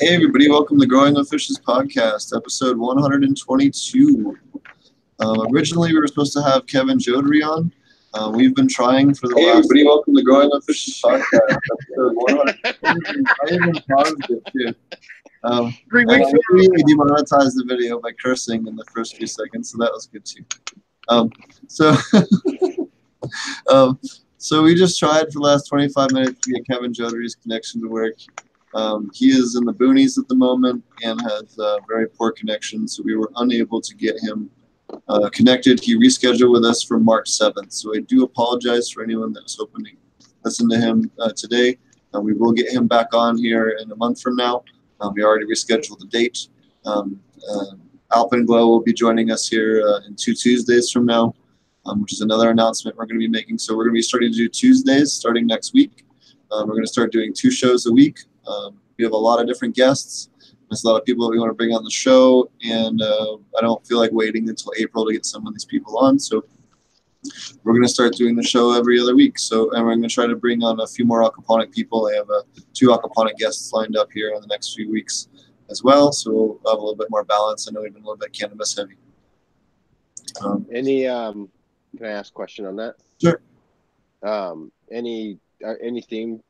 Hey everybody, welcome to Growing with Fishes podcast, episode 122. Originally we were supposed to have Kevin Jodrey on. We've been trying for the last... Hey everybody, welcome to Growing with Fishes podcast, episode 122. I even paused it too. 3 weeks ago. We demonetized the video by cursing in the first few seconds, so that was good too. So we just tried for the last 25 minutes to get Kevin Jodrey's connection to work. He is in the boonies at the moment and has very poor connection, so we were unable to get him connected. He rescheduled with us for March 7th, so I do apologize for anyone that was hoping to listen to him today. We will get him back on here in a month from now. We already rescheduled the date. Alpenglow will be joining us here in 2 Tuesdays from now, which is another announcement we're going to be making. So we're going to be starting to do Tuesdays starting next week. We're going to start doing 2 shows a week. We have a lot of different guests. There's a lot of people that we want to bring on the show, and I don't feel like waiting until April to get some of these people on. So we're going to start doing the show every other week. And we're going to try to bring on a few more aquaponic people. I have 2 aquaponic guests lined up here in the next few weeks as well. So we'll have a little bit more balance. I know we've been a little bit cannabis heavy. Can I ask a question on that? Sure. Anything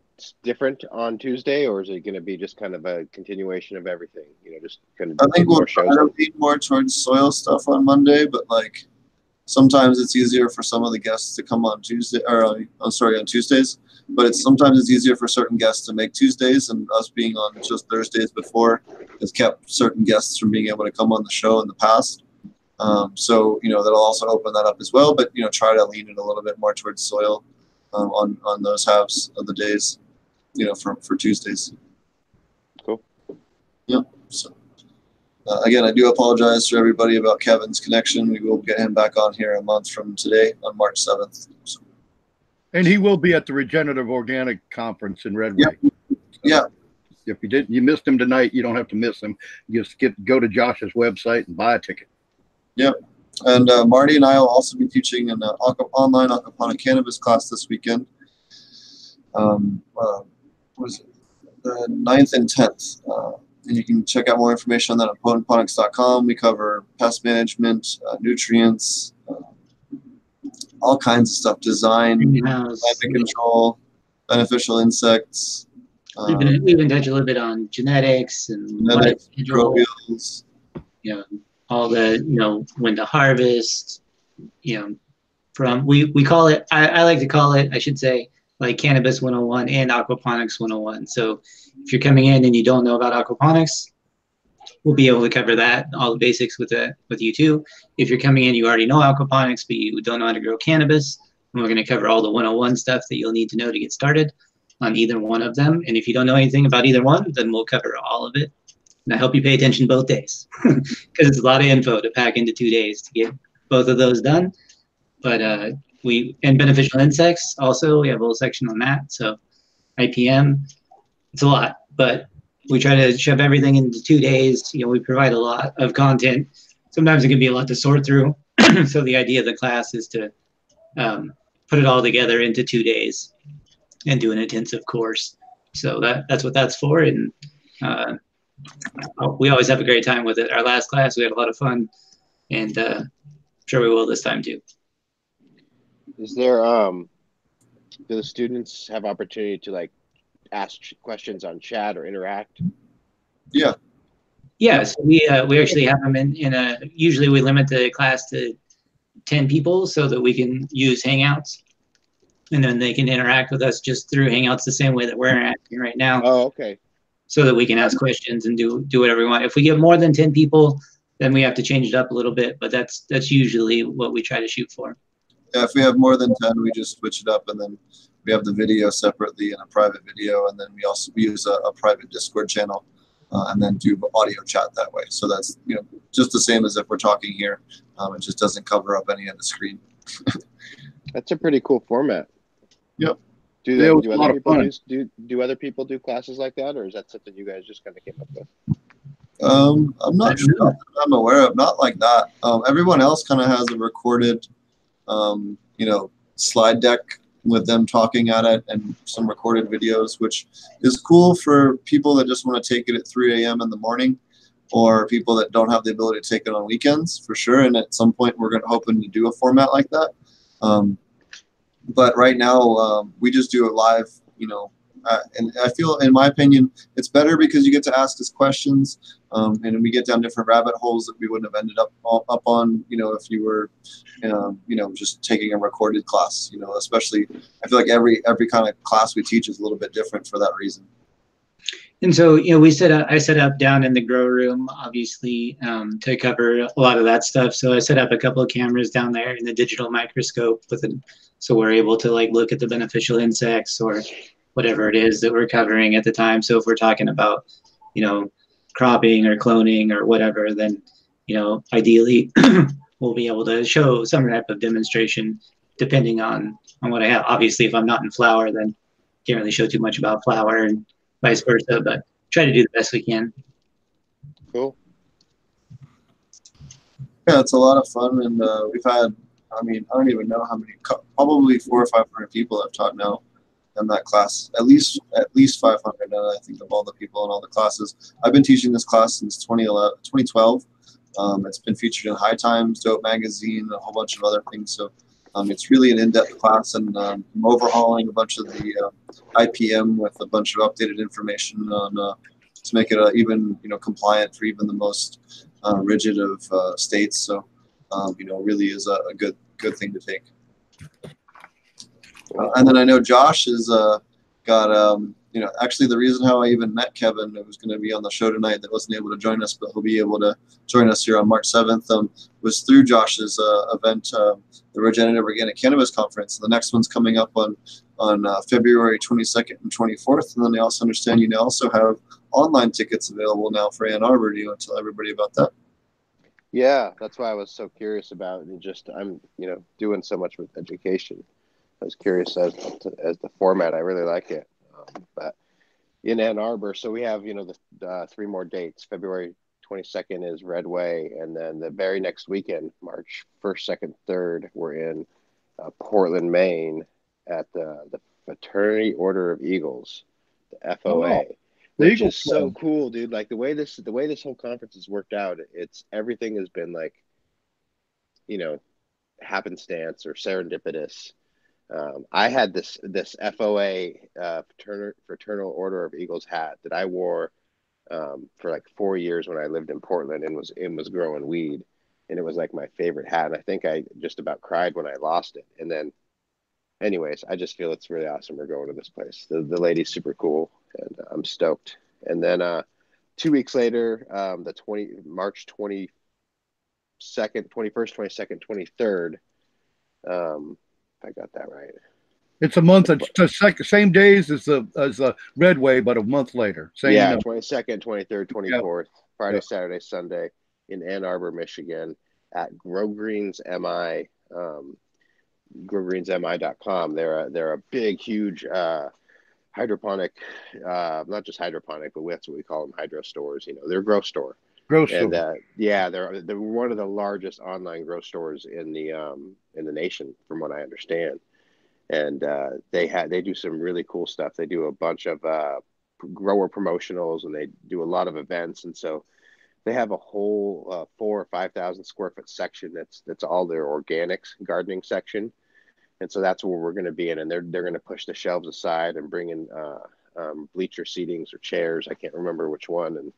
different on Tuesday, or is it going to be just kind of a continuation of everything? Just kind of. I think we'll try to lean more towards soil stuff on Monday, but like sometimes it's easier for some of the guests to come on Tuesday, or on Tuesdays. But sometimes it's easier for certain guests to make Tuesdays, and us being on just Thursdays before has kept certain guests from being able to come on the show in the past. So that'll also open that up as well. But try to lean it a little bit more towards soil on those halves of the days, for Tuesdays. Cool. Yeah. So again, I do apologize to everybody about Kevin's connection. We will get him back on here a month from today on March 7th. So. And he will be at the Regenerative Organic Conference in Redway. Yeah. If you missed him tonight, you don't have to miss him. You just go to Josh's website and buy a ticket. Yep. And Marty and I will also be teaching an online aquaponic cannabis class this weekend. What is it? The 9th and 10th. And you can check out more information on that at ponics.com. We cover pest management, nutrients, all kinds of stuff, design, climate control, beneficial insects. We've been touching a little bit on genetics and microbials. All the when to harvest. From we call it. I like to call it. I should say like Cannabis 101 and Aquaponics 101. So if you're coming in and you don't know about aquaponics, we'll be able to cover that, all the basics with you too. If you're coming in, you already know aquaponics, but you don't know how to grow cannabis, and we're going to cover all the 101 stuff that you'll need to know to get started on either one of them. And if you don't know anything about either one, then we'll cover all of it. And I hope you pay attention both days because it's a lot of info to pack into 2 days to get both of those done. But and beneficial insects also, we have a whole section on that. So IPM, it's a lot, but we try to shove everything into 2 days. We provide a lot of content. Sometimes it can be a lot to sort through. So the idea of the class is to put it all together into 2 days and do an intensive course. So that's what that's for. And we always have a great time with it. Our last class, we had a lot of fun, and I'm sure we will this time too. Is there, do the students have opportunity to ask questions on chat or interact? Yeah. Yeah, so we actually have them usually we limit the class to 10 people so that we can use Hangouts, and then they can interact with us just through Hangouts the same way that we're interacting right now. Oh, okay. So that we can ask questions and do whatever we want. If we get more than 10 people, then we have to change it up a little bit, but that's usually what we try to shoot for. Yeah, if we have more than 10, we just switch it up, and then we have the video separately in a private video, and then we use a private Discord channel, and then do audio chat that way. So that's just the same as if we're talking here. It just doesn't cover up any of the screen. That's a pretty cool format. Yep. Do other people do classes like that, or is that something you guys just kind of came up with? I'm not sure. I'm aware of. Not like that. Everyone else kind of has a recorded, slide deck with them talking at it and some recorded videos, which is cool for people that just want to take it at 3 a.m. in the morning, or people that don't have the ability to take it on weekends, for sure. And at some point, we're hoping to do a format like that. But right now, we just do it live, and I feel, in my opinion, it's better because you get to ask us questions, and we get down different rabbit holes that we wouldn't have ended up on, if you were, just taking a recorded class. Especially, I feel like every kind of class we teach is a little bit different for that reason. And so, I set up down in the grow room, obviously, to cover a lot of that stuff. So I set up a couple of cameras down there in the digital microscope so we're able to look at the beneficial insects or whatever it is that we're covering at the time. So if we're talking about, cropping or cloning or whatever, then, ideally we'll be able to show some type of demonstration depending on what I have. Obviously, if I'm not in flower, then can't really show too much about flower, and vice versa, but try to do the best we can. Cool. Yeah, it's a lot of fun, and we've had, I don't even know how many, probably 400 or 500 people I've taught now in that class. At least 500 now, I think, of all the people in all the classes. I've been teaching this class since 2012. It's been featured in High Times, Dope Magazine, a whole bunch of other things. So it's really an in-depth class, and I'm overhauling a bunch of the IPM with a bunch of updated information on to make it even compliant for even the most rigid of states. So really is a good thing to take. And then I know Josh has got actually the reason how I even met Kevin, who was going to be on the show tonight, that wasn't able to join us, but he'll be able to join us here on March 7th, was through Josh's event, the Regenerative Organic Cannabis Conference. The next one's coming up on February 22nd and 24th. And then I also understand you also have online tickets available now for Ann Arbor. Do you want to tell everybody about that? Yeah, that's why I was so curious about it. And I'm doing so much with education. I was curious as the format. I really like it. But in Ann Arbor, so we have the 3 more dates. February 22nd is Red Way, and then the very next weekend, March 1st, 2nd, 3rd, we're in Portland, Maine, at the Fraternity Order of Eagles, the FOA, which is so cool, dude. Like the way this whole conference has worked out, everything has been happenstance or serendipitous. I had this FOA Fraternal Order of Eagles hat that I wore for 4 years when I lived in Portland and was growing weed, and it was my favorite hat. And I think I just about cried when I lost it. And then, anyways, I just feel it's really awesome. We're going to this place. The lady's super cool, and I'm stoked. And then 2 weeks later, March 22nd, 21st, 22nd, 23rd. I got that right. It's a month. It's the same days as the Red Way, but a month later. Same 22nd, 23rd, 24th, Friday, Saturday, Sunday in Ann Arbor, Michigan, at Grow Greens MI, growgreensmi.com. They're a big, huge hydroponic, not just hydroponic, but that's what we call them, hydro stores. They're a grow store. And they're one of the largest online grow stores in the nation, from what I understand. And they do some really cool stuff. They do a bunch of grower promotionals, and they do a lot of events. And so they have a whole 4,000 or 5,000 square foot section that's all their organics gardening section. And so that's where we're going to be in. And they're going to push the shelves aside and bring in bleacher seatings or chairs. I can't remember which one. And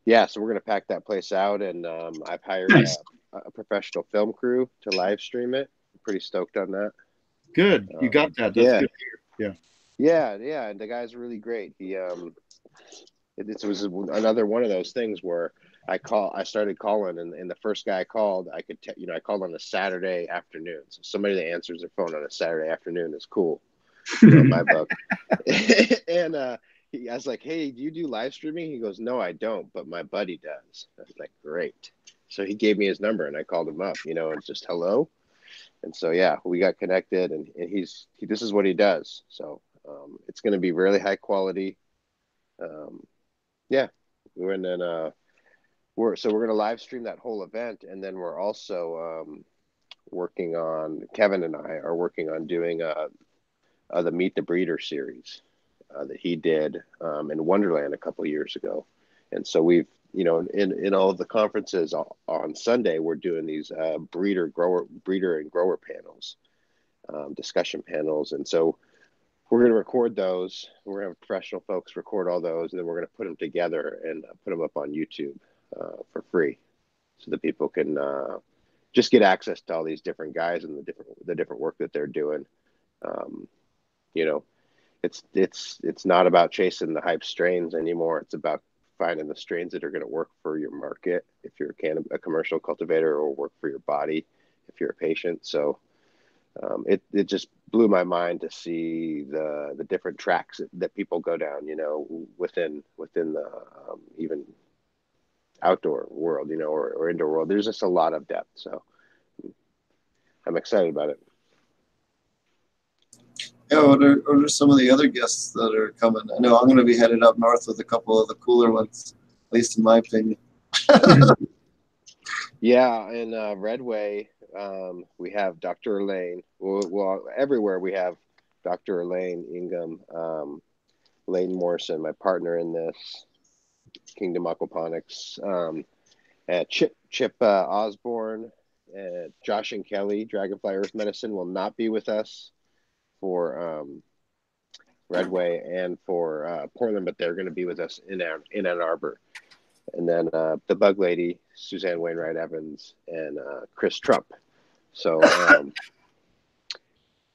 yeah, so we're going to pack that place out, and I've hired a professional film crew to live stream it. I'm pretty stoked on that. Good. You got that. That's good to hear. Yeah. And the guy's really great. He it was another one of those things where I started calling, and the first guy I called, I could I called on a Saturday afternoon. So somebody that answers their phone on a Saturday afternoon is cool in my book. And I was like, hey, do you do live streaming? He goes, no, I don't, but my buddy does. I was like, great. So he gave me his number, and I called him up, and just hello. And so, yeah, we got connected, and this is what he does. So it's going to be really high quality. Yeah. And then we're going to live stream that whole event. And then we're also Kevin and I are working on doing the Meet the Breeder series that he did in Wonderland a couple of years ago. And so we've, in all of the conferences on Sunday, we're doing these breeder and grower panels, discussion panels. And so we're going to record those. We're going to have professional folks record all those, and then we're going to put them together and put them up on YouTube for free, so that people can just get access to all these different guys and the different work that they're doing. It's not about chasing the hype strains anymore. It's about finding the strains that are going to work for your market if you're a commercial cultivator, or work for your body if you're a patient. So it just blew my mind to see the different tracks that people go down, within the even outdoor world, or indoor world. There's just a lot of depth. So I'm excited about it. Yeah, what are some of the other guests that are coming? I know I'm going to be headed up north with a couple of the cooler ones, at least in my opinion. Yeah, in Redway, we have Dr. Elaine. Well, everywhere we have Dr. Elaine Ingham, Lane Morrison, my partner in this, Kingdom Aquaponics, Chip Osborne, Josh and Kelly, Dragonfly Earth Medicine, will not be with us for Redway and for Portland, but they're going to be with us in Ann Arbor. And then the Bug Lady, Suzanne Wainwright Evans, and Chris Trump. So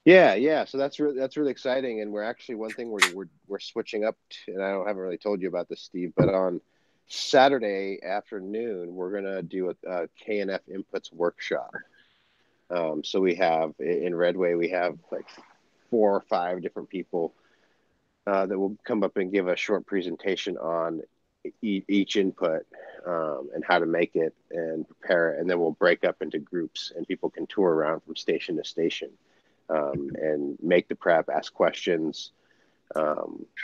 yeah. So that's really exciting. And we're actually, one thing we're switching up to, and I haven't really told you about this, Steve, but on Saturday afternoon we're gonna do a Knf Inputs Workshop. So we have in Redway, we have like 4 or 5 different people that will come up and give a short presentation on each input and how to make it and prepare it, and then we'll break up into groups and people can tour around from station to station and make the prep, ask questions.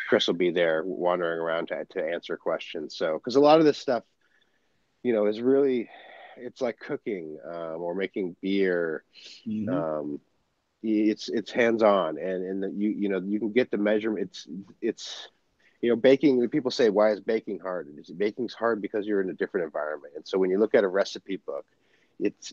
Chris will be there wandering around to answer questions. So because a lot of this stuff, is really, it's like cooking or making beer. Mm-hmm. It's hands-on, and you can get the measurement. It's baking. People say, why is baking hard? Baking's hard because you're in a different environment. And so when you look at a recipe book,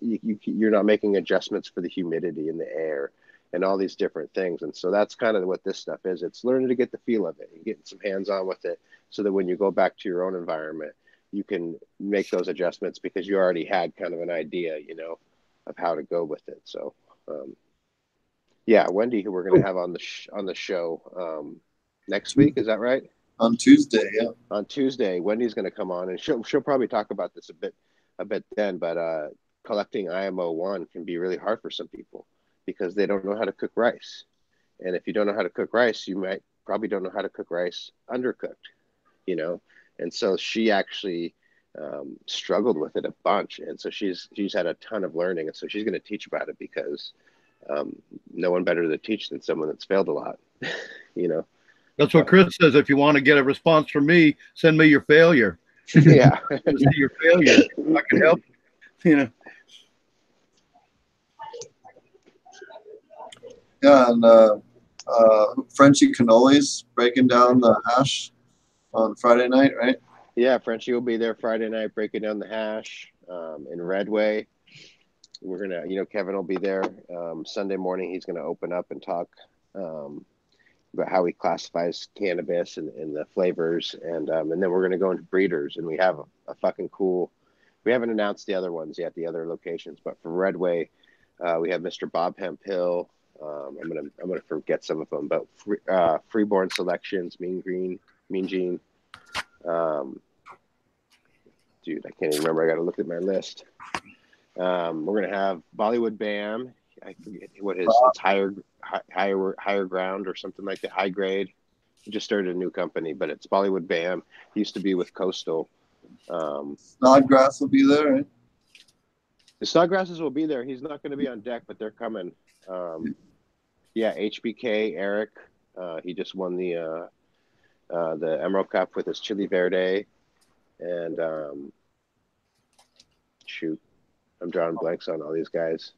you're not making adjustments for the humidity in the air and all these different things. And so that's kind of what this stuff is. It's learning to get the feel of it and getting some hands-on with it, so that when you go back to your own environment, you can make those adjustments because you already had kind of an idea, of how to go with it. So, yeah, Wendy, who we're going to have on the show next week, is that right? On Tuesday, yeah. On Tuesday, Wendy's going to come on, and she'll probably talk about this a bit then. But collecting IMO1 can be really hard for some people because they don't know how to cook rice, and if you don't know how to cook rice, you might probably don't know how to cook rice undercooked, And so she actually struggled with it a bunch, and so she's had a ton of learning, and so she's going to teach about it because no one better to teach than someone that's failed a lot, That's what Chris says. If you want to get a response from me, send me your failure. Yeah. Your failure. I can help. Yeah, and Frenchie Cannolis breaking down the hash on Friday night, right? Yeah, Frenchie will be there Friday night breaking down the hash in Redway. We're gonna, Kevin will be there Sunday morning. He's gonna open up and talk about how he classifies cannabis and the flavors, and then we're gonna go into breeders, and we have a fucking cool. We haven't announced the other ones yet, the other locations, but for Redway, we have Mr. Bob Hemphill. I'm gonna forget some of them, but Freeborn Selections, Mean Gene. Dude, I can't even remember. I got to look at my list. We're gonna have Bollywood Bam. I forget what it's higher ground or something like that. High grade. He just started a new company, but it's Bollywood Bam. He used to be with Coastal. Snodgrass will be there, right? The Snodgrasses will be there. He's not going to be on deck, but they're coming. Yeah, HBK Eric. He just won the Emerald Cup with his Chili Verde, and shoot, I'm drawing blanks on all these guys.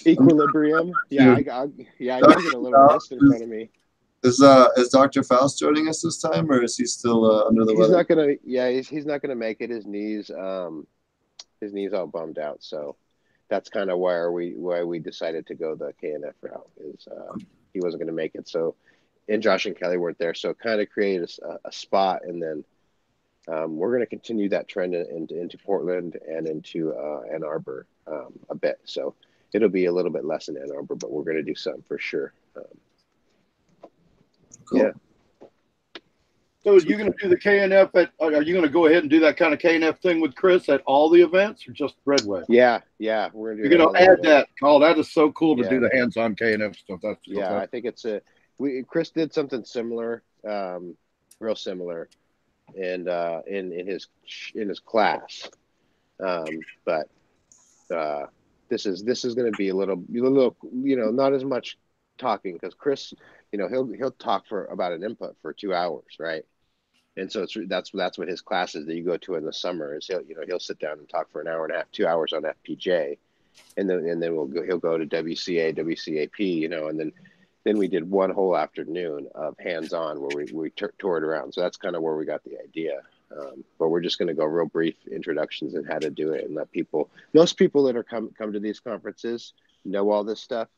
Equilibrium. Yeah, I don't get a little list in front of me. Is Dr. Faust joining us this time, or is he still under the weather? He's not gonna. Yeah, he's not gonna make it. His knees all bummed out. So that's kind of why we decided to go the KNF route. Is he wasn't gonna make it. So, and Josh and Kelly weren't there. So it kind of created a spot, and then we're gonna continue that trend into Portland and into Ann Arbor a bit. So it'll be a little bit less in Ann Arbor, but we're gonna do some for sure. Cool. Yeah. So you're going to do the KNF are you going to go ahead and do that kind of KNF thing with Chris at all the events or just Redway? Yeah. We're going to add that. Oh, that is so cool to do the hands-on KNF stuff. I think it's Chris did something similar, real similar, and in his class, but this is going to be a little, not as much talking, because Chris, he'll talk for about an input for 2 hours, right? And so that's what his classes that you go to in the summer is. He'll sit down and talk for an hour and a half, 2 hours on FPJ, and then he'll go to WCA, WCAP, and then we did one whole afternoon of hands-on where we toured around. So that's kind of where we got the idea. But we're just going to go real brief introductions and how to do it and let people. Most people that are come to these conferences know all this stuff.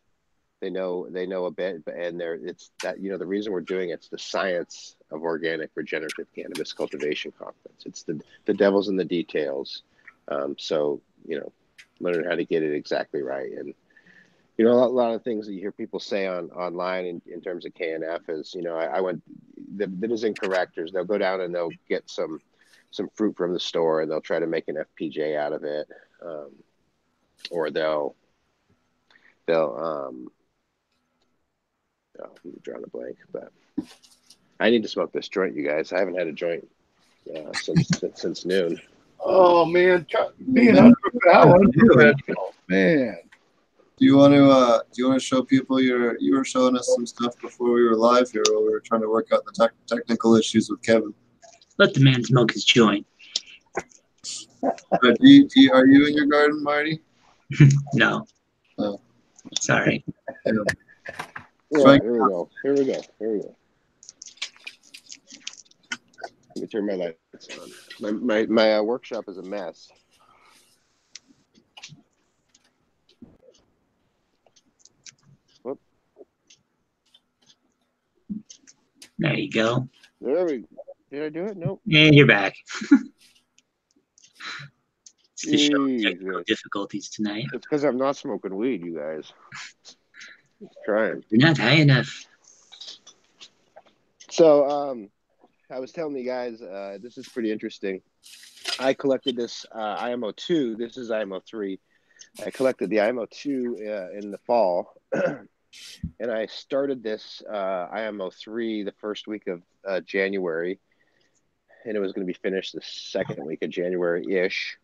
They know a bit, and it's that the reason we're doing it's the Science of Organic Regenerative Cannabis Cultivation Conference. It's the devil's in the details. So learning how to get it exactly right, and a lot of things that you hear people say online in terms of KNF is I went that is incorrect. They'll go down and they'll get some fruit from the store and they'll try to make an FPJ out of it, or they'll I'm drawing a blank, but I need to smoke this joint, you guys. I haven't had a joint since noon. Oh man, how unprofessional, man. Do you want to show people you were showing us some stuff before we were live here, while we were trying to work out the technical issues with Kevin? Let the man smoke his joint. Are you in your garden, Marty? No. Oh. Sorry. Yeah, here we go. Let me turn my lights on. My workshop is a mess. Whoop. There you go. There we go. Did I do it? Nope. And you're back. It's the show technical difficulties tonight. It's because I'm not smoking weed, you guys. Trying. You're not high enough. So, I was telling you guys, this is pretty interesting. I collected this IMO 2. This is IMO 3. I collected the IMO 2 in the fall, and I started this IMO 3 the first week of January, and it was going to be finished the second week of January-ish.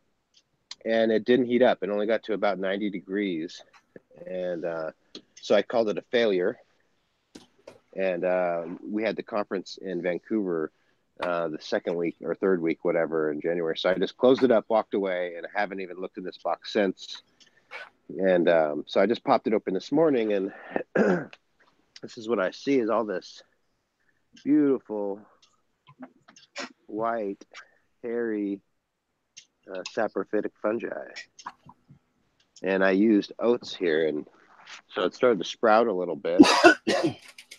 And it didn't heat up. It only got to about 90 degrees, and so I called it a failure. And we had the conference in Vancouver the second week or third week, whatever, in January. So I just closed it up, walked away, and I haven't even looked in this box since. And so I just popped it open this morning, and this is what I see is all this beautiful, white, hairy, saprophytic fungi. And I used oats here, and so it started to sprout a little bit.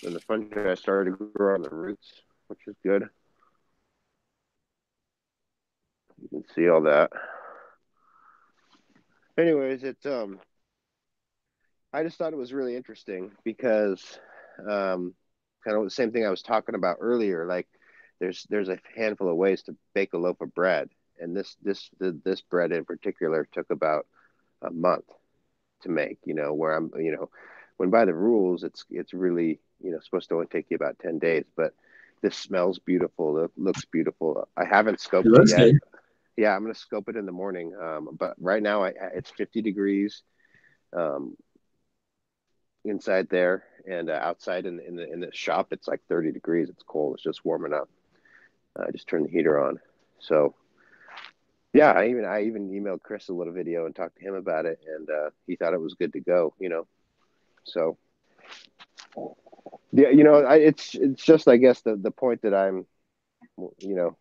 And the fungi started to grow on the roots, which is good. You can see all that. Anyways, I just thought it was really interesting because kind of the same thing I was talking about earlier. Like, there's a handful of ways to bake a loaf of bread, and this bread in particular took about a month to make. Where I'm, when by the rules, it's really supposed to only take you about 10 days, but this smells beautiful. It looks beautiful. I haven't scoped it yet. Good. Yeah, I'm going to scope it in the morning. But right now it's 50 degrees inside there, and outside in the shop, it's like 30 degrees. It's cold. It's just warming up. I just turned the heater on. So Yeah, I even emailed Chris a little video and talked to him about it, and he thought it was good to go, you know. So yeah, you know, it's just, I guess, the point that I'm, you know,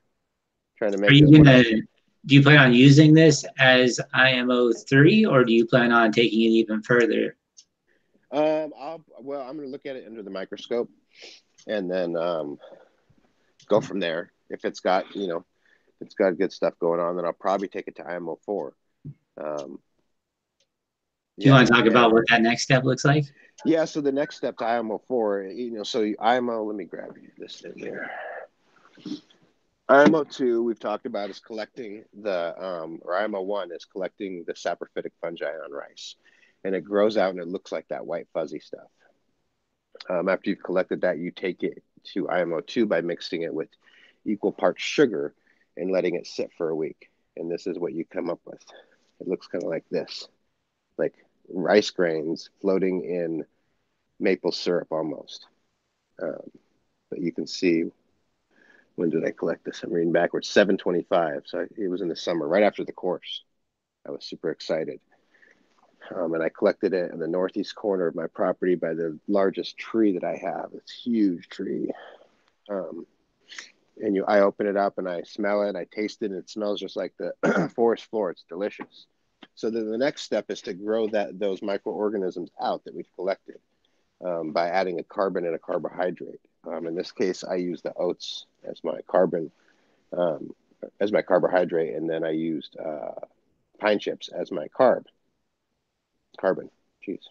trying to make. Are you gonna, do you plan on using this as IMO3, or do you plan on taking it even further? I'm gonna look at it under the microscope and then go from there. If it's got, you know, it's got good stuff going on, then I'll probably take it to IMO4. Do you want to talk about what that next step looks like? Yeah, so the next step to IMO4, you know, so IMO, let me grab this thing here. IMO2, we've talked about, is collecting the, or IMO1 is collecting the saprophytic fungi on rice. And it grows out and it looks like that white fuzzy stuff. After you've collected that, you take it to IMO2 by mixing it with equal parts sugar and letting it sit for a week. And this is what you come up with. It looks kind of like this, like rice grains floating in maple syrup almost. But you can see, when did I collect this? I'm reading backwards, 7/25. So it was in the summer, right after the course. I was super excited. And I collected it in the northeast corner of my property by the largest tree that I have. It's a huge tree. And I open it up and I smell it, I taste it, and it smells just like the forest floor. It's delicious. So then the next step is to grow those microorganisms out that we've collected by adding a carbon and a carbohydrate. In this case, I used the oats as my carbon, as my carbohydrate, and then I used pine chips as my carbon. Jeez.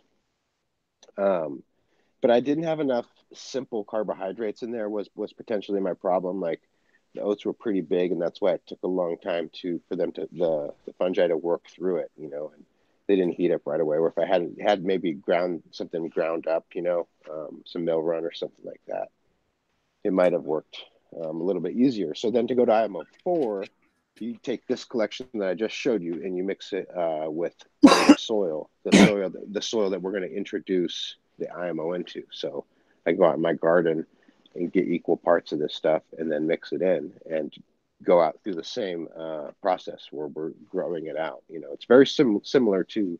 But I didn't have enough simple carbohydrates in there was potentially my problem. Like the oats were pretty big, and that's why it took a long time for them to the fungi to work through it, you know, and they didn't heat up right away. Or if I had maybe ground up, you know, some mill run or something like that, it might have worked a little bit easier. So then to go to IMO4, you take this collection that I just showed you and you mix it with the soil that we're going to introduce the IMO into. So I go out in my garden and get equal parts of this stuff and then mix it in and go out through the same process where we're growing it out. You know, it's very similar to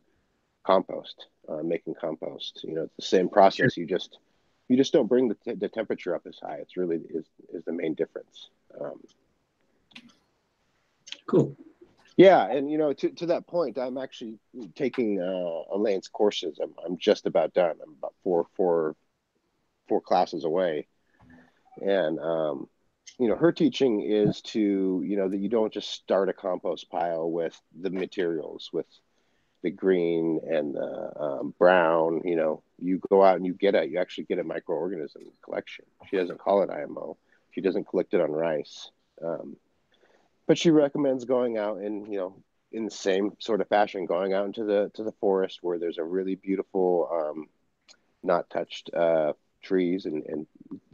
compost, making compost. You know, it's the same process. You just don't bring the temperature up as high. It's really is the main difference. Cool. Yeah, and you know, to that point, I'm actually taking Elaine's courses. I'm just about done. I'm about four classes away, and you know, her teaching is to, you know, that you don't just start a compost pile with the materials, with the green and the brown. You know, you go out and you actually get a microorganism collection. She doesn't call it IMO. She doesn't collect it on rice. But she recommends going out and, you know, in the same sort of fashion, going out into the forest where there's a really beautiful, not touched trees and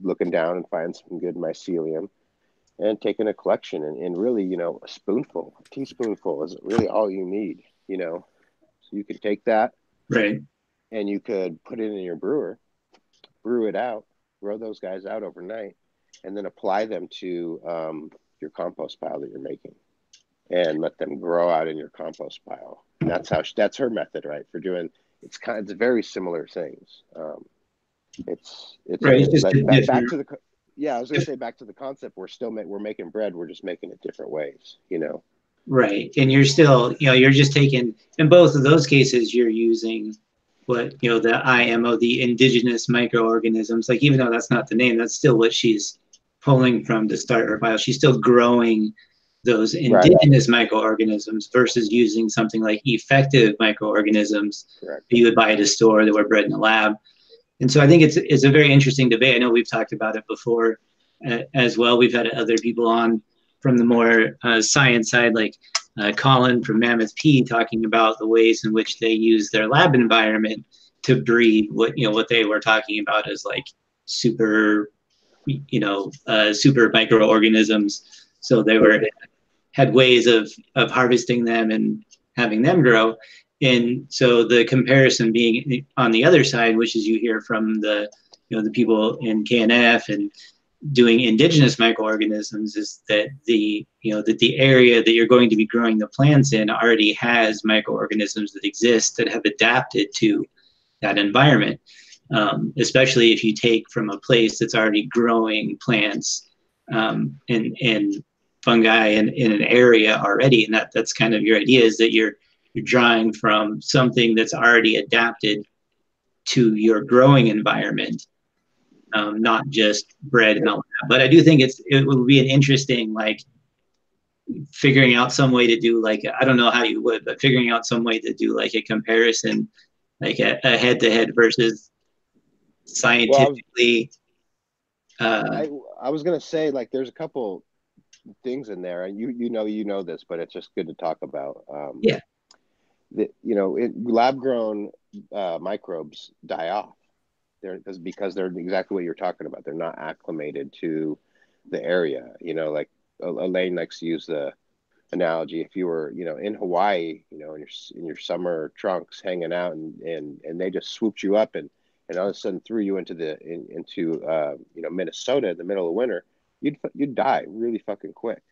looking down and find some good mycelium and taking a collection and really, you know, a teaspoonful is really all you need, you know. So you could take that, right, and you could put it in your brewer, brew it out, grow those guys out overnight, and then apply them to your compost pile that you're making, and let them grow out in your compost pile. And that's her method, right? For doing it's very similar things. It's right. Back to the I was gonna say back to the concept. We're making bread. We're just making it different ways, you know. Right, and you're still, you know, you're just taking, in both of those cases, you're using what, you know, the IMO, the indigenous microorganisms. Like, even though that's not the name, that's still what she's pulling from to start her pile. She's still growing those indigenous microorganisms versus using something like effective microorganisms that you would buy at a store that were bred in a lab. And so I think it's a very interesting debate. I know we've talked about it before as well. We've had other people on from the more science side, like Colin from Mammoth P, talking about the ways in which they use their lab environment to breed what they were talking about as like super microorganisms. So they had ways of harvesting them and having them grow. And so the comparison being on the other side, which is you hear from the people in Knf and doing indigenous microorganisms is that the area that you're going to be growing the plants in already has microorganisms that exist that have adapted to that environment. Especially if you take from a place that's already growing plants and fungi in an area already, and that's kind of your idea, is that you're drawing from something that's already adapted to your growing environment, not just bred and all that. But I do think it would be an interesting, like, figuring out some way to do, like, I don't know how you would, but figuring out some way to do like a comparison, like a head-to-head versus scientifically. I was gonna say, like, there's a couple things in there, and you know this, but it's just good to talk about. Yeah. Lab grown microbes die off. Because they're exactly what you're talking about. They're not acclimated to the area. Like Elaine likes to use the analogy. If you were, in Hawaii, in your summer trunks hanging out, and they just swooped you up and all of a sudden threw you into Minnesota in the middle of winter, you'd die really fucking quick.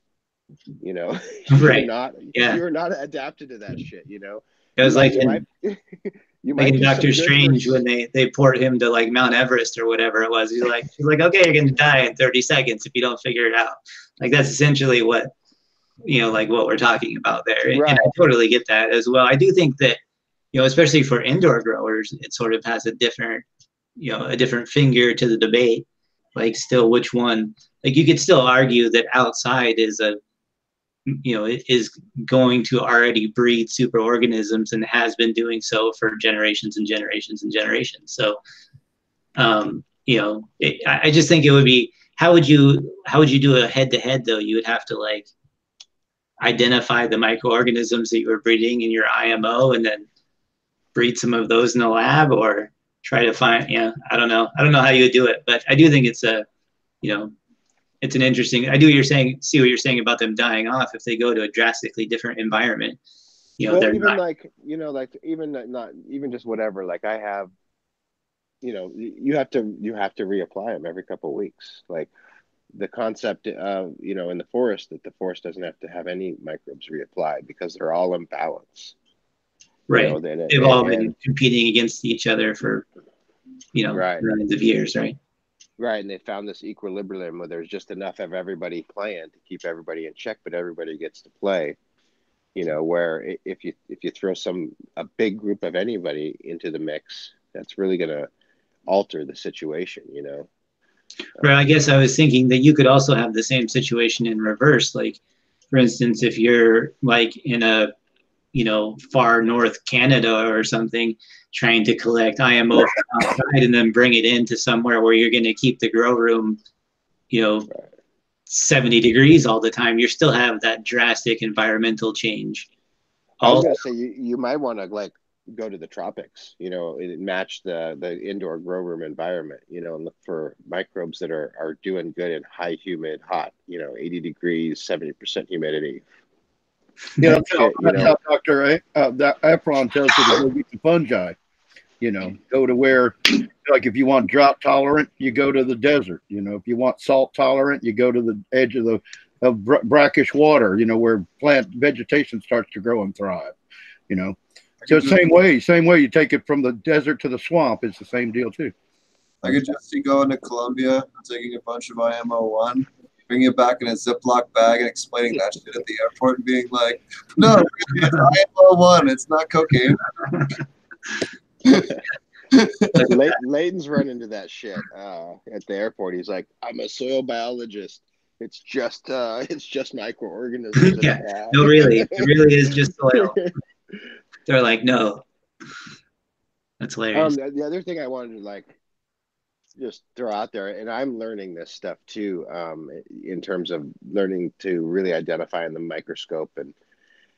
Right. You're not adapted to that shit. It was like in Doctor Strange when they port him to like Mount Everest or whatever it was. She's like, okay, you're gonna die in 30 seconds if you don't figure it out. Like, that's essentially what like what we're talking about there. Right. And I totally get that as well. I do think that especially for indoor growers, it sort of has a different finger to the debate. Like, still, which one? Like, you could still argue that outside is is going to already breed superorganisms and has been doing so for generations and generations and generations. So, I just think it would be, how would you do a head-to-head though? You would have to like identify the microorganisms that you were breeding in your IMO and then breed some of those in the lab, or try to find, I don't know how you would do it, but I do think it's it's an interesting, see what you're saying about them dying off if they go to a drastically different environment. Not even just whatever, like I have, you have to reapply them every couple of weeks. Like the concept of, in the forest, that the forest doesn't have to have any microbes reapplied because they're all in balance. Right. They've all been competing against each other for, millions of years, right? Right, and they found this equilibrium where there's just enough of everybody playing to keep everybody in check, but everybody gets to play. Where if you throw a big group of anybody into the mix, that's really going to alter the situation. Right. I guess I was thinking that you could also have the same situation in reverse. Like, for instance, if you're like in a far north Canada or something, trying to collect IMO from outside and then bring it into somewhere where you're going to keep the grow room, 70 degrees all the time, you still have that drastic environmental change. I was going to say, you might want to like go to the tropics, and match the indoor grow room environment, and look for microbes that are doing good in high, humid, hot, 80 degrees, 70% humidity. That's how Dr. Efron tells you to go get the fungi. Go to where, like, if you want drought tolerant, you go to the desert. If you want salt tolerant, you go to the edge of brackish water, where plant vegetation starts to grow and thrive. So same way you take it from the desert to the swamp, it's the same deal too. I could just see going to Colombia, taking a bunch of IMO1, bringing it back in a Ziploc bag and explaining that shit at the airport and being like, no, it's IMO1, it's not cocaine. Leighton's run into that shit at the airport. He's like, I'm a soil biologist. It's just microorganisms. Yeah. No, really. It really is just soil. They're like, no. That's hilarious. The other thing I wanted to like just throw out there, and I'm learning this stuff too, in terms of learning to really identify in the microscope. And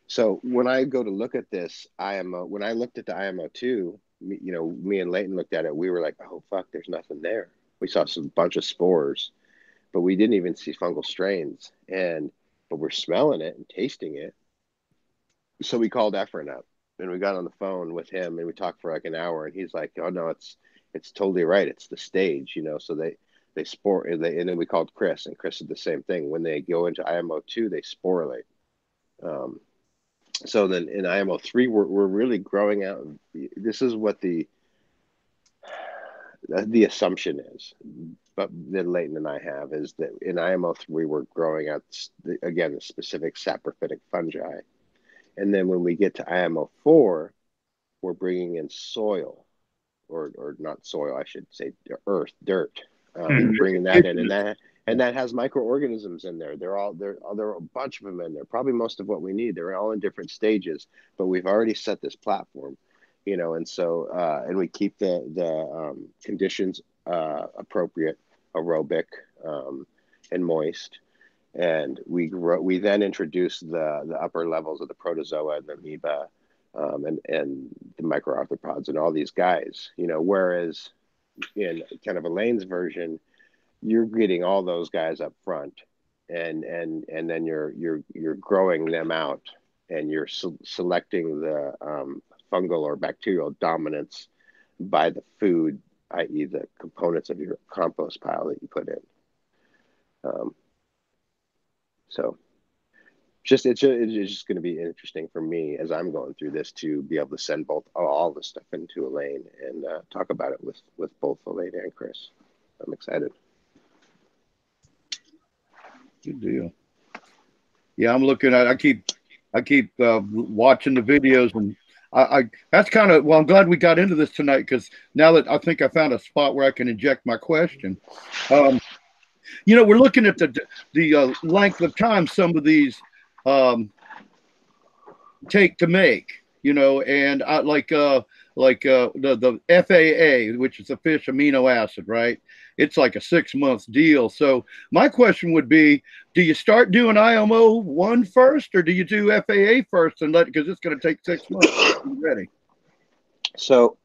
so when I go to look at this IMO, when I looked at the IMO2, me and Leighton looked at it, we were like, oh fuck, there's nothing there. We saw some bunch of spores, but we didn't even see fungal strains. But we're smelling it and tasting it. So we called Efren up and we got on the phone with him and we talked for like an hour, and he's like, oh no, it's totally right. It's the stage, So they spore, and then we called Chris, and Chris did the same thing. When they go into IMO2, they sporulate. So then in IMO3, we're really growing out. This is what the assumption is, but that Leighton and I have, is that in IMO3 we're growing out again the specific saprophytic fungi, and then when we get to IMO4, we're bringing in soil, or not soil, I should say, earth, dirt. Bringing that in, and that has microorganisms in there. There are a bunch of them in there. Probably most of what we need. They're all in different stages, but we've already set this platform, and so and we keep the conditions appropriate, aerobic, and moist, and we then introduce the upper levels of the protozoa and the amoeba, and the microarthropods and all these guys, whereas in kind of Elaine's version, you're getting all those guys up front, and then you're growing them out, and you're selecting the fungal or bacterial dominance by the food, i.e. the components of your compost pile that you put in. So it's just going to be interesting for me as I'm going through this to be able to send all this stuff into Elaine and talk about it with both Elaine and Chris. I'm excited. Good deal. Yeah, I'm looking at. I keep watching the videos, and I that's kind of, well, I'm glad we got into this tonight, because now that I think I found a spot where I can inject my question. We're looking at the length of time some of these take to make, and like the FAA, which is the fish amino acid, right? It's like a 6-month deal. So my question would be, do you start doing IMO 1 first, or do you do FAA first and because it's going to take 6 months to be ready? So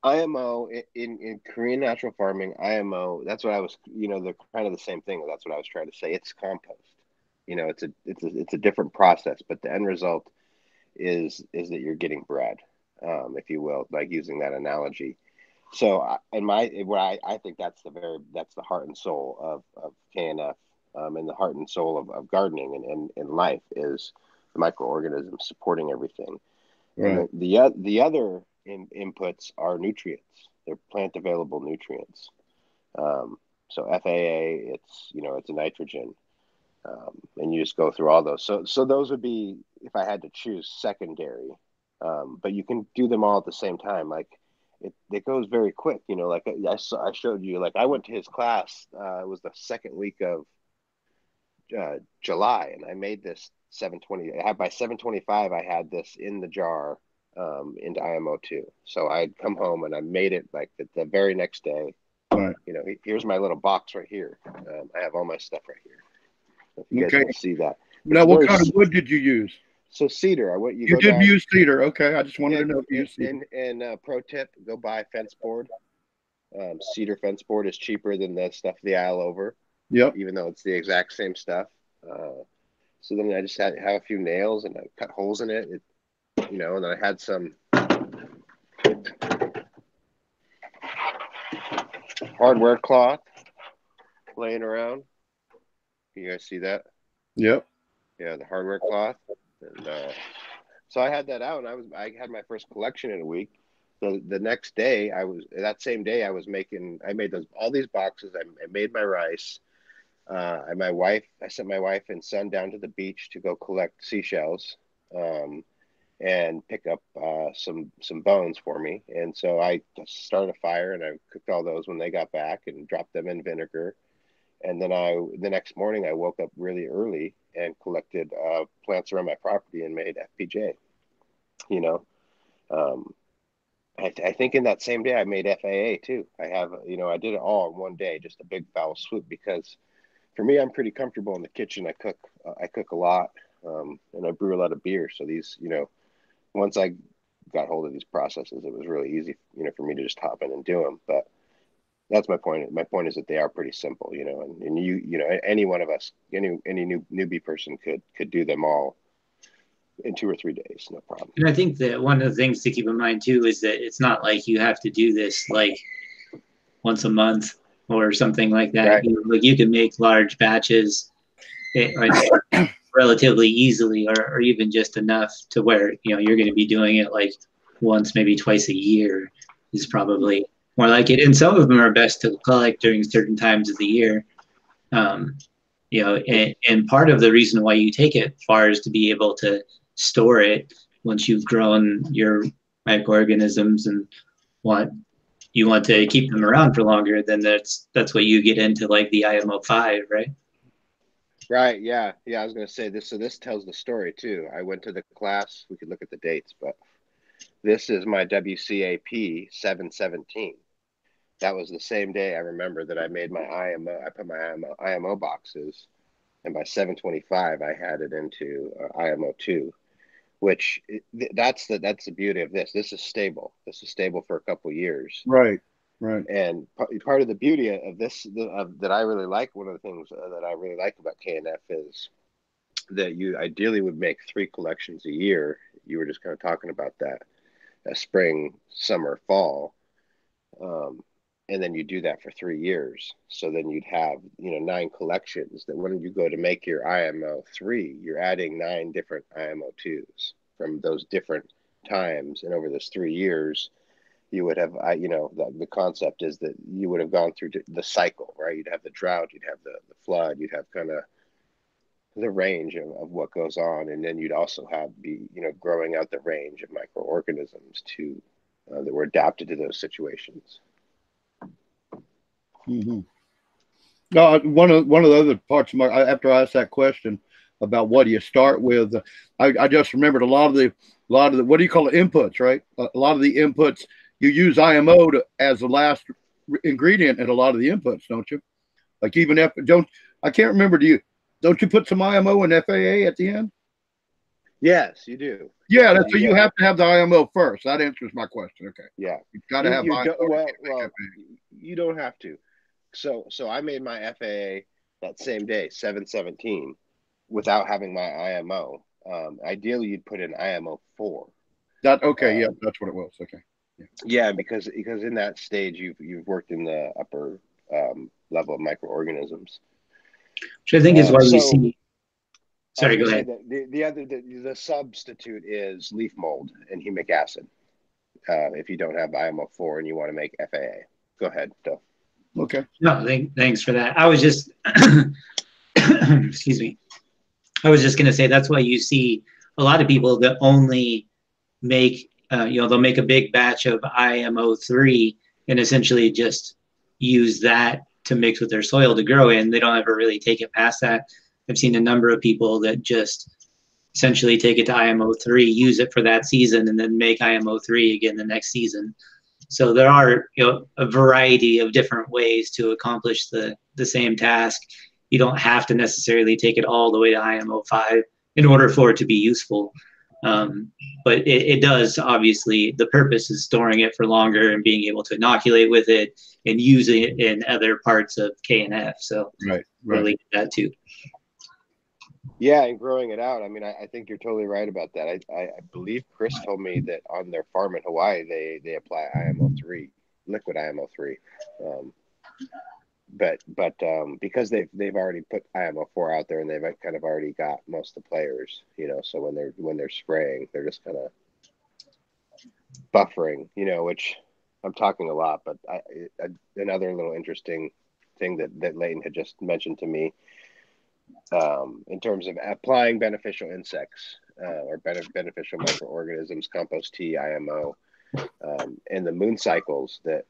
IMO in Korean natural farming, IMO, that's what I was, they're kind of the same thing. That's what I was trying to say. It's compost. It's a different process, but the end result is that you're getting bread, if you will, like using that analogy. So I think that's the heart and soul of KNF, and the heart and soul of gardening and life is the microorganisms supporting everything. Right. And the other inputs are nutrients. They're plant available nutrients. So FAA, it's a nitrogen. And you just go through all those. So those would be, if I had to choose, secondary. But you can do them all at the same time. Like it goes very quick. Like I showed you. Like I went to his class. It was the second week of July, and I made this 720. By 725, I had this in the jar into IMO2. So I'd come home and I made it like the very next day. Right. Here's my little box right here. I have all my stuff right here. If you guys can see that. Now, what kind of wood did you use? So cedar. You did use cedar. Okay, I just wanted to know if you used cedar. And pro tip: go buy fence board. Cedar fence board is cheaper than the stuff the aisle over. Yep. Even though it's the exact same stuff. So then I just have a few nails and I cut holes in it. And then I had some hardware cloth laying around. Can you guys see that? Yep. Yeah, the hardware cloth. And so I had that out, and I had my first collection in a week. The next day, I made all these boxes. I made my rice. I sent my wife and son down to the beach to go collect seashells, and pick up some bones for me. And so I started a fire, and I cooked all those when they got back and dropped them in vinegar. And then the next morning I woke up really early and collected plants around my property and made FPJ. I think in that same day I made FAA too. I did it all in one day, just a big foul swoop, because for me, I'm pretty comfortable in the kitchen. I cook a lot, and I brew a lot of beer. So these, once I got hold of these processes, it was really easy, for me to just hop in and do them. But that's my point. My point is that they are pretty simple, and any one of us, any newbie person could do them all in 2 or 3 days, no problem. And I think that one of the things to keep in mind too is that it's not like you have to do this like once a month or something like that. Right. Like you can make large batches relatively easily, or even just enough to where you're going to be doing it like once, maybe twice a year is probably more like it. And some of them are best to collect during certain times of the year. And part of the reason why you take it far is to be able to store it once you've grown your microorganisms and you want to keep them around for longer. Then that's what you get into, like the IMO 5, right? Right. Yeah. I was going to say this. So this tells the story too. I went to the class. We could look at the dates, but this is my WCAP 717. That was the same day I remember that I made my IMO. I put my IMO boxes, and by 725 I had it into IMO 2, which that's the beauty of this. This is stable. This is stable for a couple of years. Right. Right. And part of the beauty of this that I really like, one of the things that I really like about KNF is that you ideally would make 3 collections a year. You were just kind of talking about that, spring, summer, fall, and then you do that for 3 years. So then you'd have 9 collections. That when you go to make your IMO 3, you're adding 9 different IMO 2s from those different times, and over those 3 years. You would have, the concept is that you would have gone through the cycle, right? You'd have the drought, you'd have the flood, you'd have kind of the range of what goes on. And then you'd also have growing out the range of microorganisms that were adapted to those situations. Mm-hmm. No, one of the other parts of after I asked that question about what do you start with, I just remembered a lot of the, what do you call it, inputs, right? A lot of the inputs, you use IMO as the last ingredient in a lot of the inputs, don't you? Like even I can't remember. Don't you put some IMO and FAA at the end? Yes, you do. Yeah, so you have to have the IMO first. That answers my question. Okay. Yeah, you've got to have IMO. Well, you don't have to. So I made my FAA that same day, 7/17, without having my IMO. Ideally, you'd put in IMO 4. Yeah, that's what it was. Okay. Yeah, because in that stage you've worked in the upper level of microorganisms, which I think is why you see. Sorry, go ahead. The substitute is leaf mold and humic acid. If you don't have IMO 4 and you want to make FAA, go ahead, Phil. Okay. No, thanks for that. I was just, excuse me. I was just going to say that's why you see a lot of people that only make, they'll make a big batch of IMO 3 and essentially just use that to mix with their soil to grow in. They don't ever really take it past that. I've seen a number of people that just essentially take it to IMO 3, use it for that season, and then make IMO 3 again the next season. So there are a variety of different ways to accomplish the same task. You don't have to necessarily take it all the way to IMO 5 in order for it to be useful. But it does, obviously, the purpose is storing it for longer and being able to inoculate with it and use it in other parts of KNF. So right. Really that too. Yeah, and growing it out. I mean, I think you're totally right about that. I believe Chris told me that on their farm in Hawaii, they apply IMO 3, liquid IMO 3. But because they've already put IMO 4 out there and they've kind of already got most of the players, so when they're spraying, they're just kind of buffering, which I'm talking a lot, but another little interesting thing that Leighton had just mentioned to me, in terms of applying beneficial insects or beneficial microorganisms, compost tea, IMO, and the moon cycles that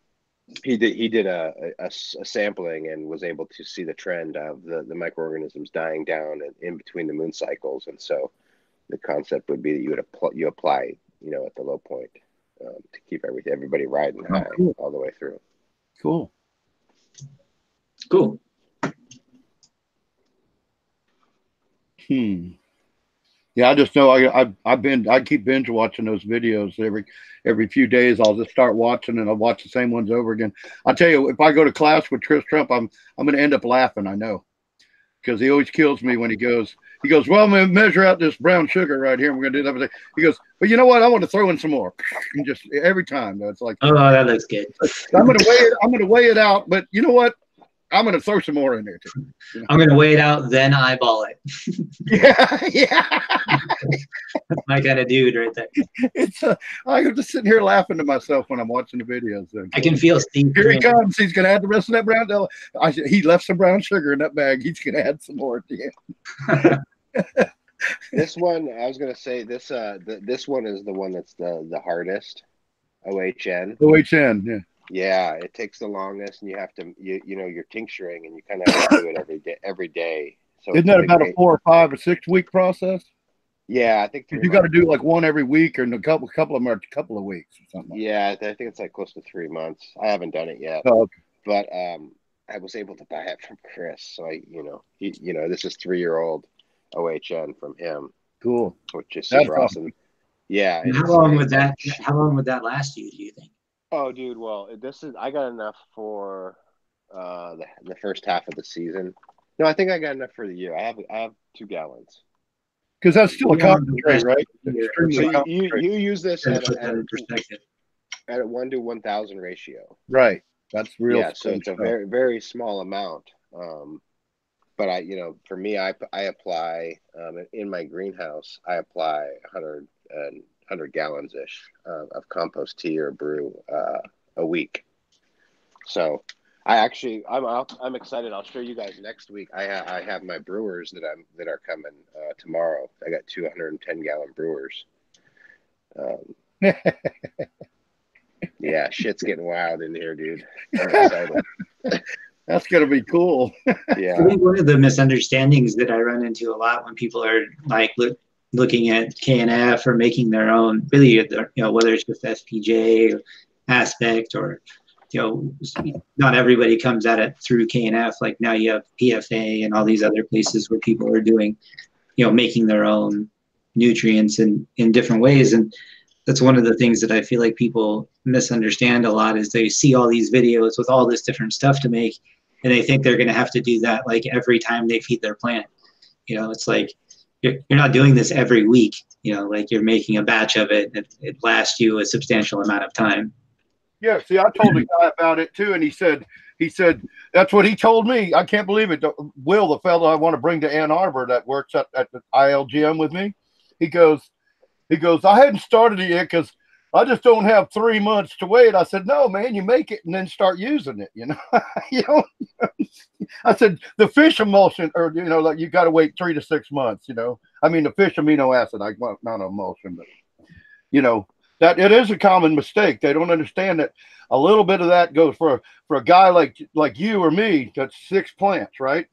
he did a sampling and was able to see the trend of the microorganisms dying down in between the moon cycles. And so the concept would be that you apply, at the low point to keep everybody riding high all the way through. Cool. Yeah, I just know I keep binge watching those videos every few days. I'll just start watching and I'll watch the same ones over again. I'll tell you, if I go to class with Chris Trump, I'm going to end up laughing. I know, because he always kills me when he goes, well, I'm going to measure out this brown sugar right here. And we're going to do that. He goes, but you know what? I want to throw in some more. And just every time, it's like, oh, that looks good. I'm going to weigh it out. But you know what? I'm going to throw some more in there too. You know? I'm going to weigh it out, then eyeball it. Yeah. That's my kind of dude right there. It's I'm just sitting here laughing to myself when I'm watching the videos. I can feel Steve. Here he comes. He's going to add the rest of that brown. He left some brown sugar in that bag. He's going to add some more at the end. This one, I was going to say, this one is the one that's the hardest. OHN. OHN, yeah. Yeah, it takes the longest, and you have to, you know, you're tincturing, and you kind of have to do it every day. So isn't that about a 4 or 5 or 6 week process? Yeah, I think you got to do like one every week, or a couple of them are a couple of weeks or something. Yeah, I think it's like close to 3 months. I haven't done it yet, but I was able to buy it from Chris. So this is 3-year-old OHN from him. Cool, which is super awesome. Yeah. How long would that last you, do you think? Oh, dude, well, I got enough for the first half of the season. No, I think I got enough for the year. I have 2 gallons. Because that's still a concentrate, right? So you use this at a 1 to 1,000 ratio. Right. That's real. Yeah, so it's a very, very small amount. But for me, I apply in my greenhouse. I apply 100 gallons ish of compost tea or brew a week. So I'm excited. I'll show you guys next week. I have my brewers that are coming tomorrow. I got 210 gallon brewers. Yeah, shit's getting wild in here, dude. I'm excited. That's gonna be cool. Yeah. I think one of the misunderstandings that I run into a lot when people are like looking at Knf or making their own, really, whether it's with FPJ or Aspect or not everybody comes at it through Knf. Like now you have PFA and all these other places where people are doing, making their own nutrients in different ways. And that's one of the things that I feel like people misunderstand a lot is they see all these videos with all this different stuff to make, and they think they're going to have to do that like every time they feed their plant. It's like you're not doing this every week. Like you're making a batch of it, and it lasts you a substantial amount of time. Yeah, see, I told the guy about it too, and he said that's what he told me. I can't believe it. Will, the fellow I want to bring to Ann Arbor that works at the ILGM with me, he goes, I hadn't started it yet because I just don't have 3 months to wait. I said, no, man, you make it and then start using it. I said the fish emulsion, or like you got to wait 3 to 6 months. I mean the fish amino acid, not emulsion, but that it is a common mistake. They don't understand that a little bit of that goes for a guy like you or me that's 6 plants, right?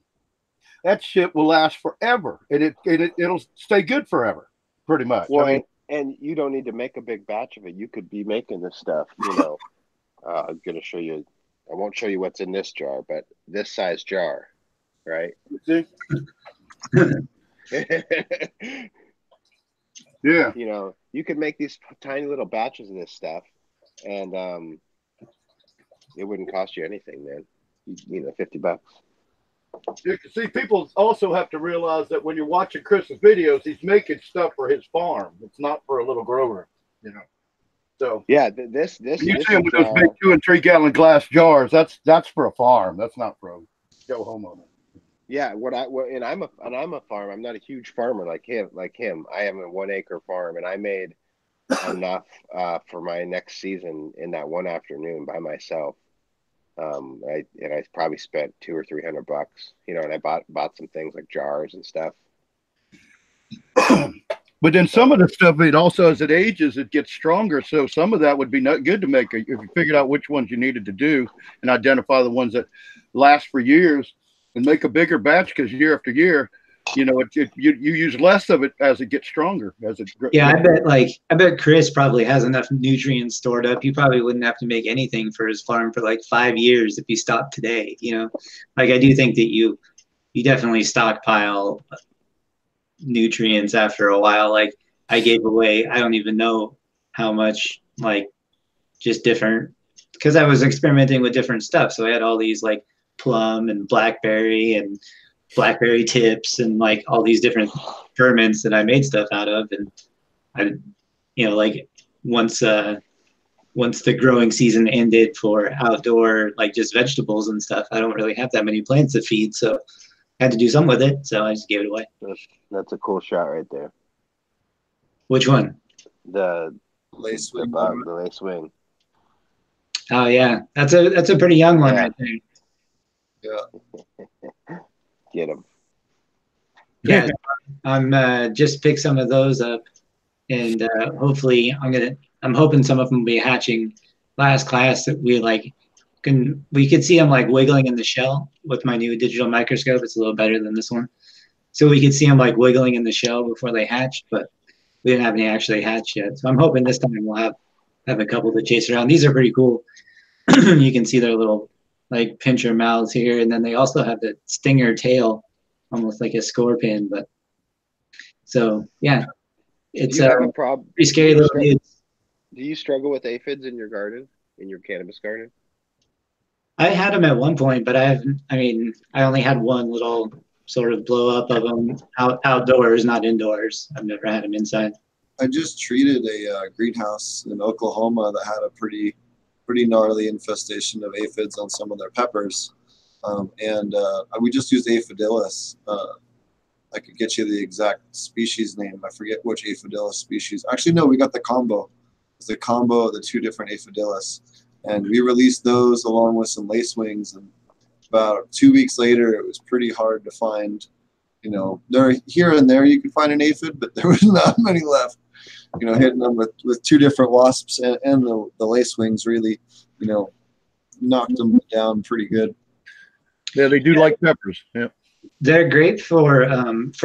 That shit will last forever, and it'll stay good forever, pretty much. Well, and you don't need to make a big batch of it. You could be making this stuff. I'm gonna show you. I won't show you what's in this jar, but this size jar, right? Yeah. You could make these tiny little batches of this stuff, and it wouldn't cost you anything, man. $50. You can see, people also have to realize that when you're watching Chris's videos, he's making stuff for his farm. It's not for a little grower, So yeah, this you see him with those big 2 and 3 gallon glass jars. That's for a farm. That's not for a Joe homeowner. Yeah, and I'm a farm. I'm not a huge farmer like him. I have a 1 acre farm, and I made enough for my next season in that one afternoon by myself. I probably spent $200 or $300, and I bought some things like jars and stuff. But then some of the stuff, it also, as it ages, it gets stronger. So some of that would be not good to make if you figured out which ones you needed to do and identify the ones that last for years and make a bigger batch, because year after year, you use less of it as it gets stronger. Yeah, I bet Chris probably has enough nutrients stored up. He probably wouldn't have to make anything for his farm for like 5 years if he stopped today. Like I do think that you definitely stockpile nutrients after a while. Like I gave away, I don't even know how much, like just different, because I was experimenting with different stuff. So I had all these like plum and blackberry and blackberry tips and like all these different ferments that I made stuff out of. And I, like once once the growing season ended for outdoor, like just vegetables and stuff, I don't really have that many plants to feed, so I had to do something with it, so I just gave it away. That's a cool shot right there. Which one? The lacewing. The lacewing. Oh yeah, that's a pretty young one right there. Yeah. Get him. Yeah, I'm just pick some of those up, and hopefully I'm hoping some of them will be hatching. Last class that we could see them like wiggling in the shell with my new digital microscope. It's a little better than this one, so we could see them like wiggling in the shell before they hatched, but we didn't have any actually hatched yet. So I'm hoping this time we'll have a couple to chase around. These are pretty cool. You can see their little like pincher mouths here, and then they also have the stinger tail, almost like a scorpion. But so yeah, it's pretty scary little dudes. Do you struggle with aphids in your garden, in your cannabis garden? I had them at one point, but I only had one little sort of blow up of them outdoors, not indoors. I've never had them inside. I just treated a greenhouse in Oklahoma that had a pretty gnarly infestation of aphids on some of their peppers, and we just used Aphidillus. I could get you the exact species name. I forget which Aphidillus species. Actually, no, we got the combo. It's the combo of the two different Aphidillus, and we released those along with some lacewings. And about 2 weeks later, it was pretty hard to find. You know, there here and there you could find an aphid, but there was not many left. You know, hitting them with two different wasps and the lacewings really, you know, knocked them down pretty good. Yeah, they do like peppers. Yeah. They're great for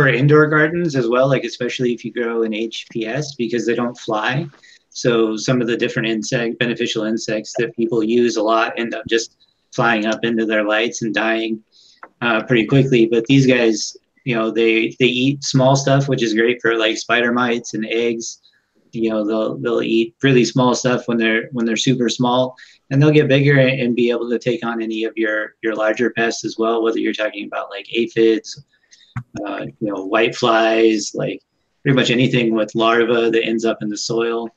indoor gardens as well, like especially if you grow in HPS, because they don't fly. So some of the different beneficial insects that people use a lot end up just flying up into their lights and dying pretty quickly. But these guys, you know, they eat small stuff, which is great for like spider mites and eggs. You know, they'll eat really small stuff when they're super small, and they'll get bigger and be able to take on any of your larger pests as well, whether you're talking about like aphids, you know, white flies, like pretty much anything with larvae that ends up in the soil.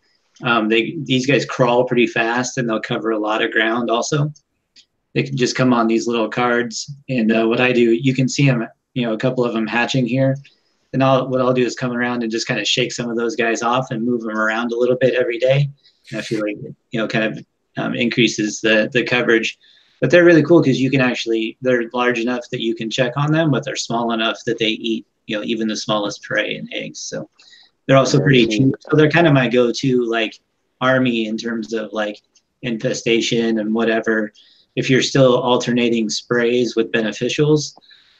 These guys crawl pretty fast, and they'll cover a lot of ground also. They can just come on these little cards, and what I do, you can see them, you know, a couple of them hatching here. And what I'll do is come around and just kind of shake some of those guys off and move them around a little bit every day. And I feel like, you know, kind of increases the coverage. But they're really cool because they're large enough that you can check on them, but they're small enough that they eat, you know, even the smallest prey and eggs. So they're also pretty cheap. So they're kind of my go-to like army in terms of like infestation and whatever. If you're still alternating sprays with beneficials,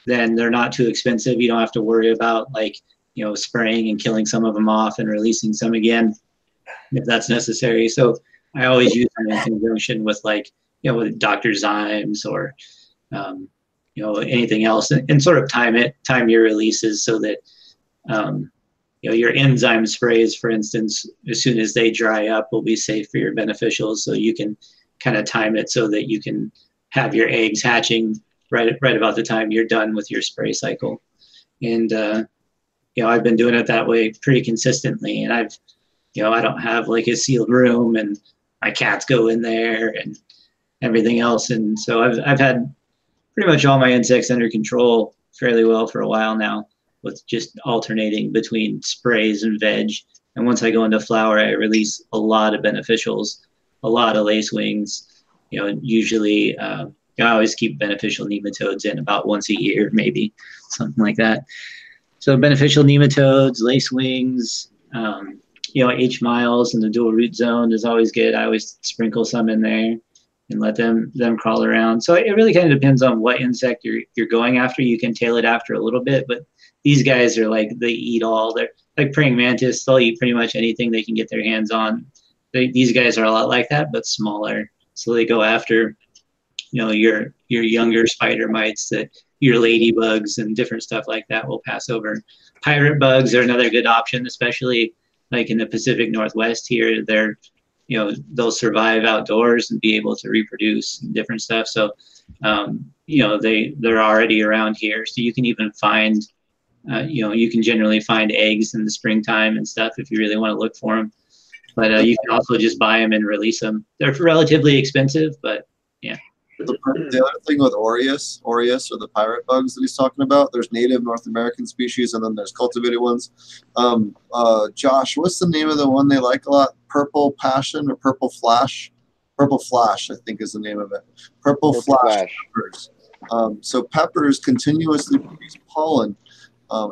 then they're not too expensive. You don't have to worry about like, you know, spraying and killing some of them off and releasing some again if that's necessary. So I always use them in conjunction with like, you know, with Dr. Zymes or, you know, anything else, and sort of time your releases so that, you know, your enzyme sprays, for instance, as soon as they dry up, will be safe for your beneficials. So you can kind of time it so that you can have your eggs hatching right about the time you're done with your spray cycle. And, you know, I've been doing it that way pretty consistently. And you know, I don't have like a sealed room, and my cats go in there and everything else. And so I've had pretty much all my insects under control fairly well for a while now, with just alternating between sprays and veg. And once I go into flower, I release a lot of beneficials, a lot of lacewings, you know, usually, I always keep beneficial nematodes in about once a year, maybe something like that. So beneficial nematodes, lacewings, you know, H miles in the dual root zone is always good. I always sprinkle some in there and let them crawl around. So it really kind of depends on what insect you're going after. You can tail it after a little bit, but these guys are like, they eat all. They're like praying mantis. They'll eat pretty much anything they can get their hands on. These guys are a lot like that, but smaller. So they go after, you know, your younger spider mites, that your ladybugs and different stuff like that will pass over. Pirate bugs are another good option, especially like in the Pacific Northwest here. They're, you know, they'll survive outdoors and be able to reproduce and different stuff. So, you know, they're already around here. So you can even find, you know, you can generally find eggs in the springtime and stuff if you really want to look for them. But you can also just buy them and release them. They're relatively expensive, but yeah. The other thing with Aureus or the pirate bugs that he's talking about, there's native North American species, and then there's cultivated ones. Josh, what's the name of the one they like a lot? Purple Passion or Purple Flash? Purple Flash, I think, is the name of it. Purple Flash peppers. So peppers continuously produce pollen,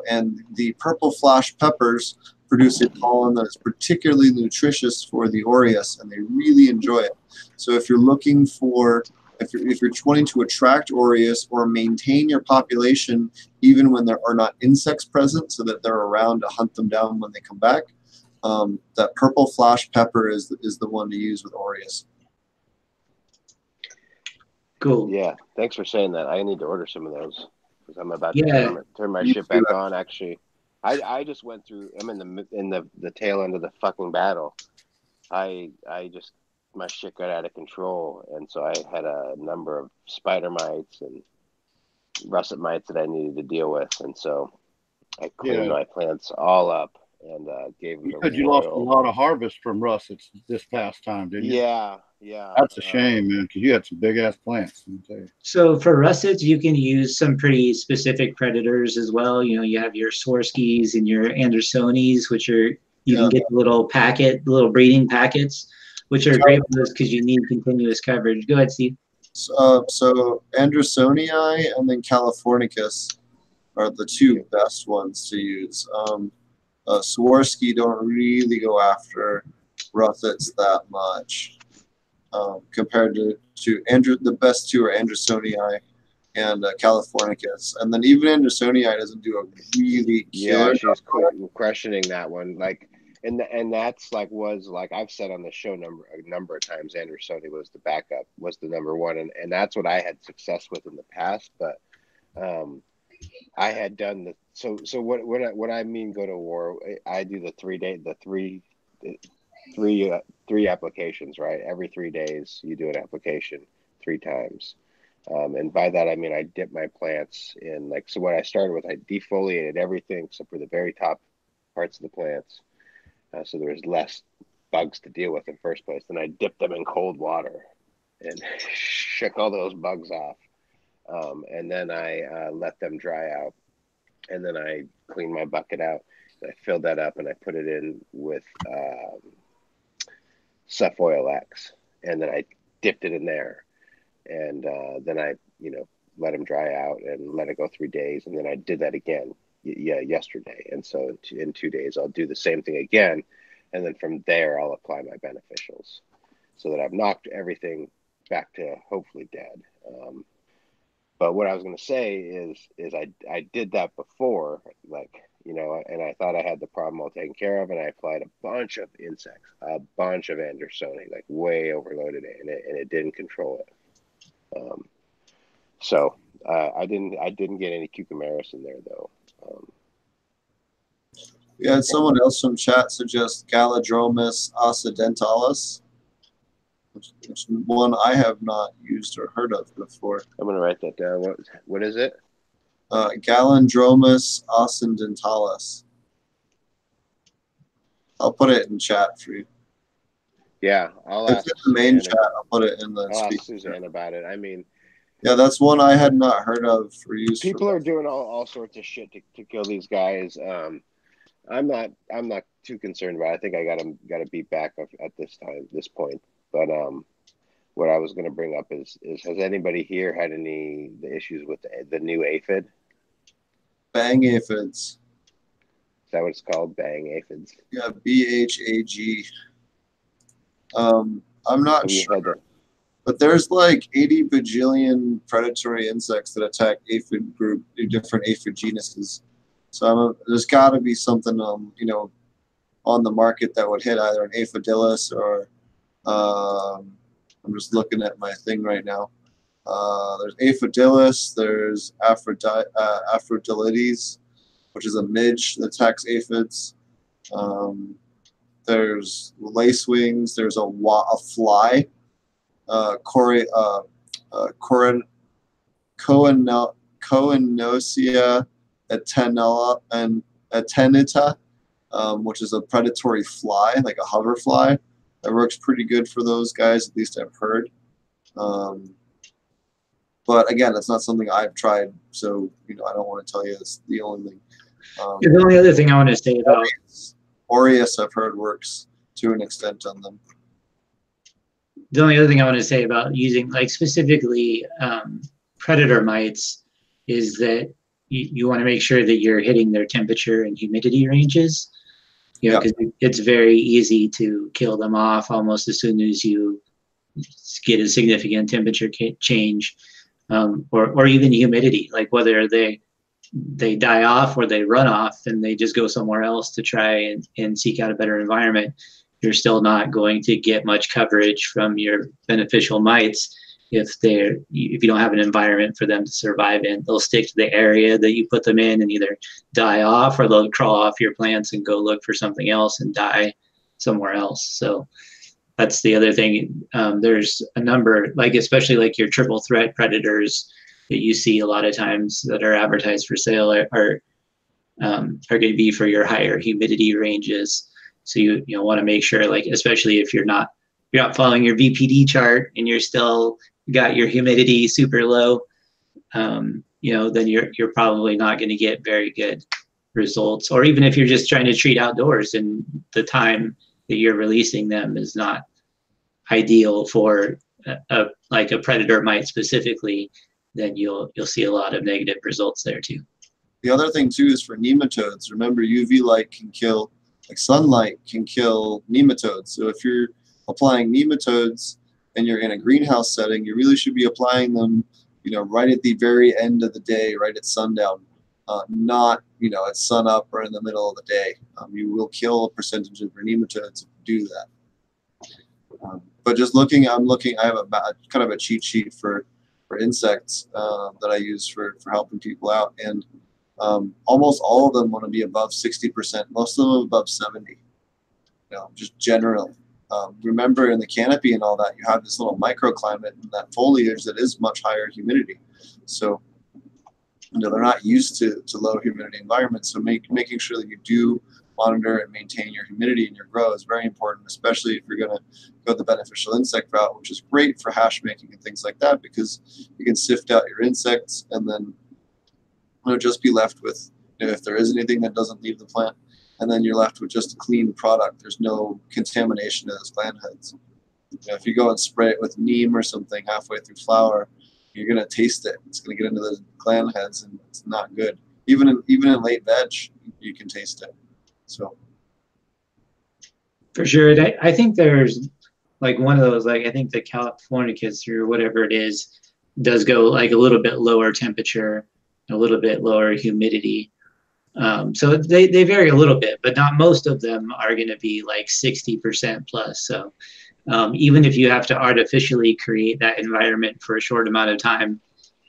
and the Purple Flash peppers produce a pollen that is particularly nutritious for the Aureus, and they really enjoy it. So if you're looking for if you're wanting to attract Aureus or maintain your population even when there are not insects present so that they're around to hunt them down when they come back, that Purple Flash pepper is the one to use with Aureus. Cool. Yeah, thanks for saying that. I need to order some of those because I'm about to turn my shit back on. Actually, I just went through. I'm in the tail end of the fucking battle. My shit got out of control, and so I had a number of spider mites and russet mites that I needed to deal with, and so I cleaned my plants all up and gave them. You lost a lot of harvest from russets this past time, didn't you? Yeah. That's a shame, man, because you had some big ass plants. So for russets, you can use some pretty specific predators as well. You know, you have your Swarskis and your Andersonis, which are you can get the little breeding packets, which are great for those because you need continuous coverage. Go ahead, Steve. So Andersonii and then Californicus are the two best ones to use. Swarovski don't really go after russets that much compared to the best two are Andersonii and Californicus, and then even Andersonii doesn't do a really killer. Yeah, she's questioning that one, like. And that's was I've said on the show a number of times, Andersoni was the backup, was the number one, and that's what I had success with in the past. But I had done what I mean go to war. I do the three applications, right? Every 3 days you do an application 3 times, and by that I mean I dip my plants in so what I started with, I defoliated everything except for the very top parts of the plants. So there was less bugs to deal with in the first place. Then I dipped them in cold water and shook all those bugs off. And then I let them dry out. And then I cleaned my bucket out. I filled that up and I put it in with Ceph Oil X. And then I dipped it in there. And then I, let them dry out and let it go 3 days. And then I did that again. Yesterday, and so in 2 days I'll do the same thing again, and then from there I'll apply my beneficials, so that I've knocked everything back to hopefully dead. But what I was going to say is I did that before, and I thought I had the problem all taken care of, and I applied a bunch of insects, a bunch of Andersoni, way overloaded it, and it didn't control it. So I didn't get any cucumaris in there though. We had someone else from chat suggest Galidromus occidentalis, which is one I have not used or heard of before. I'm going to write that down. What is it? Galidromus occidentalis. I'll put it in chat for you. Yeah, I'll ask in the main chat. I'll put it in the. I'll ask Suzanne about it. I mean. Yeah, that's one I had not heard of for use. People are doing all sorts of shit to kill these guys. I'm not too concerned about it. I think I got to beat back at this point. But what I was going to bring up is has anybody here had any issues with the new aphid? Bang aphids. Is that what it's called? Bang aphids. Yeah, BHAG. I'm not sure. But there's 80 bajillion predatory insects that attack aphid group, different aphid genuses. So there's got to be something, on the market that would hit either an aphidillus or I'm just looking at my thing right now. There's aphidillus. There's Aphrodilites, which is a midge that attacks aphids. There's lacewings. There's a fly. Coenosia atenita which is a predatory fly, like a hover fly. That works pretty good for those guys, at least I've heard. But again, it's not something I've tried, so I don't want to tell you it's the only thing. The only other thing I want to say about Aureus, I've heard works to an extent on them. The only other thing I want to say about using, like, specifically predator mites is that you want to make sure that you're hitting their temperature and humidity ranges. Because it's very easy to kill them off almost as soon as you get a significant temperature change, or even humidity, like whether they die off or they run off and they just go somewhere else to try and seek out a better environment. You're still not going to get much coverage from your beneficial mites if you don't have an environment for them to survive in. They'll stick to the area that you put them in and either die off, or they'll crawl off your plants and go look for something else and die somewhere else. So that's the other thing. There's a number, like especially like your triple threat predators that you see a lot of times that are advertised for sale are going to be for your higher humidity ranges. So you want to make sure, like, especially if you're not following your VPD chart and you're still got your humidity super low, then you're probably not going to get very good results. Or even if you're just trying to treat outdoors and the time that you're releasing them is not ideal for a predator mite specifically, then you'll see a lot of negative results there too. The other thing too is for nematodes. Remember, UV light can kill, like sunlight can kill nematodes. So if you're applying nematodes and you're in a greenhouse setting, you really should be applying them, right at the very end of the day, right at sundown, not, at sun up or in the middle of the day. You will kill a percentage of your nematodes if you do that. But just I have a kind of a cheat sheet for insects that I use for helping people out, and almost all of them want to be above 60%. Most of them above 70. Just generally. Remember, in the canopy and all that, you have this little microclimate and that foliage that is much higher humidity. So, they're not used to low humidity environments. So making sure that you do monitor and maintain your humidity in your grow is very important, especially if you're going to go the beneficial insect route, which is great for hash making and things like that, because you can sift out your insects and then just be left with, if there is anything that doesn't leave the plant, and then you're left with just a clean product. There's no contamination of those gland heads. If you go and spray it with neem or something halfway through flower, you're going to taste it. It's going to get into the gland heads, and it's not good. Even in late veg, you can taste it. So for sure, I think there's like one of those, like I think the Californicus or whatever it is does go like a little bit lower temperature, a little bit lower humidity. So they vary a little bit, but not most of them are going to be like 60% plus. So even if you have to artificially create that environment for a short amount of time,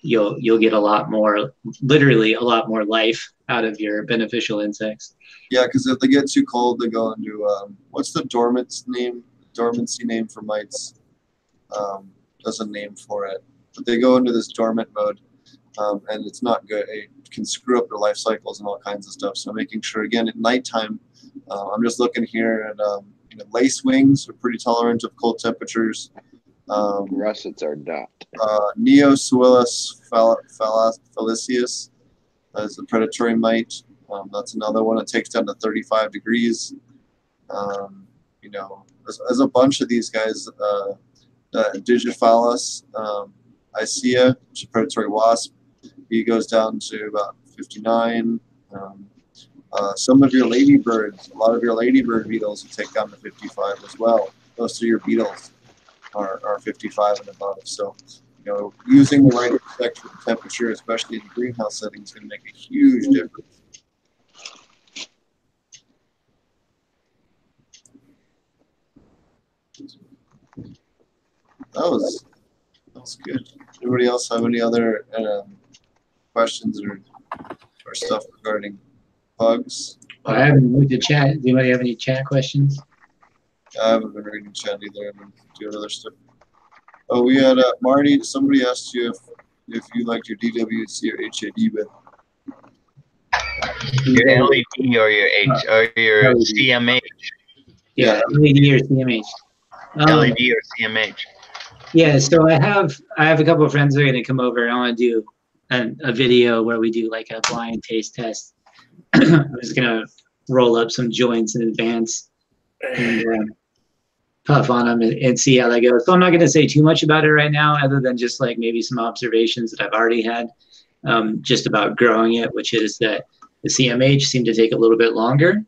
you'll get a lot more, literally a lot more life out of your beneficial insects. Yeah, because if they get too cold, they go into what's the dormancy name for mites? There's a name for it, but they go into this dormant mode, and it's not good. It can screw up their life cycles and all kinds of stuff. So making sure, again, at nighttime, I'm just looking here at lace wings are pretty tolerant of cold temperatures. Russets are not. Neosuillus falacius is a predatory mite. That's another one that takes down to 35 degrees. There's a bunch of these guys. Digiphalus Icea, which is a predatory wasp. He goes down to about 59. Some of your ladybirds, a lot of your ladybird beetles will take down to 55 as well. Most of your beetles are 55 and above. So, using the right insect for the temperature, especially in the greenhouse setting, is going to make a huge difference. That was good. Anybody else have any other questions or stuff regarding bugs? Well, I haven't looked at chat. Does anybody have any chat questions? I haven't been reading chat either. I've been doing other stuff. Oh, we had Marty. Somebody asked you if you liked your DWC or HAD, but Your LED or your CMH? Yeah, LED or CMH. LED or CMH. Yeah, so I have a couple of friends that are going to come over, and I want to do a video where we do like a blind taste test. I'm just going to roll up some joints in advance and puff on them and see how that goes. So I'm not going to say too much about it right now, other than just like maybe some observations that I've already had just about growing it, which is that the CMH seemed to take a little bit longer.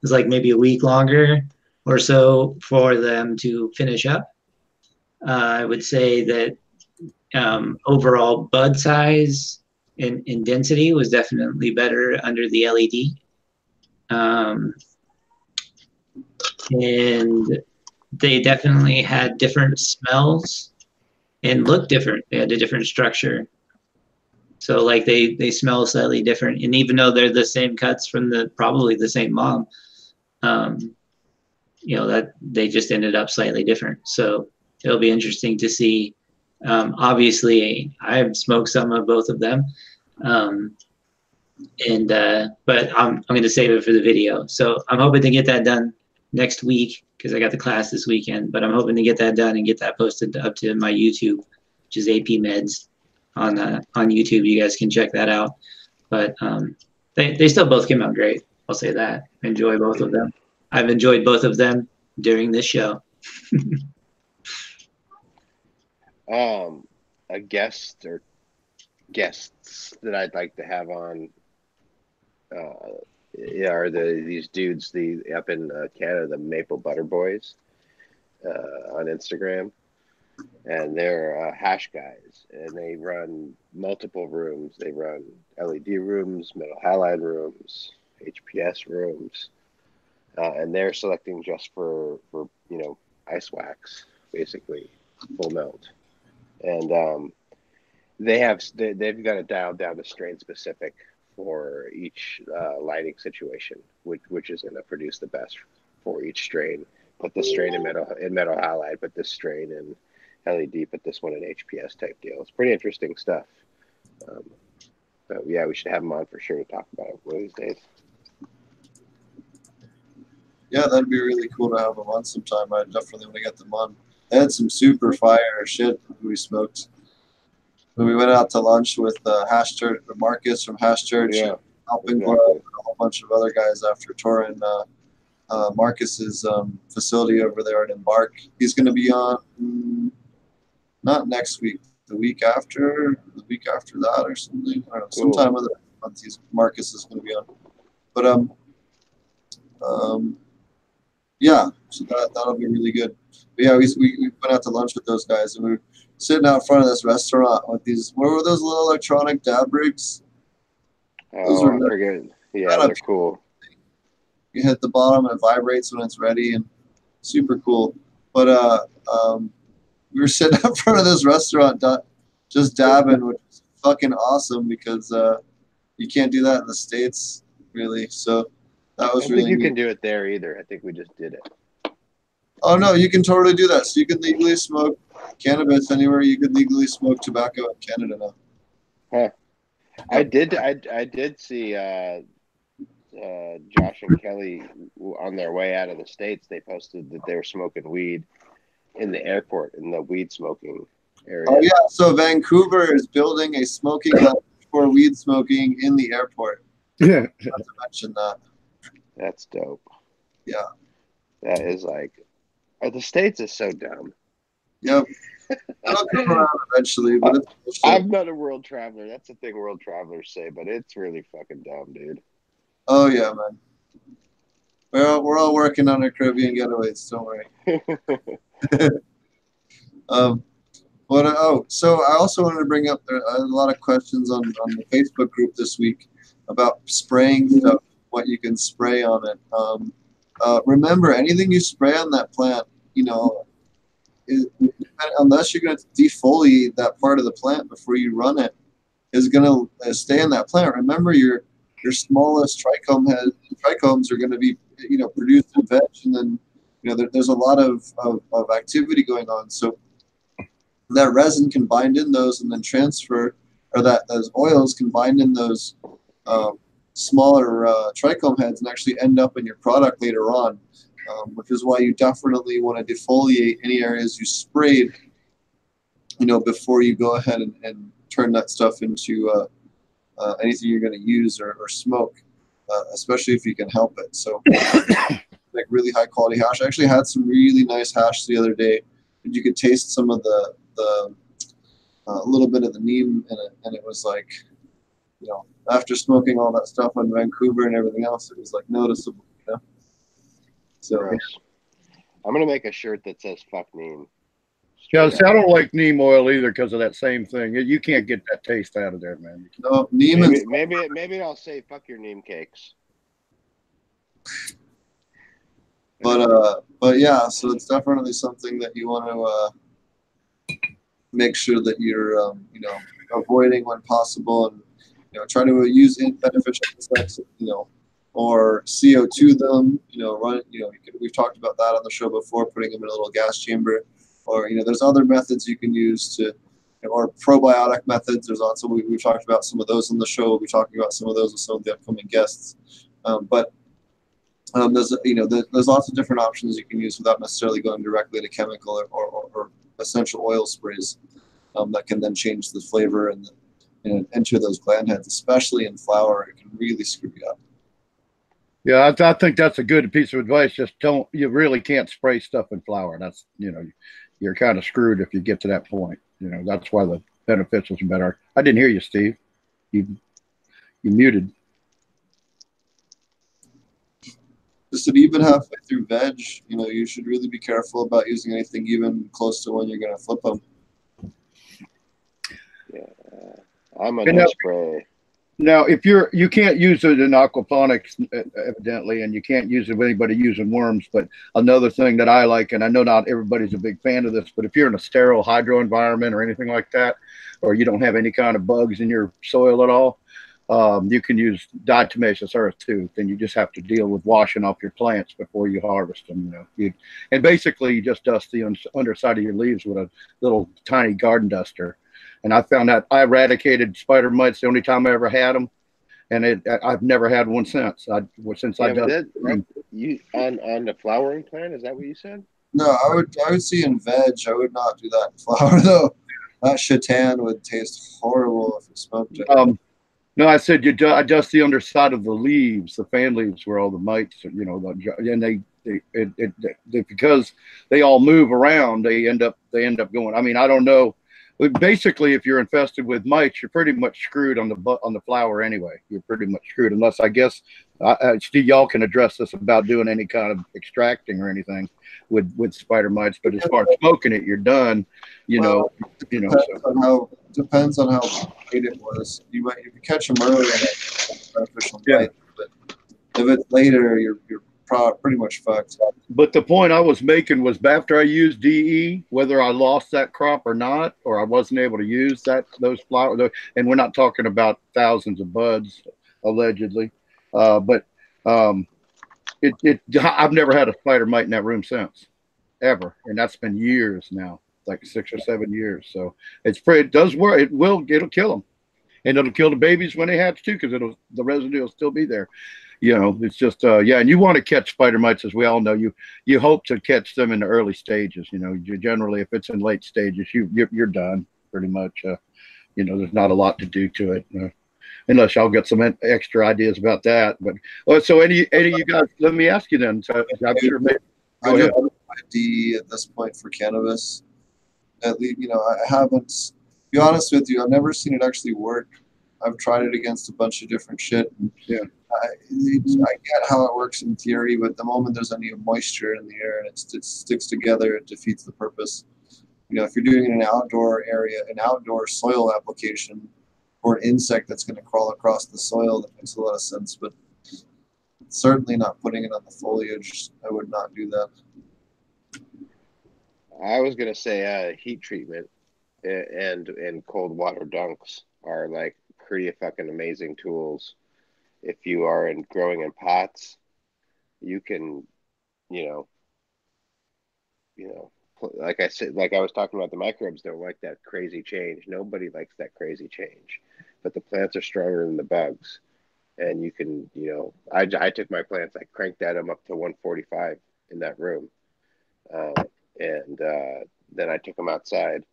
It's like maybe a week longer or so for them to finish up. I would say that overall bud size and density was definitely better under the LED. And they definitely had different smells and looked different. They had a different structure. So like they smell slightly different. And even though they're the same cuts from probably the same mom, that they just ended up slightly different. So it'll be interesting to see. Obviously, I've smoked some of both of them, but I'm going to save it for the video. So I'm hoping to get that done next week because I got the class this weekend. But I'm hoping to get that done and get that posted up to my YouTube, which is AP Meds on YouTube. You guys can check that out. But they still both came out great. I'll say that. I enjoy both of them. I've enjoyed both of them during this show. A guest or guests that I'd like to have on are these dudes up in Canada, the Maple Butter Boys on Instagram, and they're hash guys, and they run multiple rooms. They run LED rooms, metal halide rooms, HPS rooms, and they're selecting just for ice wax, basically full melt. And they've got it dialed down to strain specific for each lighting situation, which is going to produce the best for each strain. Put this strain in metal halide, put this strain in LED, put this one in HPS type deal. It's pretty interesting stuff. So yeah, we should have them on for sure to talk about it one of these days. Yeah, that'd be really cool to have them on sometime. I definitely want to get them on. They had some super fire shit we smoked. When we went out to lunch with Hash Church, Marcus from Hash Church, helping exactly. And a whole bunch of other guys after touring Marcus's facility over there at Embark. He's going to be on not next week, the week after that or something. I don't know, cool. Sometime other month Marcus is going to be on. But yeah, so that'll be really good. But yeah, we went out to lunch with those guys, and we were sitting out front of this restaurant with these. What were those little electronic dab rigs? Those I forget. Yeah, they're cool. You hit the bottom and it vibrates when it's ready, and super cool. But we were sitting out front of this restaurant just dabbing, which is fucking awesome because you can't do that in the States really. So that was really. I don't think you can do it there either. I think we just did it. Oh no, you can totally do that. So you can legally smoke cannabis anywhere. You can legally smoke tobacco in Canada now. Huh. I did see Josh and Kelly on their way out of the States. They posted that they were smoking weed in the airport, in the weed smoking area. Oh yeah, so Vancouver is building a smoking lounge for weed smoking in the airport. Yeah. Not to mention that. That's dope. Yeah. That is like, the States is so dumb. Yep. It'll come around eventually, but it's I'm not a world traveler. That's the thing world travelers say, but it's really fucking dumb, dude. Oh yeah, man. We're all working on our Caribbean getaways. Don't worry. So I also wanted to bring up a lot of questions on the Facebook group this week about spraying stuff, what you can spray on it. Remember, anything you spray on that plant, unless you're going to defoliate that part of the plant before you run it, is going to stay in that plant. Remember, your smallest trichomes are going to be produced in veg, and then there's a lot of activity going on. So that resin can bind in those and then transfer, or those oils can bind in those smaller trichome heads and actually end up in your product later on, which is why you definitely want to defoliate any areas you sprayed, before you go ahead and turn that stuff into anything you're going to use or smoke, especially if you can help it. So like really high quality hash. I actually had some really nice hash the other day, and you could taste some of the a little bit of the neem in it, and it was like, after smoking all that stuff in Vancouver and everything else, it was like noticeable, So gross. I'm gonna make a shirt that says "fuck neem." Yeah, see, I don't like neem oil either because of that same thing. You can't get that taste out of there, man. No, neem. Maybe I'll say "fuck your neem cakes." But yeah, so it's definitely something that you want to make sure that you're avoiding when possible, and try to use beneficial insects, or CO2 them, run, we've talked about that on the show before, putting them in a little gas chamber, or there's other methods you can use to, or probiotic methods. There's also we've talked about some of those on the show. We'll be talking about some of those with some of the upcoming guests, but there's lots of different options you can use without necessarily going directly to chemical or essential oil sprays that can then change the flavor and enter those gland heads, especially in flower. It can really screw you up. Yeah, I think that's a good piece of advice. Just you really can't spray stuff in flower. That's, you're kind of screwed if you get to that point. That's why the beneficials are better. I didn't hear you, Steve. You muted. Just even halfway through veg, you should really be careful about using anything even close to when you're going to flip them. Yeah, I'm a no spray. Now, if you can't use it in aquaponics, evidently, and you can't use it with anybody using worms. But another thing that I like, and I know not everybody's a big fan of this, but if you're in a sterile hydro environment or anything like that, or you don't have any kind of bugs in your soil at all, you can use Diatomaceous Earth too. Then you just have to deal with washing off your plants before you harvest them. And basically you just dust the underside of your leaves with a little tiny garden duster. And I found that I eradicated spider mites the only time I ever had them, and I've never had one since. You on the flowering plant. Is that what you said? No, I would see in veg. I would not do that in flower though. That shaitan would taste horrible if you smoked it. No, I said I dust the underside of the leaves, the fan leaves, where all the mites, and they because they all move around, they end up going. I mean, I don't know. But basically, if you're infested with mites, you're pretty much screwed on the flower anyway. You're pretty much screwed, unless I guess Steve, y'all can address this about doing any kind of extracting or anything with spider mites. But as far as smoking it, you're done. Depends on how late it was. You can catch them early, beneficial mite, but if it's later, you're pretty much fucked. But the point I was making was after I used DE, whether I lost that crop or not, or I wasn't able to use those flowers, and we're not talking about thousands of buds, allegedly, but I've never had a spider mite in that room since, ever, and that's been years now, like 6 or 7 years. So it does work. It'll kill them, and it'll kill the babies when they hatch too, because the residue will still be there. It's just and you want to catch spider mites, as we all know. You hope to catch them in the early stages. You generally, if it's in late stages, you're done pretty much. There's not a lot to do to it, unless y'all get some extra ideas about that. But so any of you guys, let me ask you then. So I'm sure. I do have DE at this point for cannabis. At least, I haven't. To be honest with you, I've never seen it actually work. I've tried it against a bunch of different shit. Yeah. I get how it works in theory, but the moment there's any moisture in the air and it sticks together, it defeats the purpose. If you're doing it in an outdoor area, an outdoor soil application, or an insect that's going to crawl across the soil, that makes a lot of sense. But certainly not putting it on the foliage. I would not do that. I was going to say heat treatment and cold water dunks are like pretty fucking amazing tools. If you are growing in pots, you can, like I said, like I was talking about, the microbes don't like that crazy change. Nobody likes that crazy change, but the plants are stronger than the bugs. and you can, you know, I took my plants, I cranked them up to 145 in that room, and then I took them outside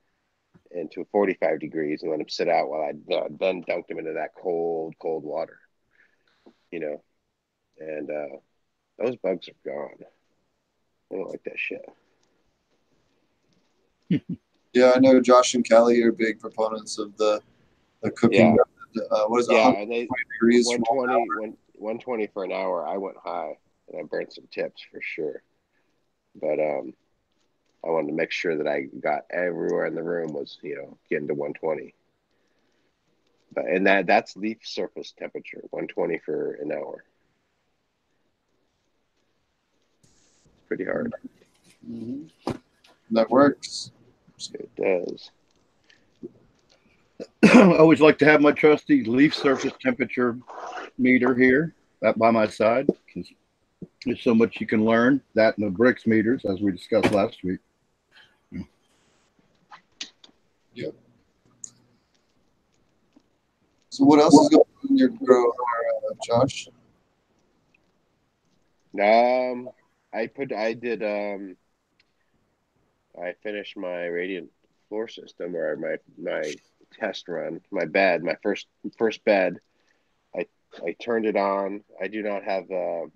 into 45 degrees and let them sit out while I then dunked them into that cold water, you know, and those bugs are gone. I don't like that shit. Yeah, I know Josh and Kelly are big proponents of the cooking. Yeah. What is it? Yeah, 120 degrees 120 for an hour. I went high and I burned some tips for sure. But I wanted to make sure that I got everywhere in the room was, you know, getting to 120. But and that's leaf surface temperature, 120 for an hour. It's pretty hard. Mm-hmm. That works. It does. I always like to have my trusty leaf surface temperature meter here by my side, because there's so much you can learn. That and the bricks meters, as we discussed last week. Yeah. So what else is going on in your grow, Josh? I finished my radiant floor system, or my test run, my first bed. I turned it on. I do not have the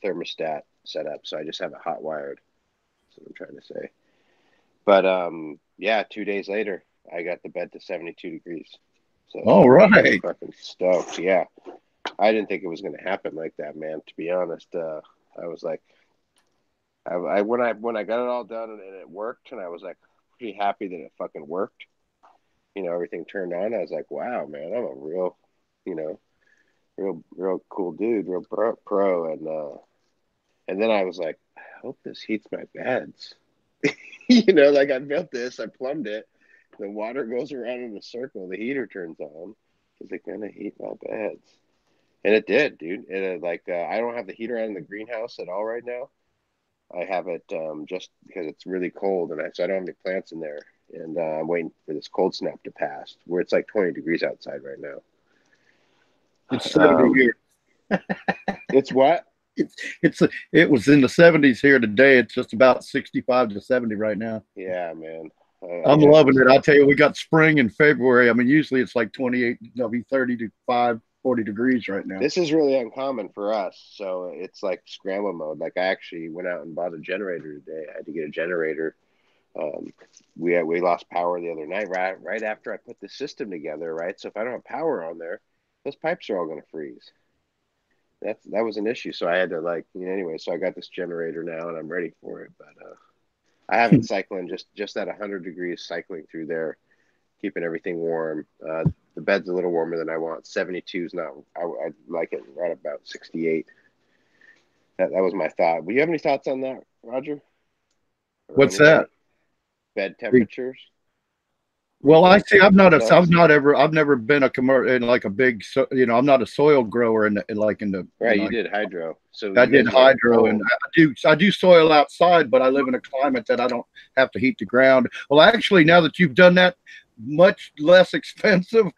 thermostat set up, so I just have it hot wired. That's what I'm trying to say. But yeah, 2 days later, I got the bed to 72 degrees. So all right, fucking stoked. Yeah, I didn't think it was going to happen like that, man. To be honest, I was like, when I got it all done and it worked, and I was like pretty happy that it fucking worked. You know, everything turned on. I was like, wow, man, I'm a real, you know, real cool dude, real pro. And then I was like, I hope this heats my beds. You know, like I built this, I plumbed it. The water goes around in a circle. The heater turns on. Is it gonna heat my beds? And it did, dude. I don't have the heater on in the greenhouse at all right now. I have it just because it's really cold, and so I don't have any plants in there. And I'm waiting for this cold snap to pass, where it's like 20 degrees outside right now. It's 70 here. It's what? It was in the 70s here today. It's just about 65 to 70 right now. Yeah, man. I'm loving it. I tell you, we got spring in February. I mean, usually it's like 28, 30 to 40 degrees right now. This is really uncommon for us, so it's like scramble mode. Like I actually went out and bought a generator today. I had to get a generator. We lost power the other night right after I put the system together, right? So if I don't have power on there, those pipes are all going to freeze. That was an issue. So I had to anyway. So I got this generator now, and I'm ready for it. But I have it cycling just at 100 degrees, cycling through there, keeping everything warm. The bed's a little warmer than I want. 72 is not. I like it right about 68. That was my thought. Do you have any thoughts on that, Roger? What's that? Bed temperatures. Well, I see. I've never been in like a big, I'm not a soil grower in the. Right, you did hydro. So I did hydro, and I do soil outside, but I live in a climate that I don't have to heat the ground. Well, actually, now that you've done that much less expensive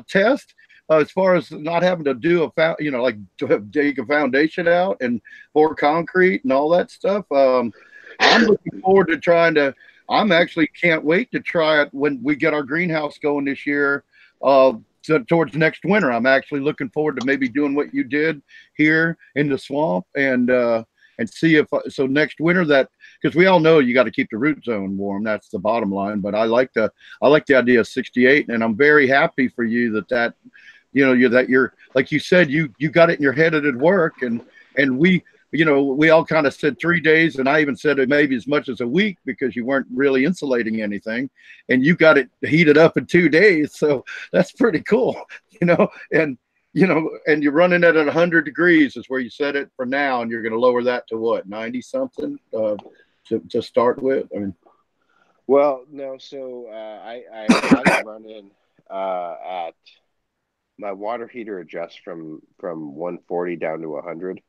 test, as far as not having to do to dig a foundation out and pour concrete and all that stuff, I'm looking forward to trying to. I'm actually can't wait to try it when we get our greenhouse going this year. Towards next winter, I'm actually looking forward to maybe doing what you did here in the swamp and see if next winter because we all know you got to keep the root zone warm. That's the bottom line. But I like the idea of 68, and I'm very happy for you that you're like you said you got it in your head at work and we. We all kind of said 3 days, and I even said it maybe as much as a week because you weren't really insulating anything, and you got it heated up in 2 days. So that's pretty cool, and you're running it at 100 degrees is where you set it for now, and you're going to lower that to what, 90 something to start with. I mean, well, no, so I had it running at my water heater adjusts from 140 down to 100.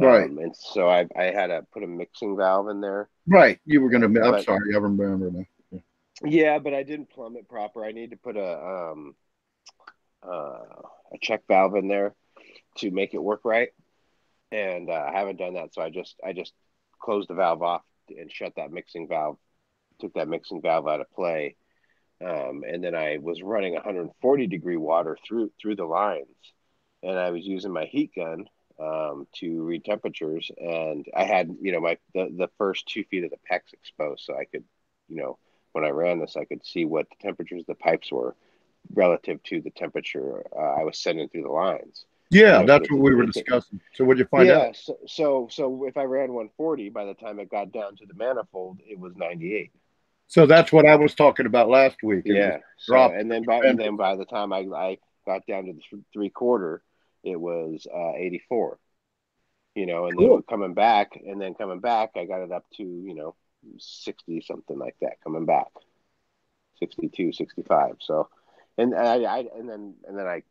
Right. And so I had to put a mixing valve in there. Right. You were going to, I'm sorry, I remember that. Yeah, but I didn't plumb it proper. I need to put a check valve in there to make it work right, and I haven't done that. So I just closed the valve off and shut that mixing valve, took that mixing valve out of play, and then I was running 140-degree water through the lines, and I was using my heat gun to read temperatures, and I had, you know, the first 2 feet of the PEX exposed, so I could, you know, when I ran this, I could see what the temperatures of the pipes were relative to the temperature I was sending through the lines. Yeah, you know, that's what we were discussing. So what did you find out? Yeah, so if I ran 140, by the time it got down to the manifold, it was 98. So that's what I was talking about last week. Yeah. So, and then by the time I got down to the 3/4, it was 84. You know, and Cool. then coming back, I got it up to, you know, 60, something like that. Coming back, 62, 65. So, and then I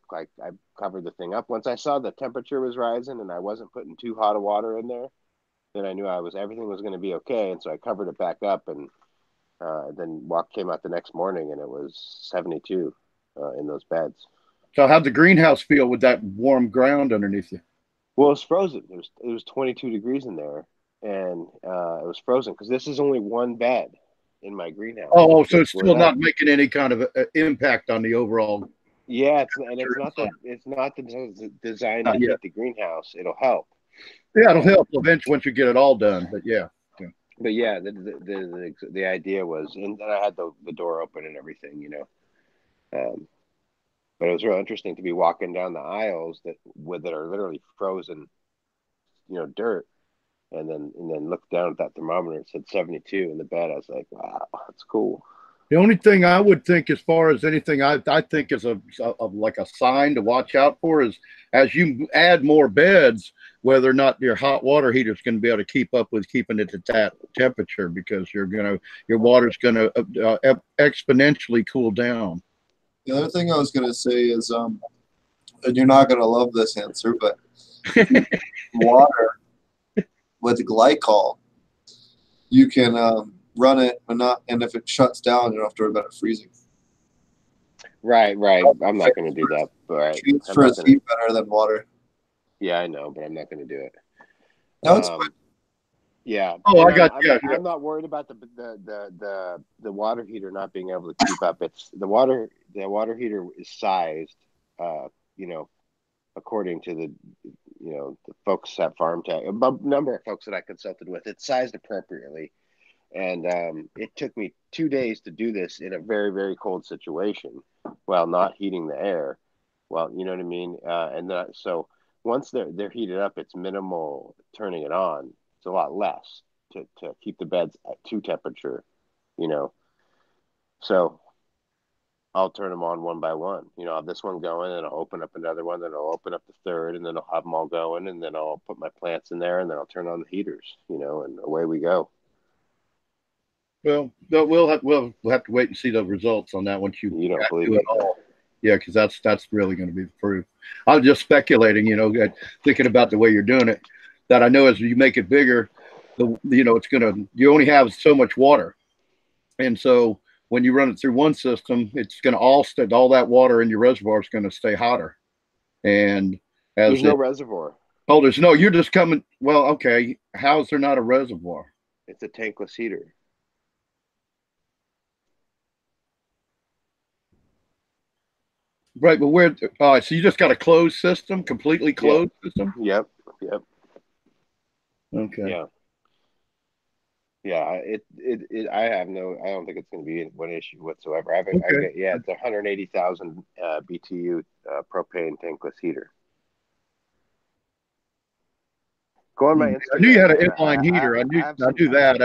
covered the thing up. Once I saw the temperature was rising and I wasn't putting too hot of water in there, then I knew everything was going to be okay. And so I covered it back up, and then came out the next morning, and it was 72 in those beds. So how'd the greenhouse feel with that warm ground underneath you? Well, it was frozen. It was 22 degrees in there, and it was frozen because this is only one bed in my greenhouse. Oh, so it's still not making any kind of impact on the overall. Yeah, it's not designed to heat the greenhouse. It'll help. Yeah, it'll help eventually once you get it all done. But yeah. But yeah, the idea was, and I had the door open and everything, you know. But it was real interesting to be walking down the aisles that are literally frozen, you know, dirt, and then look down at that thermometer. It said 72 in the bed. I was like, wow, that's cool. The only thing I would think, as far as anything I think is a like a sign to watch out for, is as you add more beds, whether or not your hot water heater is going to be able to keep up with keeping it at that temperature, because your water's going to exponentially cool down. The other thing I was going to say is, and you're not going to love this answer, but water with glycol, you can run it, and if it shuts down, you don't have to worry about it freezing. Right. I'm not going to do that. Right. Transfers heat better than water. Yeah, I know, but I'm not going to do it. No, it's fine. Yeah. Oh, I got you. I'm not worried about the water heater not being able to keep up. It's the water heater is sized, you know, according to the folks at Farm Tech, a number of folks that I consulted with. It's sized appropriately, and it took me 2 days to do this in a very, very cold situation while not heating the air. Well, you know what I mean. So once they're heated up, it's minimal turning it on. It's a lot less to keep the beds at 2 temperature, you know. So I'll turn them on one by one. You know, I'll have this one going, and I'll open up another one, then I'll open up the third, and then I'll have them all going, and then I'll put my plants in there, and then I'll turn on the heaters, you know, and away we go. Well, we'll have to wait and see the results on that once you don't believe it all. Yeah, because that's really going to be the proof. I was just speculating, you know, thinking about the way you're doing it. That I know as you make it bigger, you only have so much water, and so when you run it through one system, it's going to all that water in your reservoir is going to stay hotter. And there's no reservoir. Oh, there's no. You're just coming. Well, okay. How is there not a reservoir? It's a tankless heater. Right, but where? All right, so you just got a closed system, completely closed system. Yep. Okay. Yeah. I don't think it's going to be one issue whatsoever. It's 180,000 BTU propane tankless heater. Go on my Instagram. I knew you had an inline heater. I knew that.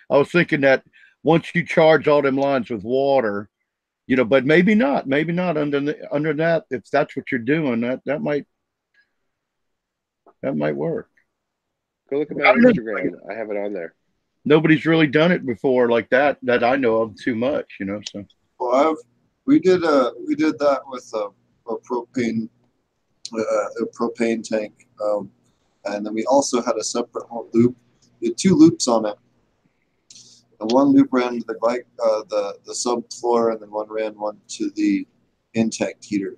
I was thinking that once you charge all them lines with water, you know, but maybe not under that. If that's what you're doing, that might work. Go look at my Instagram. I have it on there. Nobody's really done it before like that I know of too much, you know. So we did that with a propane tank, and then we also had a separate loop. We had 2 loops on it. And one loop ran to the subfloor, and then one to the intake heater.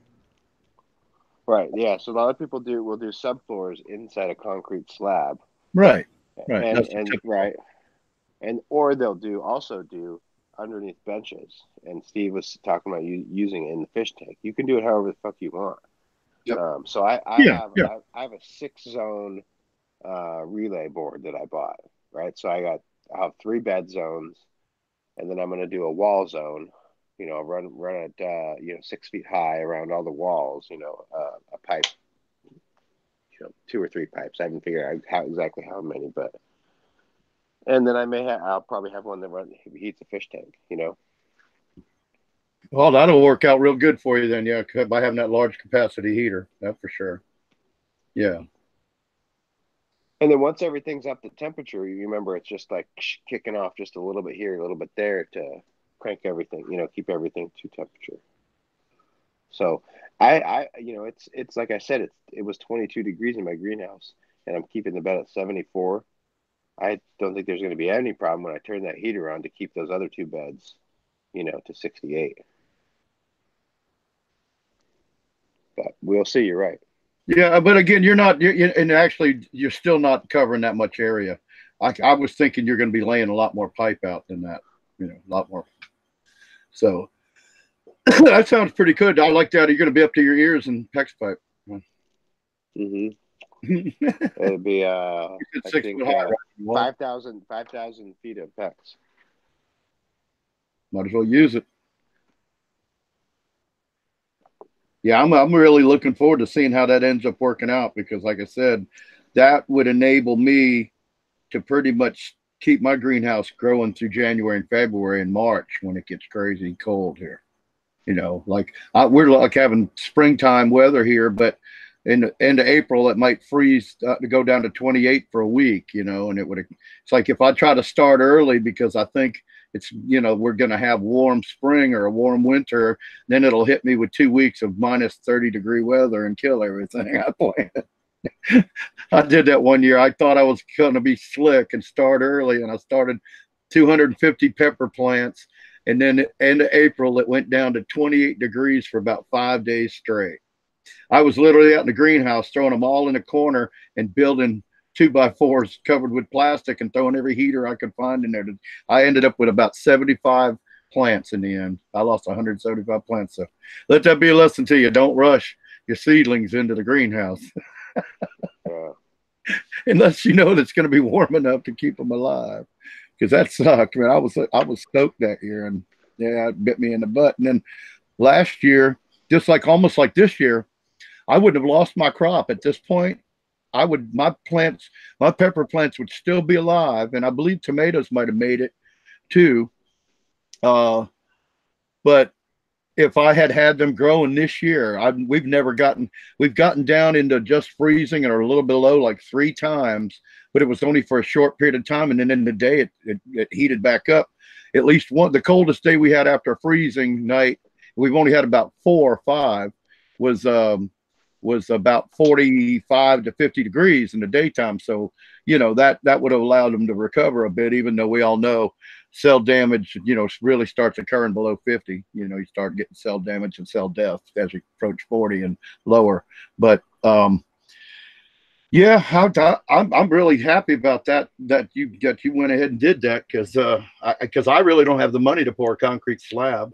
Right. Yeah. So a lot of people will do subfloors inside a concrete slab. Right. And right. And or they'll also do underneath benches. And Steve was talking about using it in the fish tank. You can do it however the fuck you want. Yep. So I have a 6-zone relay board that I bought. Right. So I have 3 bed zones, and then I'm going to do a wall zone. You know, run it 6 feet high around all the walls. You know, a pipe. 2 or 3 pipes. I haven't figured out exactly how many, but. And then I'll probably have one that heats a fish tank, you know. Well, that'll work out real good for you then, yeah, by having that large capacity heater, that's for sure. Yeah. And then once everything's up to temperature, you remember it's just like kicking off just a little bit here, a little bit there to crank everything, you know, keep everything to temperature. So I it's like I said, it was 22 degrees in my greenhouse, and I'm keeping the bed at 74. I don't think there's going to be any problem when I turn that heater on to keep those other 2 beds, you know, to 68. But we'll see. You're right. Yeah, but again, you're still not covering that much area. I was thinking you're going to be laying a lot more pipe out than that, you know, a lot more. So that sounds pretty good. I like that. You're going to be up to your ears in PEX pipe. Mm-hmm. It'd be I think 5,000 feet of PEX. Might as well use it. Yeah, I'm really looking forward to seeing how that ends up working out, because like I said, that would enable me to pretty much keep my greenhouse growing through January and February and March when it gets crazy cold here. You know, like we're like having springtime weather here, but in the end of April, it might freeze to go down to 28 for a week, you know, and it's like if I try to start early because I think it's, you know, we're going to have warm spring or a warm winter, then it'll hit me with 2 weeks of minus 30-degree weather and kill everything I planted. I did that one year. I thought I was going to be slick and start early, and I started 250 pepper plants. And then at the end of April, it went down to 28 degrees for about 5 days straight. I was literally out in the greenhouse throwing them all in a corner and building 2x4s covered with plastic and throwing every heater I could find in there. I ended up with about 75 plants in the end. I lost 175 plants. So let that be a lesson to you. Don't rush your seedlings into the greenhouse. Unless you know it's going to be warm enough to keep them alive. Because that sucked, man. I was stoked that year, and yeah, it bit me in the butt. And then last year, just like almost like this year, I wouldn't have lost my crop at this point. My pepper plants would still be alive, and I believe tomatoes might have made it too. But if I had them growing this year, we've gotten down into just freezing or a little below like 3 times, but it was only for a short period of time, and then in the day it heated back up. At least the coldest day we had after a freezing night, we've only had about 4 or 5, was about 45 to 50 degrees in the daytime. So, you know, that would have allowed them to recover a bit, even though we all know cell damage, you know, really starts occurring below 50. You know, you start getting cell damage and cell death as you approach 40 and lower. But yeah, I'm really happy about that you went ahead and did that, because I really don't have the money to pour a concrete slab.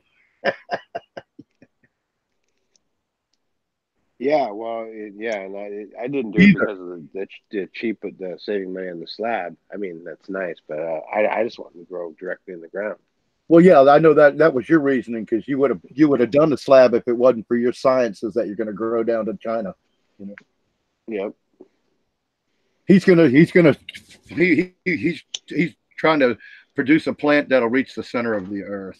Yeah, well, and I didn't do it because of the cheap, the saving money on the slab. I mean, that's nice, but I just wanted to grow directly in the ground. Well, yeah, I know that was your reasoning, because you would have done the slab if it wasn't for your sciences that you're going to grow down to China. You know. Yep. He's trying to produce a plant that'll reach the center of the earth.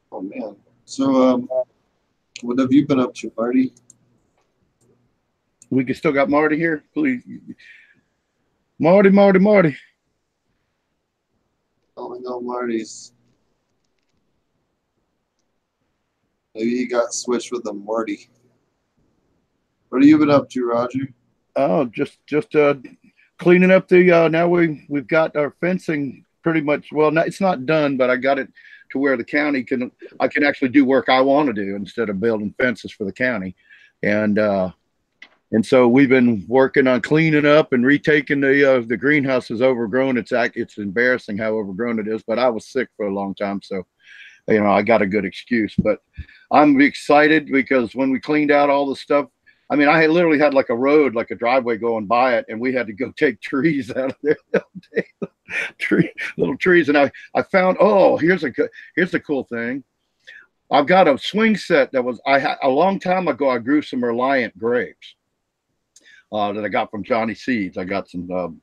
Oh man. So what have you been up to, Marty? We still got Marty here, please. Marty. Oh no, Marty's. Maybe he got switched with a Marty. What have you been up to, Roger? Oh, just cleaning up the. Now we've got our fencing pretty much. Well, it's not done, but I got it to where the county I can actually do work I want to do instead of building fences for the county, and so we've been working on cleaning up and retaking the greenhouse is overgrown. It's embarrassing how overgrown it is, but I was sick for a long time, so I got a good excuse. But I'm excited because when we cleaned out all the stuff, I mean, I literally had like a road, like a driveway going by it, and we had to go take trees out of there. Little trees. And I found, here's the cool thing. I've got a swing set that was, a long time ago, I grew some Reliant grapes that I got from Johnny Seeds. I got some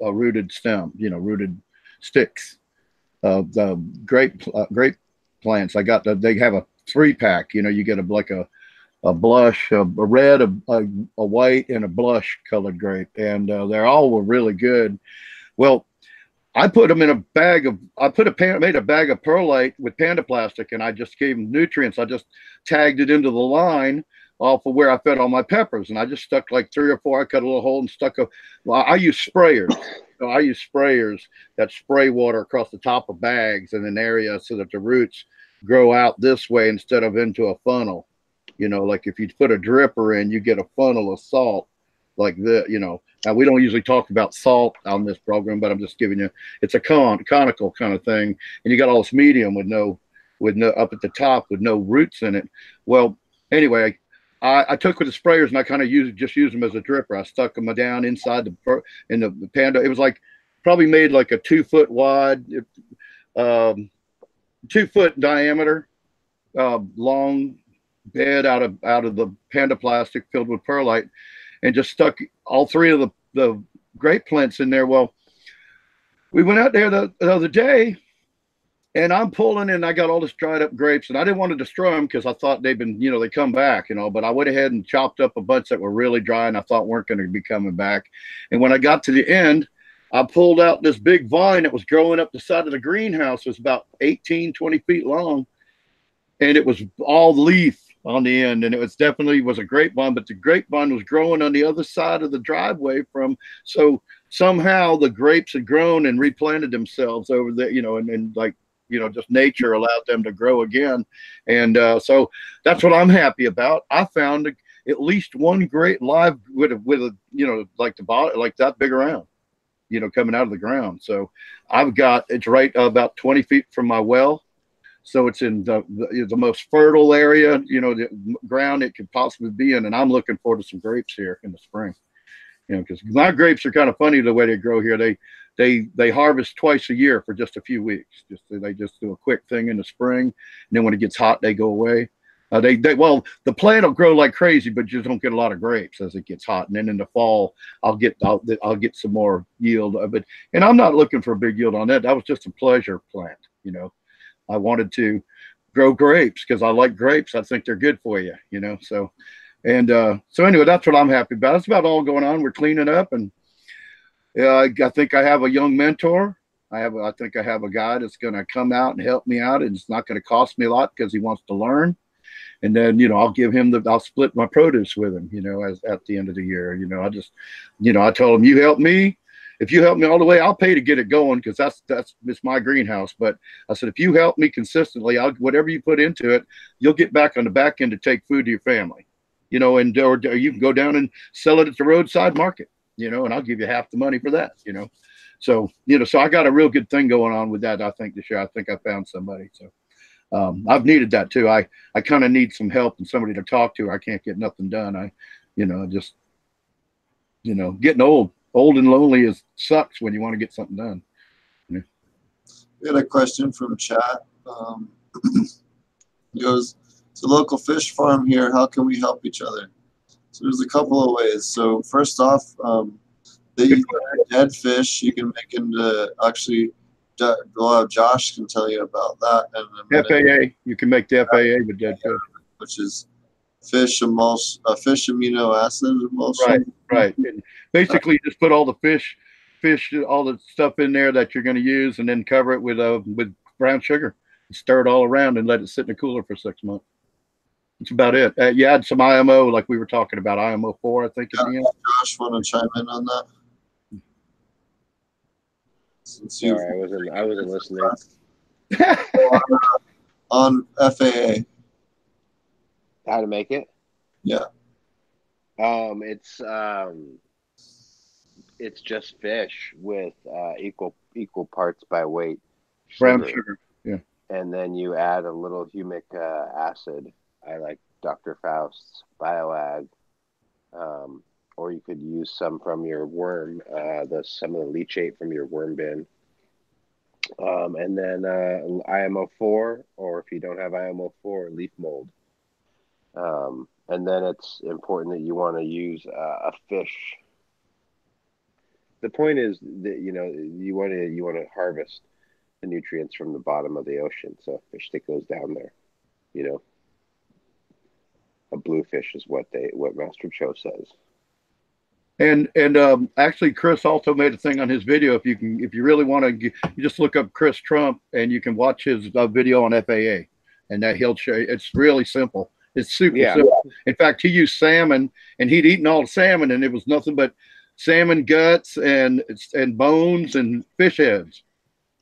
rooted stem, rooted sticks of the grape plants. They have a 3-pack, you get a blush, a red, a white, and a blush colored grape, and they're all were really good. Well, I put them in a bag of, made a bag of perlite with panda plastic, and I just gave them nutrients. I just tagged it into the line off of where I fed all my peppers, and I just stuck like 3 or 4. I cut a little hole and stuck I use sprayers. So I use sprayers that spray water across the top of bags in an area so that the roots grow out this way instead of into a funnel. Like if you put a dripper in, you get a funnel of salt like this, Now, we don't usually talk about salt on this program, but I'm just giving you, it's a conical kind of thing. And you got all this medium with no up at the top with no roots in it. Well, anyway, I took with the sprayers and I kind of just used them as a dripper. I stuck them down inside in the panda. It was like probably made like a 2 foot wide, 2 foot diameter, long bed out of the panda plastic filled with perlite, and just stuck all 3 of the grape plants in there. Well, we went out there the other day, and I'm pulling, and I got all this dried up grapes, and I didn't want to destroy them because I thought they'd been, they come back, but I went ahead and chopped up a bunch that were really dry and I thought weren't going to be coming back. And when I got to the end, I pulled out this big vine that was growing up the side of the greenhouse. It was about 18, 20 feet long, and it was all leaf on the end, and it was definitely was a grapevine, but the grapevine was growing on the other side of the driveway so somehow the grapes had grown and replanted themselves over there, and like, just nature allowed them to grow again. And so that's what I'm happy about. I found at least one grape live with a like the bottom, like that big around, coming out of the ground. So it's right about 20 feet from my well. So it's in the most fertile area, the ground it could possibly be in. And I'm looking forward to some grapes here in the spring, because my grapes are kind of funny the way they grow here. They harvest twice a year for just a few weeks. They just do a quick thing in the spring, and then when it gets hot, they go away. The plant will grow like crazy, but you just don't get a lot of grapes as it gets hot. And then in the fall, I'll get some more yield of it. And I'm not looking for a big yield on that. That was just a pleasure plant, I wanted to grow grapes because I like grapes. I think they're good for you, So anyway, that's what I'm happy about. That's about all going on. We're cleaning up, and I think I have a young mentor. I think I have a guy that's going to come out and help me out, and it's not going to cost me a lot because he wants to learn. And then, I'll give him I'll split my produce with him, as at the end of the year. I told him, you help me. If you help me all the way, I'll pay to get it going because it's my greenhouse. But I said, if you help me consistently, whatever you put into it, you'll get back on the back end to take food to your family, and or you can go down and sell it at the roadside market, and I'll give you half the money for that, So, so I got a real good thing going on with that. I think this year, I think I found somebody. So I've needed that too. I kind of need some help and somebody to talk to. I can't get nothing done. Getting old and lonely sucks when you want to get something done. We got a question from chat. It goes, it's a local fish farm here. How can we help each other? So there's a couple of ways. So first off, they use dead fish. You can make into actually. Josh can tell you about that. FAA. You can make the FAA with dead fish, which is fish amino acid emulsion. Right. And basically, just put all the fish, all the stuff in there that you're going to use, and then cover it with brown sugar, and stir it all around, and let it sit in the cooler for 6 months. That's about it. You add some IMO, like we were talking about, IMO 4, I think, at the end. Josh, want to chime in on that? Sorry, I wasn't listening. On FAA. How to make it? Yeah. It's just fish with equal parts by weight Brown sugar. Yeah. And then you add a little humic acid. I like Dr. Faust's BioAg. Or you could use some from your worm, some of the leachate from your worm bin. And then IMO 4, or if you don't have IMO 4, leaf mold. And then it's important that you want to use a fish. The point is that you want to harvest the nutrients from the bottom of the ocean. So a fish that goes down there, a bluefish is what Master Cho says. And actually, Chris also made a thing on his video. If you really want to, you just look up Chris Trump and you can watch his video on FAA, and that he'll show you. It's really simple. It's super simple. In fact, he used salmon, and he'd eaten all the salmon, and it was nothing but salmon guts and bones and fish heads,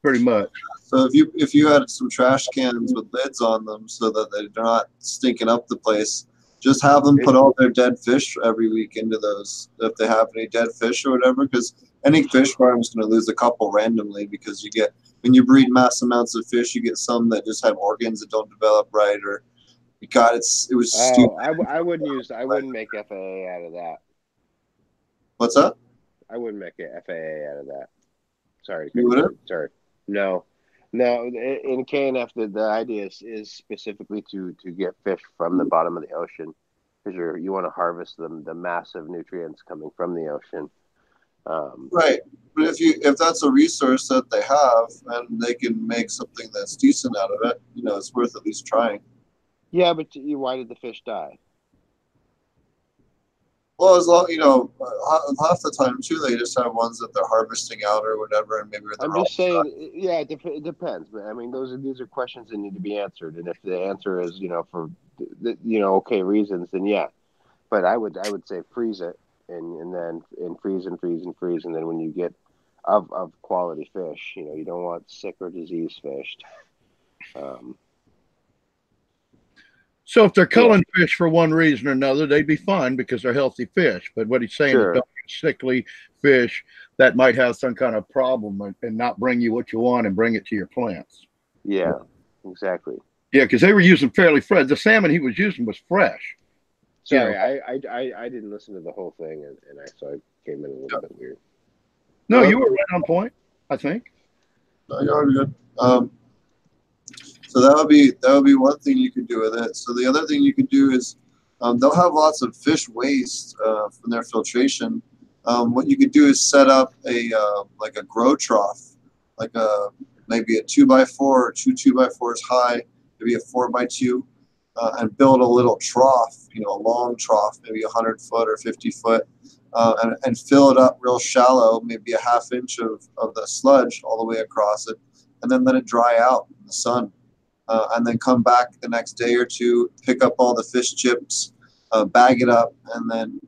pretty much. So if you had some trash cans with lids on them so that they're not stinking up the place, just have them put all their dead fish every week into those, if they have any dead fish or whatever, because any fish farm is going to lose a couple randomly, because when you breed mass amounts of fish, you get some that just have organs that don't develop right, or it was stupid. I wouldn't make FAA out of that. What's that? I wouldn't make an FAA out of that. Sorry. You wouldn't? Sorry. No. In KNF, the idea is specifically to get fish from the bottom of the ocean, because you want to harvest the massive nutrients coming from the ocean. Right, but if that's a resource that they have and they can make something that's decent out of it, it's worth at least trying. Yeah, but why did the fish die? Well, as long half the time too, they just have ones that they're harvesting out or whatever, and maybe I'm just saying, yeah, it depends. But I mean, these are questions that need to be answered, and if the answer is for okay reasons, then yeah. But I would say freeze it, and then freeze, and then when you get of quality fish, you don't want sick or diseased fish. So if they're culling fish for one reason or another, they'd be fine because they're healthy fish. But what he's saying is, don't use sickly fish that might have some kind of problem and not bring you what you want and bring it to your plants. Yeah, exactly. Yeah, because they were using fairly fresh. The salmon he was using was fresh. Sorry, I didn't listen to the whole thing, so I came in a little bit weird. No, you were right on point, I think. No, you're good. So that would be one thing you could do with it. So the other thing you could do is they'll have lots of fish waste from their filtration. What you could do is set up like a grow trough, like maybe a 2x4 or two 2x4s high, maybe a 4x2, and build a little trough, a long trough, maybe 100 foot or 50 foot, and fill it up real shallow, maybe a ½ inch of the sludge all the way across it, and then let it dry out in the sun. And then come back the next day or two, pick up all the fish chips, bag it up, and then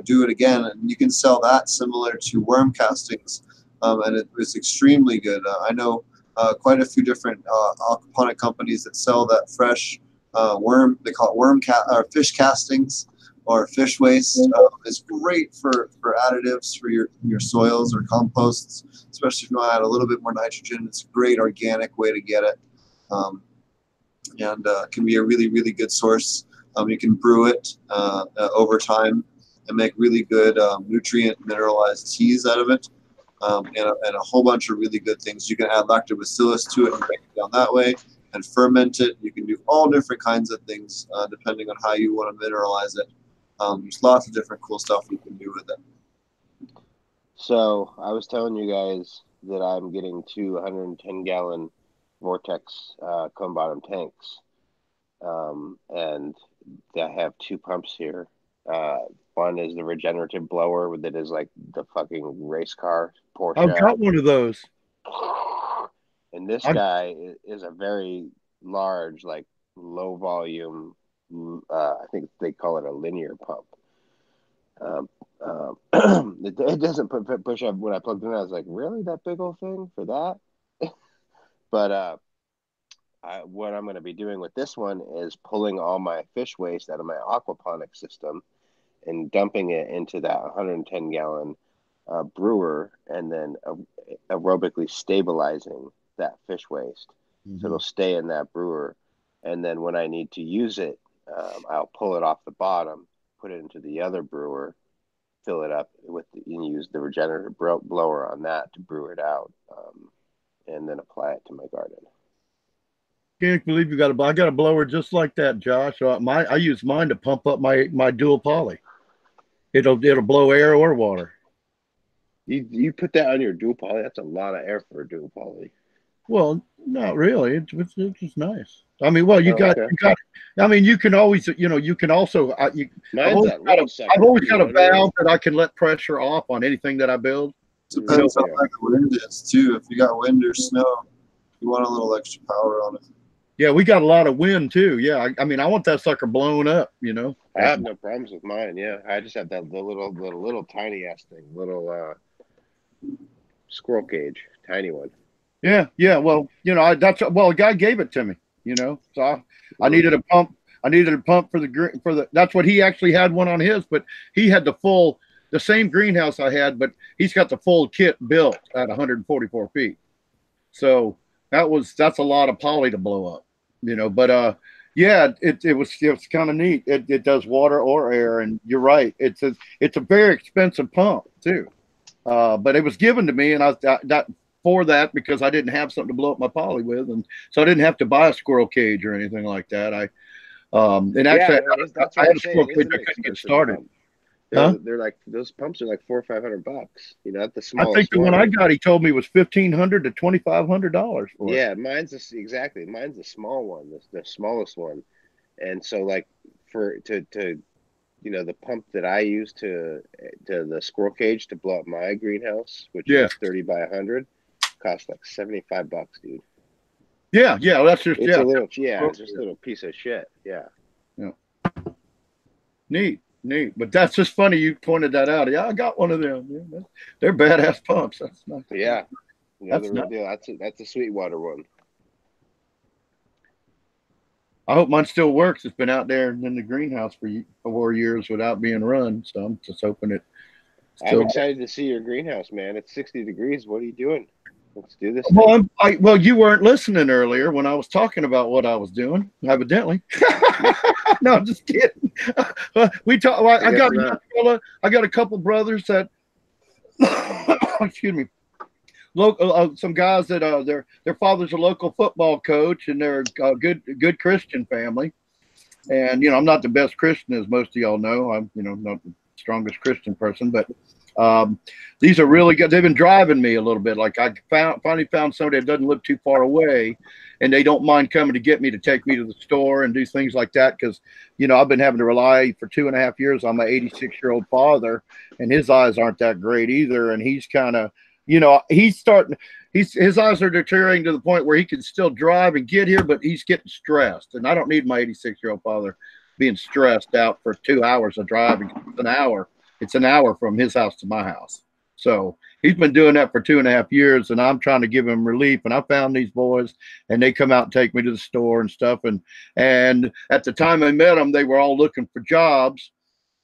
do it again. And you can sell that similar to worm castings, and it was extremely good. I know quite a few different aquaponic companies that sell that fresh worm. They call it or fish castings or fish waste. It's great for additives for your soils or composts, especially if you want to add a little bit more nitrogen. It's a great organic way to get it. And can be a really, really good source. You can brew it over time and make really good nutrient mineralized teas out of it, and a whole bunch of really good things. You can add lactobacillus to it and break it down that way and ferment it. You can do all different kinds of things depending on how you want to mineralize it. There's lots of different cool stuff you can do with it. So I was telling you guys that I'm getting 2 110-gallon Vortex cone bottom tanks, and I have 2 pumps here. One is the regenerative blower that is like the fucking race car Porsche. I've got one of those. And this guy is a very large, like low volume I think they call it a linear pump. It doesn't push up. When I plugged it in, I was like, really, that big old thing for that? But what I'm going to be doing with this one is pulling all my fish waste out of my aquaponic system and dumping it into that 110 gallon brewer, and then aerobically stabilizing that fish waste. So it'll stay in that brewer. And then when I need to use it, I'll pull it off the bottom, put it into the other brewer, fill it up with use the regenerative blower on that to brew it out, and then apply it to my garden. Can't believe you got I got a blower just like that, Josh. I use mine to pump up my dual poly. It'll blow air or water. You put that on your dual poly? That's a lot of air for a dual poly. Well, not really. It's just nice. I mean, well, you got. I mean, you can always, you can also. I've always got a valve that I can let pressure off on anything that I build. Depends on how the wind is too. If you got wind or snow, you want a little extra power on it. Yeah, we got a lot of wind too. Yeah, I mean, I want that sucker blown up. I have no problems with mine. Yeah, I just have that little tiny ass thing, little squirrel cage, tiny one. Yeah. Well, a guy gave it to me. So I needed a pump. I needed a pump for the. That's what he actually had one on his, but he had the same greenhouse I had, but he's got the full kit built at 144 feet. So that's a lot of poly to blow up, But yeah, it was kind of neat. It does water or air, and you're right. It's a very expensive pump too, but it was given to me, and I for that because I didn't have something to blow up my poly with, and so I didn't have to buy a squirrel cage or anything like that. I had a squirrel cage. I couldn't get started. They're like, those pumps are like $400 or $500. At the smallest. I think the one I got, he told me was $1,500 to $2,500 for it. Yeah, mine's the small one, the smallest one, and so like the pump that I use to the squirrel cage to blow up my greenhouse, which is 30 by 100, costs like $75, dude. Yeah, that's just it's just a little piece of shit. Yeah. Neat. But that's just funny you pointed that out. Yeah, I got one of them. Yeah, they're badass pumps. That's nice. Yeah. That's a Sweetwater one. I hope mine still works. It's been out there in the greenhouse for 4 years without being run. So I'm just hoping it. I'm excited to see your greenhouse, man. It's 60 degrees. What are you doing? Let's do this. Well, you weren't listening earlier when I was talking about what I was doing, evidently. No, I'm just kidding. We talk. I got a couple brothers that, excuse me, some guys that their father's a local football coach, and they're a good Christian family. And I'm not the best Christian, as most of y'all know. I'm not the strongest Christian person, but these are really good. They've been driving me a little bit. Like I finally found somebody that doesn't live too far away, and they don't mind coming to get me to take me to the store and do things like that. Because I've been having to rely for 2.5 years on my 86-year-old father, and his eyes aren't that great either. And he's kind of, his eyes are deteriorating to the point where he can still drive and get here, but he's getting stressed. And I don't need my 86-year-old father being stressed out for 2 hours of driving. It's an hour from his house to my house. So he's been doing that for 2.5 years, and I'm trying to give him relief. And I found these boys, and they come out and take me to the store and stuff. And at the time I met them, they were all looking for jobs.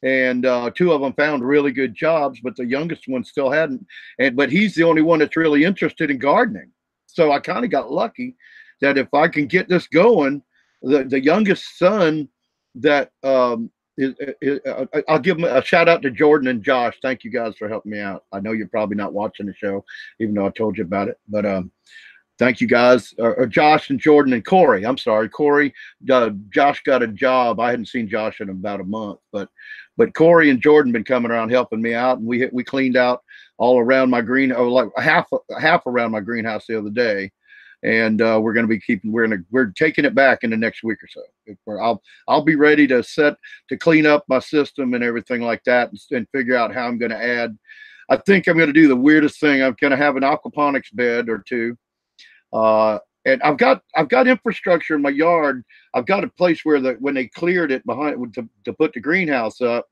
And 2 of them found really good jobs, but the youngest one still hadn't. But he's the only one that's really interested in gardening. So I kind of got lucky that if I can get this going, the youngest son that I'll give them a shout out to Jordan and Josh. Thank you guys for helping me out. I know you're probably not watching the show, even though I told you about it. But thank you guys. Josh and Jordan and Corey. I'm sorry, Corey. Josh got a job. I hadn't seen Josh in about a month, but Corey and Jordan been coming around helping me out, and we cleaned out all around my like half around my greenhouse the other day. And we're going to be we're taking it back in the next week or so. I'll be ready to clean up my system and everything like that, and figure out how I'm going to add. I think I'm going to do the weirdest thing. I'm going to have an aquaponics bed or 2, and I've got infrastructure in my yard. I've got a place where when they cleared it behind to put the greenhouse up,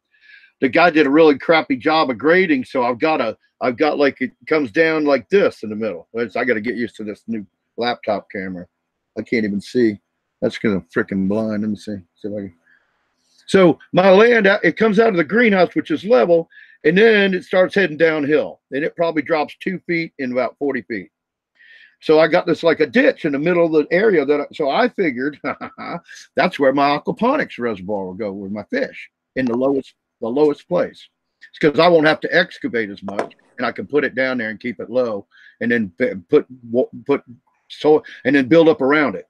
the guy did a really crappy job of grading. So I've got like, it comes down like this in the middle. I got to get used to this new laptop camera. I can't even see. That's gonna freaking blind. Let me see if I can. So my land, it comes out of the greenhouse, which is level, and then it starts heading downhill, and it probably drops 2 feet in about 40 feet. So I got this like a ditch in the middle of the area so I figured that's where my aquaponics reservoir will go with my fish, in the lowest place. It's because I won't have to excavate as much, and I can put it down there and keep it low, and then put so, and then build up around it,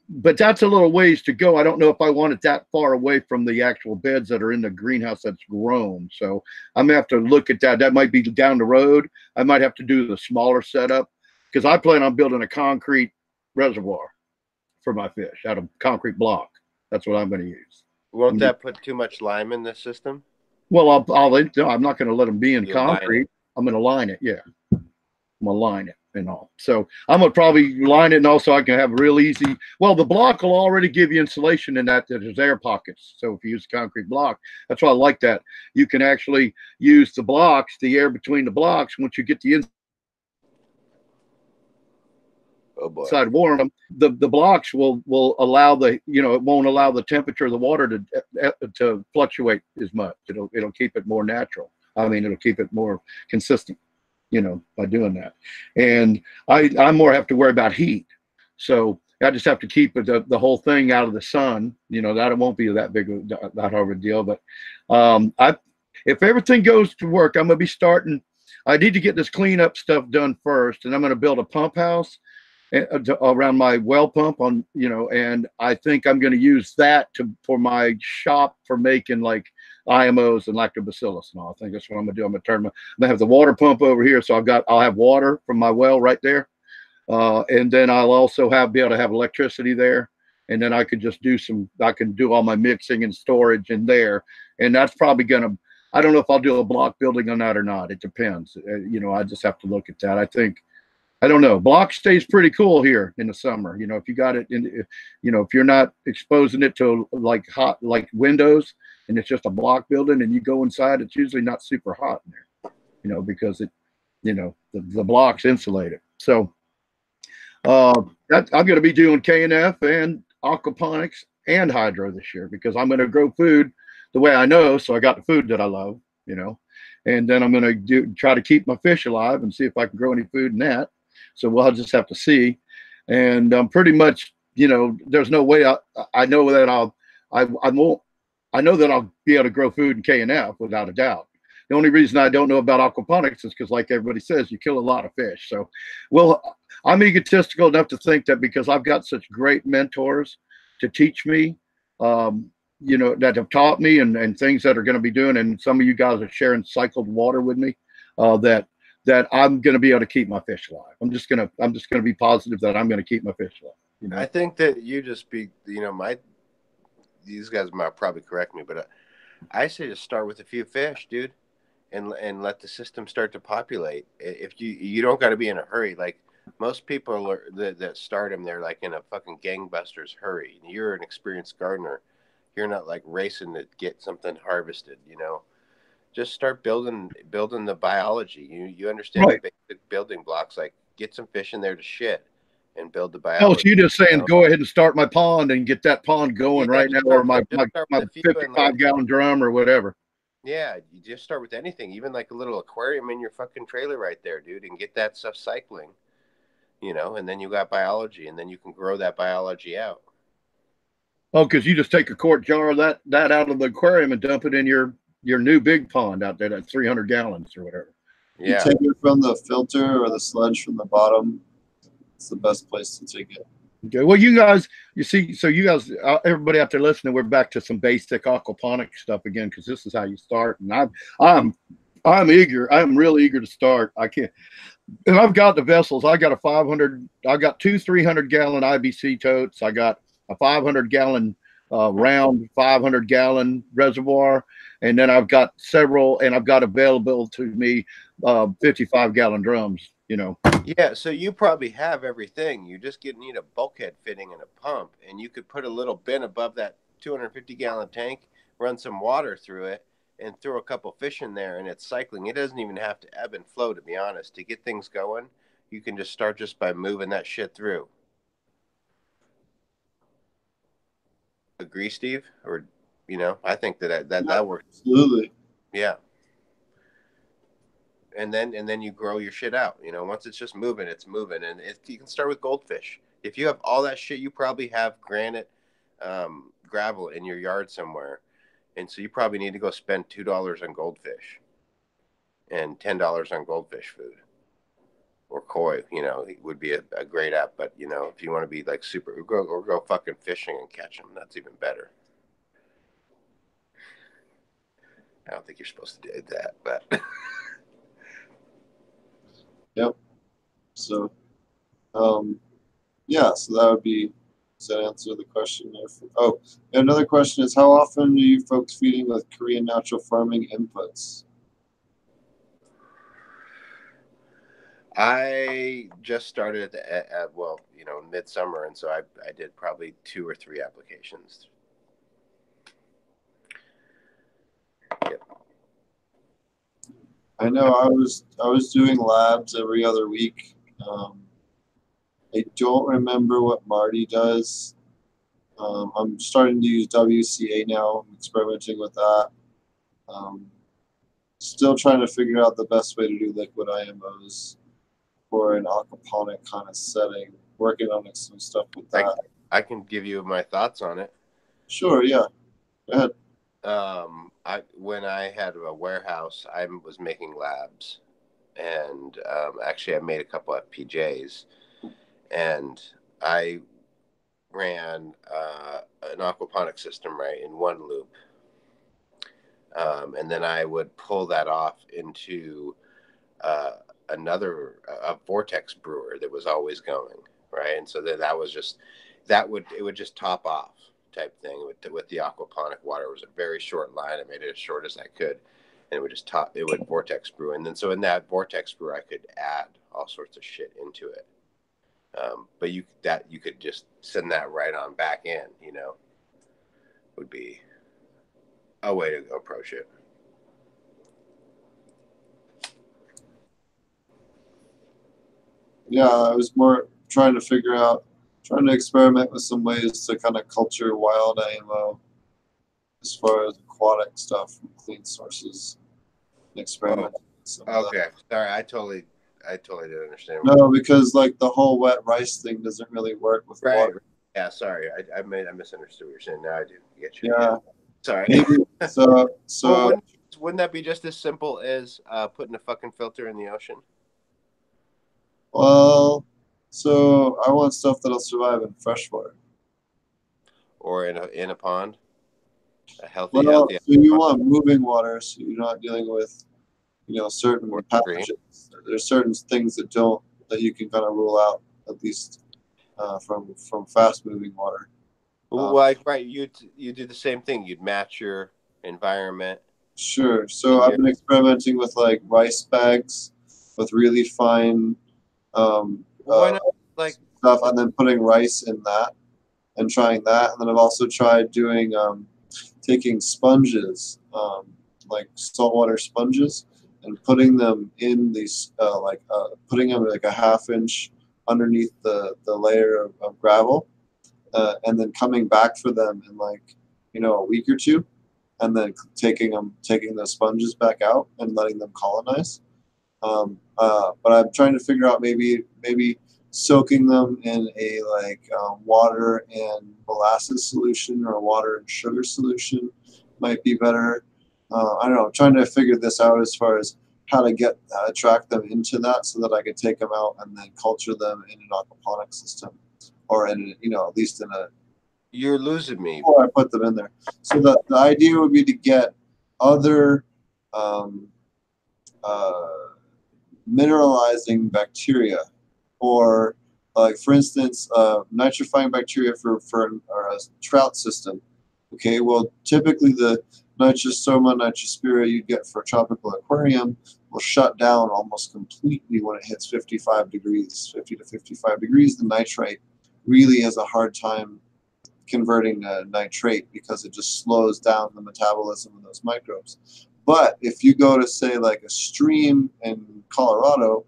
but that's a little ways to go. I don't know if I want it that far away from the actual beds that are in the greenhouse that's grown. So I'm gonna have to look at that. That might be down the road. I might have to do the smaller setup, because I plan on building a concrete reservoir for my fish out of concrete block. That's what I'm going to use. Won't that put too much lime in the system? Well, I'm not going to let them be in concrete. I'm going to line it. Yeah. I'm gonna line it and all. So I'm gonna probably line it, and also I can have real easy. Well, the block will already give you insulation in that there's air pockets. So if you use concrete block, that's why I like that. You can actually use the blocks, the air between the blocks. Once you get the inside warm, the blocks will allow it won't allow the temperature of the water to fluctuate as much. It'll keep it more natural. I mean, it'll keep it more consistent, by doing that. And I more have to worry about heat. So I just have to keep the whole thing out of the sun, that it won't be that hard of a deal. But if everything goes to work, I'm going to be starting. I need to get this cleanup stuff done first, and I'm going to build a pump house around my well pump and I think I'm going to use that for my shop for making like IMOs and lactobacillus and all. I think that's what I'm gonna do. I'm gonna have the water pump over here, so I'll have water from my well right there, and then I'll also be able to have electricity there, and then I can do all my mixing and storage in there, and that's probably gonna. I don't know if I'll do a block building on that or not. It depends. I just have to look at that. I don't know. Block stays pretty cool here in the summer. If you got it if you're not exposing it to like hot, like windows, and it's just a block building and you go inside, it's usually not super hot in there, because the block's insulated. So I'm going to be doing Knf and aquaponics and hydro this year, because I'm going to grow food the way I know. So I got the food that I love, and then I'm going to try to keep my fish alive and see if I can grow any food in that. So we'll just have to see. And pretty much, there's no way I know that I know that I'll be able to grow food in Knf without a doubt. The only reason I don't know about aquaponics is because, like everybody says, you kill a lot of fish. So, I'm egotistical enough to think that because I've got such great mentors to teach me, that have taught me and things that are going to be doing, and some of you guys are sharing cycled water with me, that I'm going to be able to keep my fish alive. I'm just going to be positive that I'm going to keep my fish alive. I think that you just these guys might probably correct me, but I say just start with a few fish, dude, and let the system start to populate. If you don't got to be in a hurry. Like most people that start them, they're like in a fucking gangbusters hurry. You're an experienced gardener. You're not like racing to get something harvested, Just start building the biology. You understand the basic building blocks. Like get some fish in there to shit and build the biology. Oh, so you're just saying go ahead and start my pond and get that pond going right now, or my 55-gallon drum or whatever. Yeah, you just start with anything, even like a little aquarium in your fucking trailer right there, dude, and get that stuff cycling. And then you got biology, and then you can grow that biology out. Oh, because you just take a quart jar of that out of the aquarium and dump it in your new big pond out there, that's 300 gallons or whatever. Yeah. You take it from the filter or the sludge from the bottom. It's the best place to take it. Okay. Well, you guys, everybody out there listening, we're back to some basic aquaponic stuff again, because this is how you start. And I'm eager. I'm really eager to start. I can't. And I've got the vessels. I got two 300-gallon IBC totes. I got a 500-gallon round 500-gallon reservoir, and then I've got several, and I've got available to me 55-gallon drums you know. Yeah, so you probably have everything. You just need a bulkhead fitting and a pump, and you could put a little bin above that 250-gallon tank, run some water through it, and throw a couple fish in there, and it's cycling. It doesn't even have to ebb and flow, to be honest. To get things going, you can just start just by moving that shit through. Agree, Steve? Or, I think that works. Absolutely. Yeah. And then you grow your shit out. Once it's just moving, it's moving. And you can start with goldfish. If you have all that shit, you probably have granite, gravel in your yard somewhere. And so you probably need to go spend $2 on goldfish and $10 on goldfish food. Or koi, it would be a great app. But, if you want to be like super, or go fucking fishing and catch them, that's even better. I don't think you're supposed to do that, but... Yep. So, yeah, so that would be, does that answer the question there? Oh, another question is, how often are you folks feeding with Korean natural farming inputs? I just started at midsummer, and so I did probably 2 or 3 applications. Yep. I know I was doing labs every other week. I don't remember what Marty does. I'm starting to use WCA now. I'm experimenting with that. Still trying to figure out the best way to do liquid IMOs for an aquaponic kind of setting. Working on some stuff with that. I can give you my thoughts on it. Sure, yeah. Go ahead. When I had a warehouse, I was making labs, and actually I made a couple FPJs, and I ran an aquaponic system in one loop, and then I would pull that off into a vortex brewer that was always going, right? And so then it would just top off type thing with the aquaponic water. It was a very short line. I made it as short as I could, and it would vortex brew. And then so in that vortex brew, I could add all sorts of shit into it. But you could just send that right on back in, would be a way to approach it. Yeah, I was more trying to experiment with some ways to kind of culture wild IMO as far as aquatic stuff from clean sources. Experiment. Okay, sorry, I totally didn't understand. No, because like the whole wet rice thing doesn't really work with water. Yeah, sorry, I misunderstood what you're saying. Now I do get you. Yeah. Sorry. So well, wouldn't that be just as simple as putting a fucking filter in the ocean? Well, so I want stuff that'll survive in freshwater. Or in a pond. A healthy. So you want moving water, so you're not dealing with, certain pathogens. There's certain things that you can kind of rule out, at least from fast moving water. Right. You do the same thing. You'd match your environment. Sure. So I've been experimenting with like rice bags with really fine why not stuff, and then putting rice in that and trying that. And then I've also tried doing taking sponges, like saltwater sponges, and putting them in these putting them like a half-inch underneath the layer of gravel, and then coming back for them in a week or two, and then taking the sponges back out and letting them colonize. But I'm trying to figure out maybe soaking them in a water and molasses solution or water and sugar solution might be better. I don't know. I'm trying to figure this out as far as how to attract them into that so that I could take them out and then culture them in an aquaponic system, or in at least in a. You're losing me. Before I put them in there. So the idea would be to get other mineralizing bacteria, or for instance, nitrifying bacteria for a trout system. Okay, well, typically the Nitrosoma, nitrospira you get for a tropical aquarium will shut down almost completely when it hits 55 degrees, 50 to 55 degrees. The nitrite really has a hard time converting to nitrate because it just slows down the metabolism of those microbes. But if you go to, say, like a stream in Colorado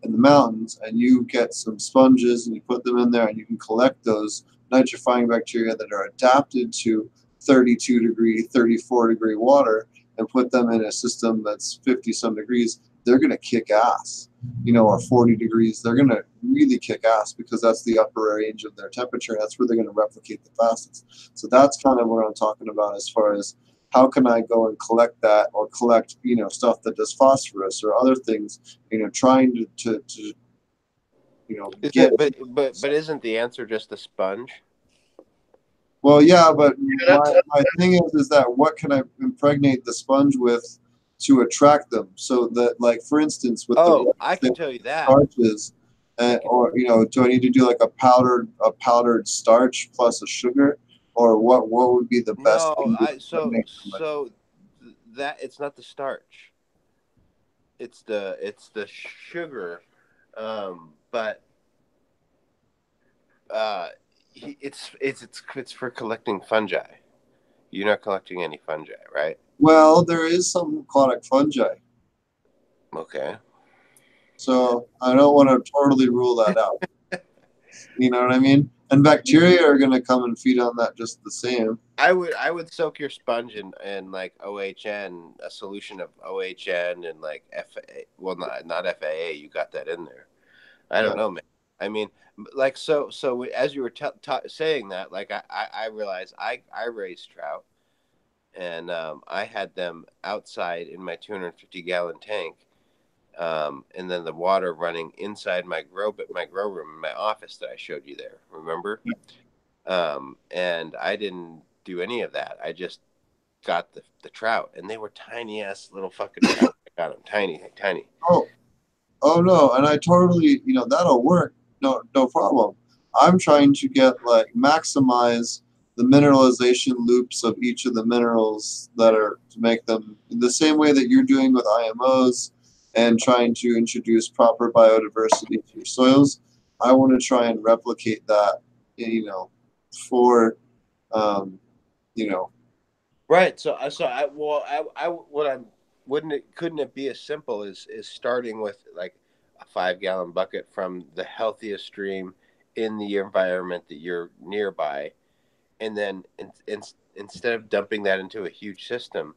in the mountains and you get some sponges and you put them in there and you can collect those nitrifying bacteria that are adapted to 32 degree, 34 degree water and put them in a system that's 50 some degrees, they're going to kick ass, or 40 degrees. They're going to really kick ass because that's the upper range of their temperature. That's where they're going to replicate the fastest. So that's kind of what I'm talking about as far as how can I go and collect that or collect, stuff that does phosphorus or other things, trying to get. But isn't the answer just a sponge? Well, yeah, but my thing is that what can I impregnate the sponge with to attract them? So that, like, for instance, with I can tell you that starches, or do I need to do like a powdered starch plus a sugar, or what would be the best? No, so that it's not the starch, it's the sugar, but it's for collecting fungi. You're not collecting any fungi, right? Well, there is some aquatic fungi. Okay. So I don't want to totally rule that out. You know what I mean? And bacteria are going to come and feed on that just the same. I would soak your sponge in like OHN, a solution of OHN and like FA. Well, not FAA. You got that in there. I don't know, man. I mean, like, so as you were saying that, like, I realized I raised trout, and I had them outside in my 250-gallon tank, and then the water running inside my grow room in my office that I showed you there. Remember? And I didn't do any of that. I just got the trout, and they were tiny ass little fucking trout. I got them tiny. Oh no, and I totally, that'll work. No problem. I'm trying to maximize the mineralization loops of each of the minerals that are to make them the same way that you're doing with IMOs and trying to introduce proper biodiversity to your soils. I want to try and replicate that, for, Right. Couldn't it be as simple as starting with like a 5-gallon bucket from the healthiest stream in the environment that you're nearby, and then instead of dumping that into a huge system,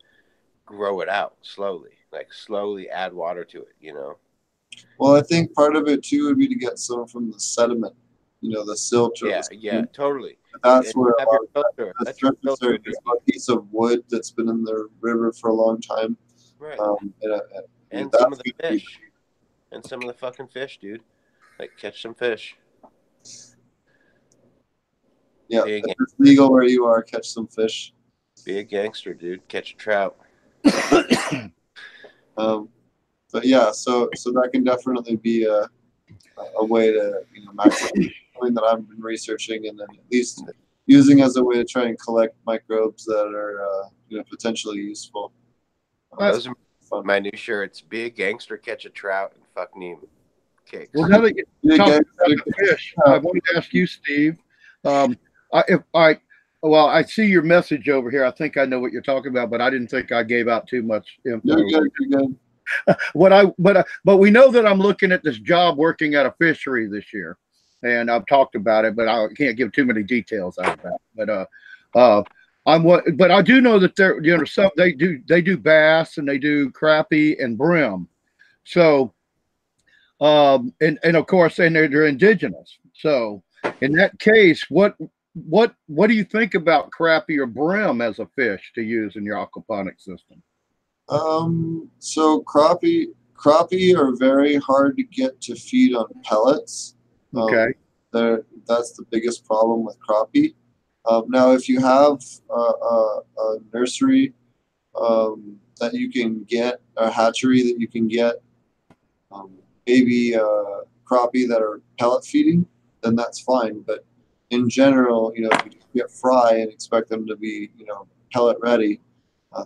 grow it out slowly add water to it, Well, I think part of it too would be to get some from the sediment, the silt. Yeah, totally. That's where that's your filter. A piece of wood that's been in the river for a long time. Right. And some of the fish. And some of the fucking fish, dude. Like, catch some fish. Yeah, if it's legal where you are, catch some fish. Be a gangster, dude. Catch a trout. But yeah, so that can definitely be a way to maximize something that I've been researching, and then at least using as a way to try and collect microbes that are potentially useful. Those are my new shirts. Be a gangster, catch a trout, and fuck Neem cakes. Well, now that you talk about the fish, I wanted to ask you, Steve. I see your message over here. I think I know what you're talking about, but I didn't think I gave out too much info. You're good. But we know that I'm looking at this job working at a fishery this year, and I've talked about it, but I can't give too many details out of that. But I do know that they do bass and they do crappie and brim. So, and of course, and they're indigenous. So, in that case, what do you think about crappie or brim as a fish to use in your aquaponic system? So crappie are very hard to get to feed on pellets. Okay. That's the biggest problem with crappie. Now, if you have a nursery that you can get, a hatchery that you can get baby crappie that are pellet feeding, then that's fine. But in general, if you get fry and expect them to be, pellet ready,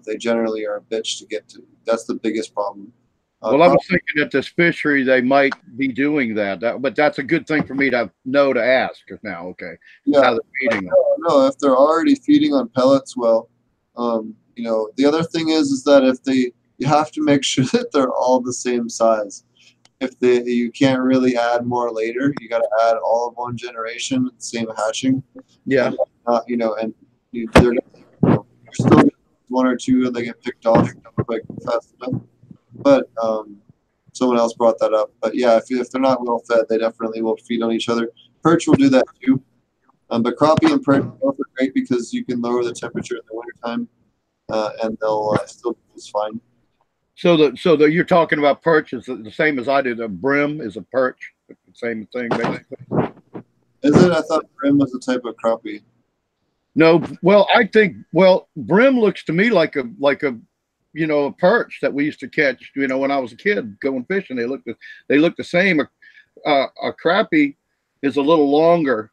They generally are a bitch to get to. That's the biggest problem. Well, I was thinking at this fishery they might be doing that, but that's a good thing for me to know to ask now. Okay, yeah, how they're feeding them. No, if they're already feeding on pellets, well, you know, the other thing is that if you have to make sure that they're all the same size. If you can't really add more later, you got to add all of one generation, same hatching. Yeah. And, you know, and they're you're still one or two, and they get picked off like fast enough. But someone else brought that up. But yeah, if they're not well fed, they definitely will feed on each other. Perch will do that too. But crappie and perch both are great because you can lower the temperature in the wintertime, and they'll still be just fine. So you're talking about perch is the same as I do. The brim is a perch, the same thing basically. Is it? I thought brim was a type of crappie. No, well, I think brim looks to me like a you know, a perch that we used to catch. You know, when I was a kid going fishing, they look the same. A crappie is a little longer.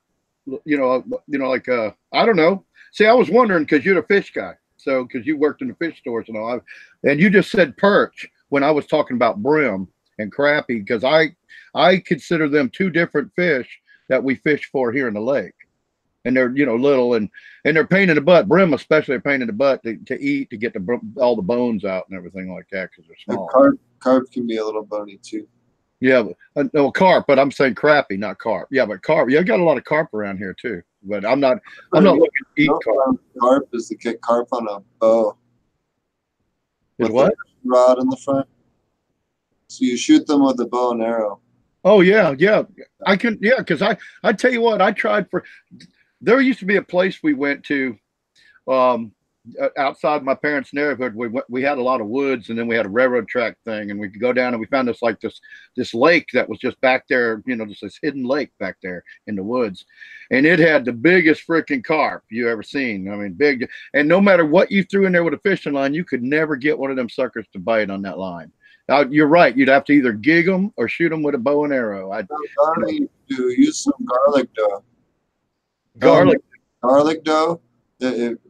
You know, like I don't know. See, I was wondering because you're the fish guy. So, because you worked in the fish stores and all, and you just said perch when I was talking about brim and crappie, because I consider them two different fish that we fish for here in the lake, and they're, you know, little and they're pain in the butt. Brim especially a pain in the butt to eat, to get all the bones out and everything like that because they're small. Carp can be a little bony too. Yeah, no carp, but I'm saying crappie, not carp. Yeah, but carp. Yeah, got a lot of carp around here too. But I'm not looking to eat carp. Carp is to get carp on a bow. Is what? Rod in the front. So you shoot them with a bow and arrow. Oh yeah. I can, yeah, because I tell you what, I tried for. There used to be a place we went to, outside my parents' neighborhood. We had a lot of woods, and then we had a railroad track thing, and we could go down, and we found this lake that was just back there, you know, just this hidden lake back there in the woods, and it had the biggest freaking carp you ever seen. I mean, big, and no matter what you threw in there with a fishing line, you could never get one of them suckers to bite on that line. Now, you're right. You'd have to either gig them or shoot them with a bow and arrow. Use some garlic dough. Garlic dough.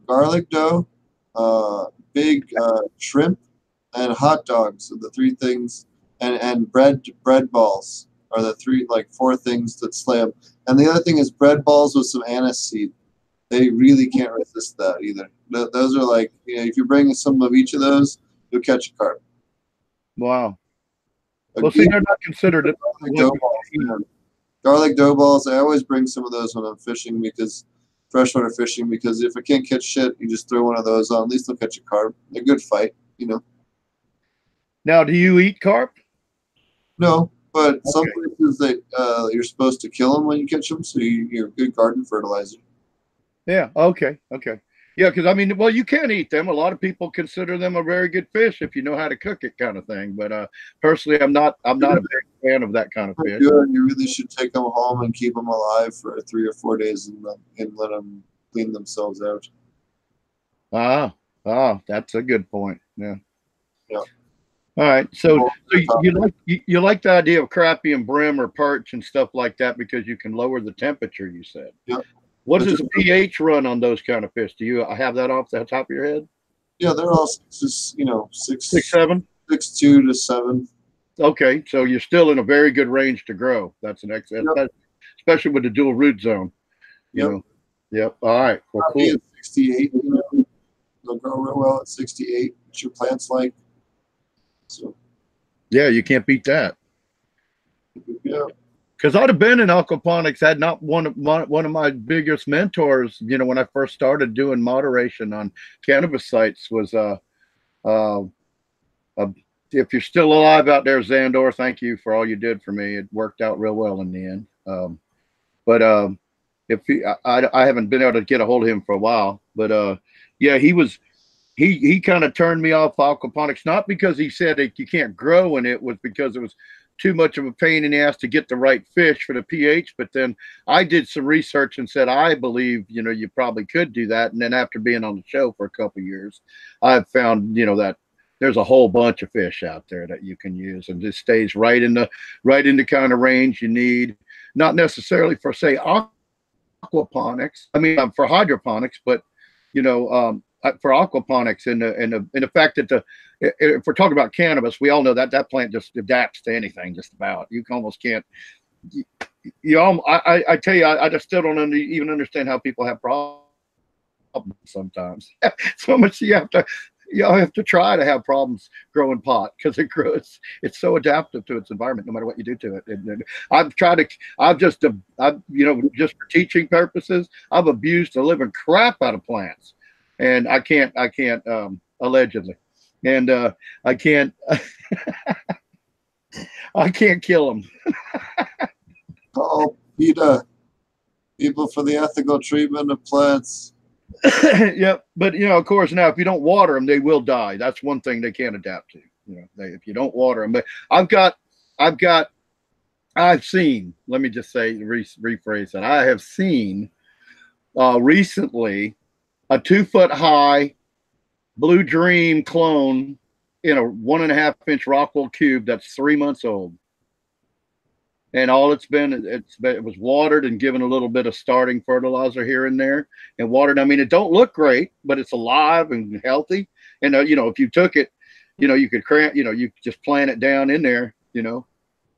Garlic dough, big shrimp, and hot dogs are the three things, and bread balls are the four things that slay them. And the other thing is bread balls with some anise seed. They really can't resist that either. Those are like, you know, if you bring some of each of those, you'll catch a carp. Wow. Well, see, they're not considered garlic dough balls. I always bring some of those when I'm fishing freshwater fishing, because if I can't catch shit, you just throw one of those on. At least they'll catch a carp. A good fight, you know. Now, do you eat carp? No, but some places that you're supposed to kill them when you catch them, so you're good garden fertilizer. Yeah. Okay. Yeah, because I mean, well, you can eat them. A lot of people consider them a very good fish if you know how to cook it, kind of thing. But personally, I'm not a big fan of that kind of fish. Good. You really should take them home and keep them alive for 3 or 4 days and let them clean themselves out. That's a good point. Yeah. Yeah. All right. So you like the idea of crappie and brim or perch and stuff like that because you can lower the temperature, you said. Yeah. What does the pH run on those kind of fish? Do you have that off the top of your head? Yeah, they're all just, you know, 6, 7, 6.2 to 7. Okay, so you're still in a very good range to grow. That's an excellent, especially with the dual root zone. You know. Yep. All right. Well, cool. 68. You know, they'll grow real well at 68. What's your plants like? So. Yeah, you can't beat that. Yeah. Because I'd have been in aquaponics had not one of my biggest mentors, you know, when I first started doing moderation on cannabis sites was if you're still alive out there, Xandor, thank you for all you did for me. It worked out real well in the end. If I haven't been able to get a hold of him for a while, but yeah, he kind of turned me off aquaponics, not because he said that you can't grow in it, was because it was too much of a pain in the ass to get the right fish for the pH. But then I did some research and said, I believe, you know, you probably could do that. And then after being on the show for a couple of years, I've found, you know, that there's a whole bunch of fish out there that you can use, and it stays right in the kind of range you need, not necessarily for, say, aquaponics. I mean, for hydroponics, but, you know, for aquaponics and the fact that if we're talking about cannabis, we all know that that plant just adapts to anything, just about. You almost can't. I tell you, I just still don't even understand how people have problems sometimes. So much you have to try to have problems growing pot because it grows. It's so adaptive to its environment, no matter what you do to it. And just for teaching purposes, I've abused the living crap out of plants, and I can't allegedly, and I can't I can't kill them. Oh, PETA, people for the ethical treatment of plants. Yep, but of course, now if you don't water them, they will die. That's one thing they can't adapt to. If you don't water them. But I've seen. Let me just say, rephrase that. I have seen recently a 2-foot high Blue Dream clone in a 1.5-inch Rockwell cube that's 3 months old. And all it was watered and given a little bit of starting fertilizer here and there and watered. I mean, it don't look great, but it's alive and healthy. And if you took it, you could you just plant it down in there,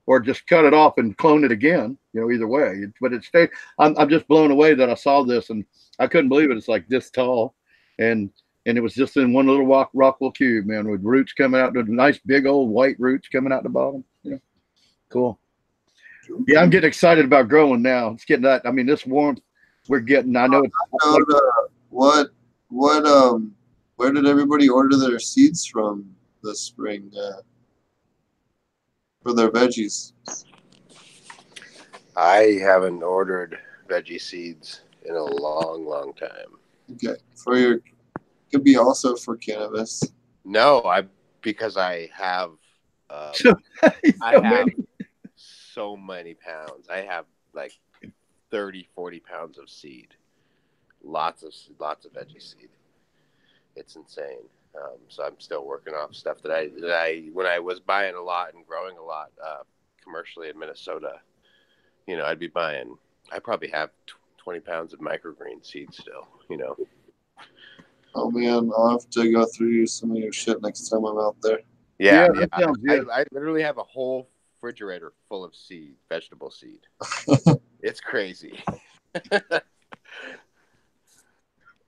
or just cut it off and clone it again, either way. But it stayed. I'm just blown away that I saw this, and I couldn't believe it. It's like this tall, and it was just in one little Rockwell cube, man, with roots coming out, nice big old white roots coming out the bottom. Cool. Yeah, I'm getting excited about growing now. It's getting that. I mean, this warmth we're getting. I know. Where did everybody order their seeds from this spring for their veggies? I haven't ordered veggie seeds in a long time. Okay, could be also for cannabis. No, because I have. So many pounds. I have like 30-40 pounds of seed, lots of veggie seed. It's insane. So I'm still working off stuff that I when I was buying a lot and growing a lot commercially in Minnesota, I'd be buying. I probably have 20 pounds of microgreen seed still. Oh man, I'll have to go through some of your shit next time I'm out there. Yeah. I literally have a whole refrigerator full of vegetable seed. It's crazy.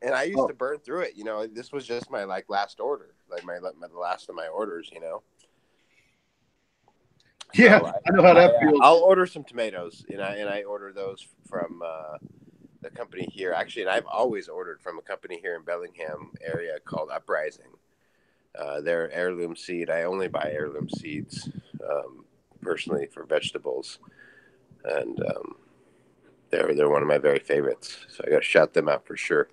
And I used to burn through it. This was just my last order, the last of my orders. Yeah, so I know how that feels. I'll order some tomatoes, and I order those from the company here. Actually, and I've always ordered from a company here in Bellingham area called Uprising. They're heirloom seed. I only buy heirloom seeds. Personally for vegetables, and they're one of my very favorites, so I got to shout them out for sure.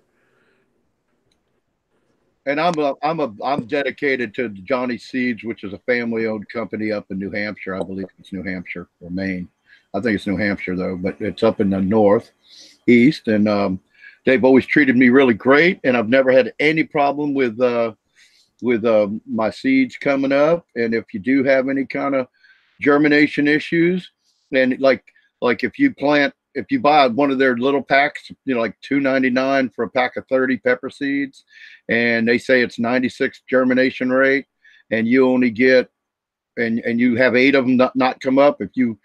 And I'm dedicated to Johnny Seeds, which is a family-owned company up in New Hampshire. I believe it's New Hampshire or Maine. I think it's New Hampshire though, but it's up in the northeast, and they've always treated me really great, and I've never had any problem with my seeds coming up. And if you do have any kind of germination issues, and like if you buy one of their little packs, like $2.99 for a pack of 30 pepper seeds, and they say it's 96 germination rate, and you only get and you have 8 of them not come up, if you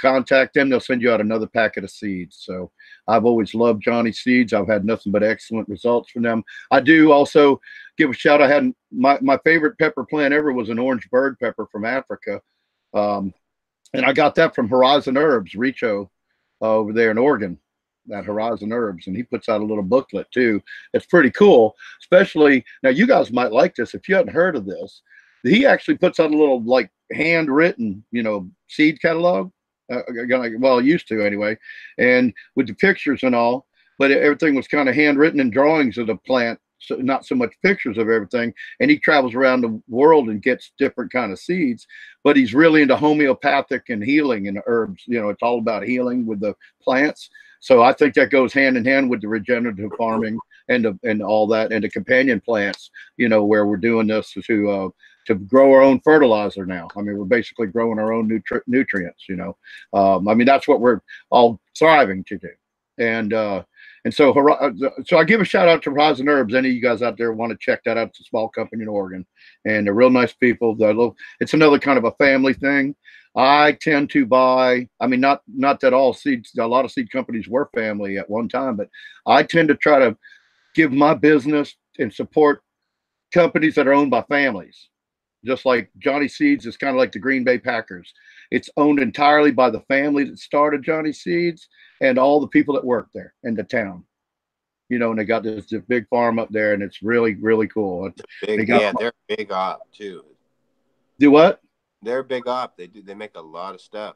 contact them, they'll send you out another packet of seeds. So I've always loved Johnny Seeds. I've had nothing but excellent results from them. I do also give a shout. I had my favorite pepper plant ever was an orange bird pepper from Africa. And I got that from Horizon Herbs, Richo, over there in Oregon, that Horizon Herbs. And he puts out a little booklet too. It's pretty cool, especially now you guys might like this. If you hadn't heard of this, he actually puts out a little like handwritten, seed catalog. Well, used to anyway. And with the pictures and all, but everything was kind of handwritten and drawings of the plant. So not so much pictures of everything, and he travels around the world and gets different kind of seeds, but he's really into homeopathic and healing and herbs. It's all about healing with the plants. So I think that goes hand in hand with the regenerative farming and all that, and the companion plants, where we're doing this to grow our own fertilizer now. I mean, we're basically growing our own nutrients, I mean, that's what we're all thriving to do. And And so I give a shout out to Horizon Herbs. Any of you guys out there want to check that out? It's a small company in Oregon, and they're real nice people. It's another kind of a family thing. I tend to buy, I mean, not that all seeds, a lot of seed companies were family at one time, but I tend to try to give my business and support companies that are owned by families. Just like Johnny Seeds is kind of like the Green Bay Packers. It's owned entirely by the family that started Johnny Seeds and all the people that work there in the town. You know, and they got this big farm up there, and it's really, really cool. They're a big op too. Do what? They're a big op. They make a lot of stuff.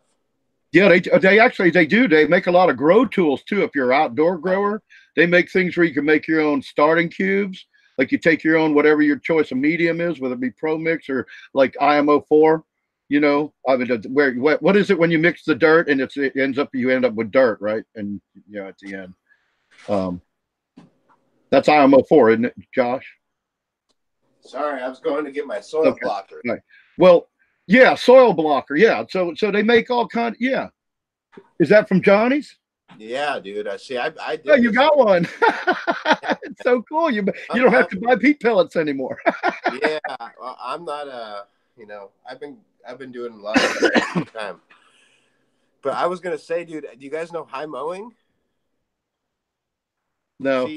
Yeah, they actually do. They make a lot of grow tools too. If you're an outdoor grower, they make things where you can make your own starting cubes. Like you take your own, whatever your choice of medium is, whether it be Pro Mix or like IMO4. You know, I mean, what is it when you mix the dirt and you end up with dirt, right? And you know, at the end, that's IMO4, isn't it, Josh? Sorry, I was going to get my soil blocker. Right. Well, yeah, soil blocker. Yeah, so they make all kind. Yeah, is that from Johnny's? Yeah, dude. I did. Oh, you got one. It's so cool. You don't have to buy peat pellets anymore. Yeah, well, I'm not you know, I've been doing a lot of that time. But I was gonna say, dude, do you guys know High Mowing? No.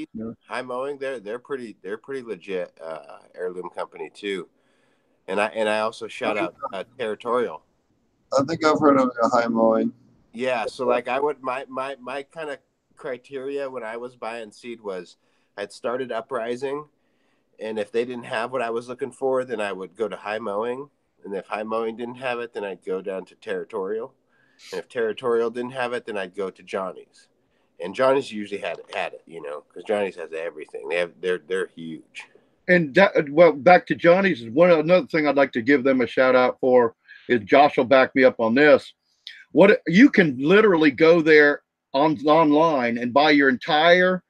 High Mowing, they're pretty legit heirloom company too. And I also shout out Territorial. I think I've heard of a High Mowing. Yeah, so like I would my kind of criteria when I was buying seed was I'd started Uprising, and if they didn't have what I was looking for, then I would go to High Mowing, and if High Mowing didn't have it, then I'd go down to Territorial, and if Territorial didn't have it, then I'd go to Johnny's, and Johnny's usually had it, you know, because Johnny's has everything. They're huge. And back to Johnny's is another thing I'd like to give them a shout out for is Josh will back me up on this. What you can literally go there online and buy your entire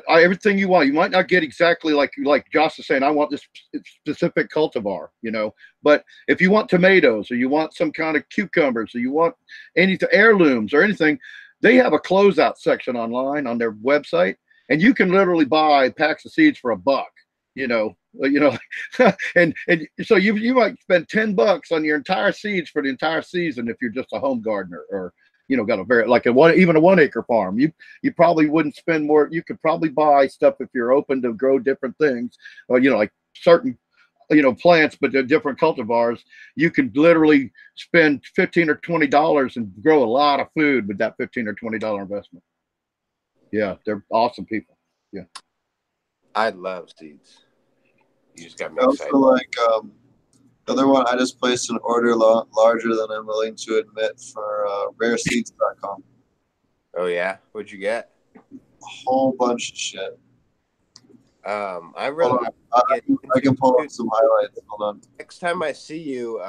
everything you want. You might not get exactly like Josh is saying, I want this specific cultivar, you know, but if you want tomatoes or you want some kind of cucumbers or you want anything, heirlooms or anything, they have a closeout section online on their website, and you can literally buy packs of seeds for $1. You know, and so you might spend $10 on your entire seeds for the entire season if you're just a home gardener or, you know, got a very even a 1 acre farm. You probably wouldn't spend more. You could probably buy stuff if you're open to grow different things, or, you know, like certain, you know, plants, but they're different cultivars. You could literally spend $15 or $20 and grow a lot of food with that $15 or $20 investment. Yeah, they're awesome people. Yeah. I love seeds. You just got me excited. Also, like the other one, I just placed an order larger than I'm willing to admit for rareseeds.com. Oh yeah, what'd you get? A whole bunch of shit. I can pull up some highlights. Hold on. Next time I see you,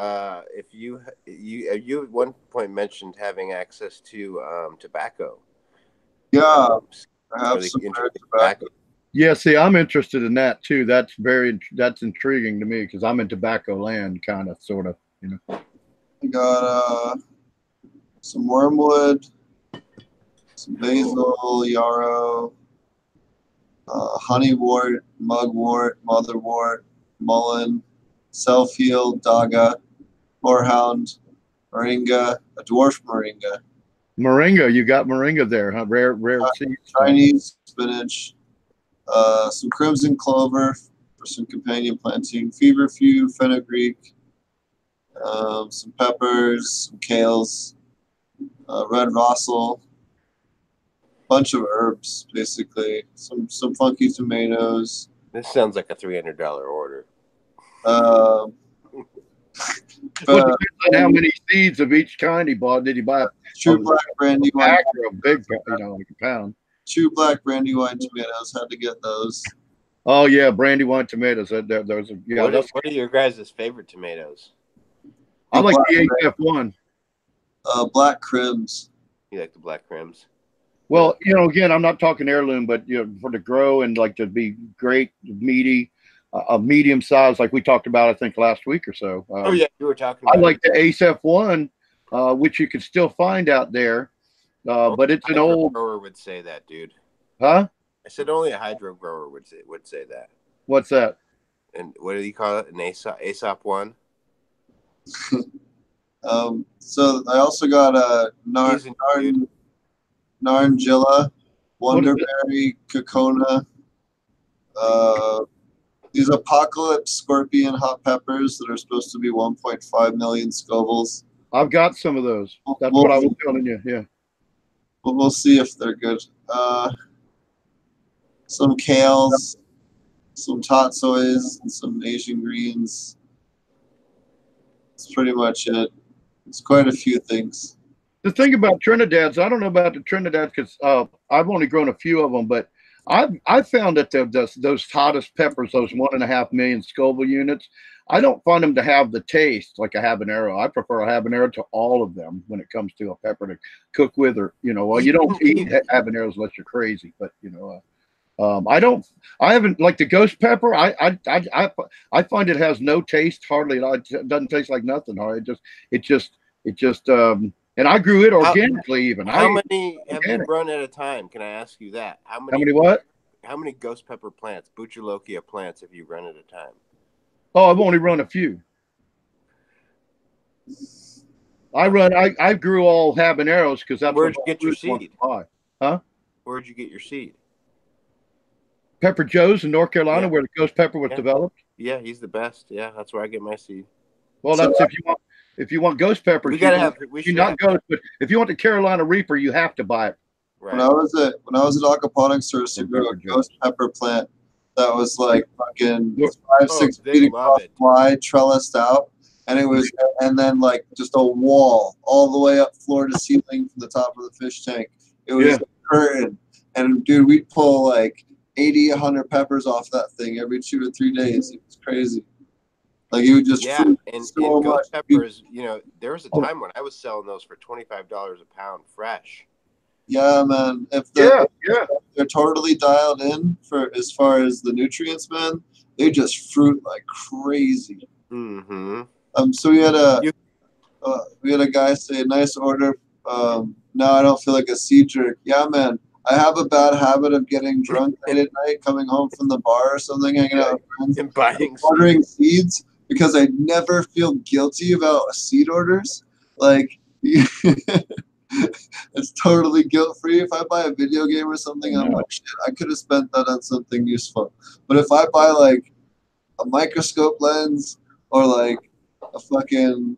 if you at one point mentioned having access to tobacco. Yeah, I have some tobacco. Yeah, see, I'm interested in that too. That's intriguing to me because I'm in tobacco land, kind of, sort of, you know. I got some wormwood, some basil, yarrow, honeywort, mugwort, motherwort, mullein, self-heal, daga, horehound, moringa, a dwarf moringa. Moringa, you got moringa there, huh? Rare seeds. Chinese spinach. Some crimson clover for some companion planting, feverfew, fenugreek, some peppers, some kales, red rossel, bunch of herbs, basically. Some funky tomatoes. This sounds like a $300 order. But depends on how many seeds of each kind he bought. Did he buy two black brandywine? A big, you know, like a pound. 2 black brandywine tomatoes. Had to get those. Oh yeah, brandywine tomatoes. Those are, yeah. What are your guys' favorite tomatoes? I like the HF1. Black crims. You like the black crims? Well, you know, again, I'm not talking heirloom, but you know, for to grow and like to be great, meaty, a medium size, like we talked about, I think last week or so. Oh yeah, you were talking about. I like the HF1, which you can still find out there. But it's an old grower would say that, dude. Huh? I said only a hydro grower would say that. What's that? And what do you call it? An ASOP one? So I also got a Narngilla, Wonderberry, Cocona. These Apocalypse Scorpion hot peppers that are supposed to be 1.5 million Scovilles. I've got some of those. That's what I was telling you. Yeah. We'll see if they're good. Some kales, some tatsoys, and some Asian greens. That's pretty much it. It's quite a few things. The thing about Trinidad's, I don't know about the Trinidad because I've only grown a few of them, but I've found that those hottest peppers, those 1.5 million Scoville units, I don't find them to have the taste like a habanero. I prefer a habanero to all of them when it comes to a pepper to cook with, or well, you don't eat habaneros unless you're crazy, but I haven't like the ghost pepper. I find it has no taste hardly at all. It doesn't taste like nothing. It just and I grew it organically. Even how many have you run at a time? Can I ask you that? How many what? How many ghost pepper plants, Bucciolochia plants, have you run at a time? Oh, I've only run a few. I grew all habaneros because that's where'd you get your seed? Huh? Where'd you get your seed? Pepper Joe's in North Carolina, where the ghost pepper was developed. Yeah, he's the best. Yeah, that's where I get my seed. Well, that's if you want ghost peppers, but if you want the Carolina Reaper, you have to buy it. Right. When I was at aquaponics, there was a ghost pepper plant that was like fucking 5-6 feet across wide, trellised out, and it was, and then like just a wall all the way up floor to ceiling from the top of the fish tank. It was a curtain, and dude, we'd pull like 80-100 peppers off that thing every 2 to 3 days. It was crazy. Like you would just and ghost peppers. There was a time when I was selling those for $25 a pound fresh. Yeah, man. If they're totally dialed in for as far as the nutrients, man, they just fruit like crazy. Mm-hmm. So we had a guy say, "Nice order. Now I don't feel like a seed jerk." Yeah, man. I have a bad habit of getting drunk late at night, coming home from the bar or something, hanging out with friends, and buying ordering seeds because I never feel guilty about seed orders. Like, it's totally guilt-free. If I buy a video game or something, I'm like, shit, I could have spent that on something useful. But if I buy like a microscope lens or like a fucking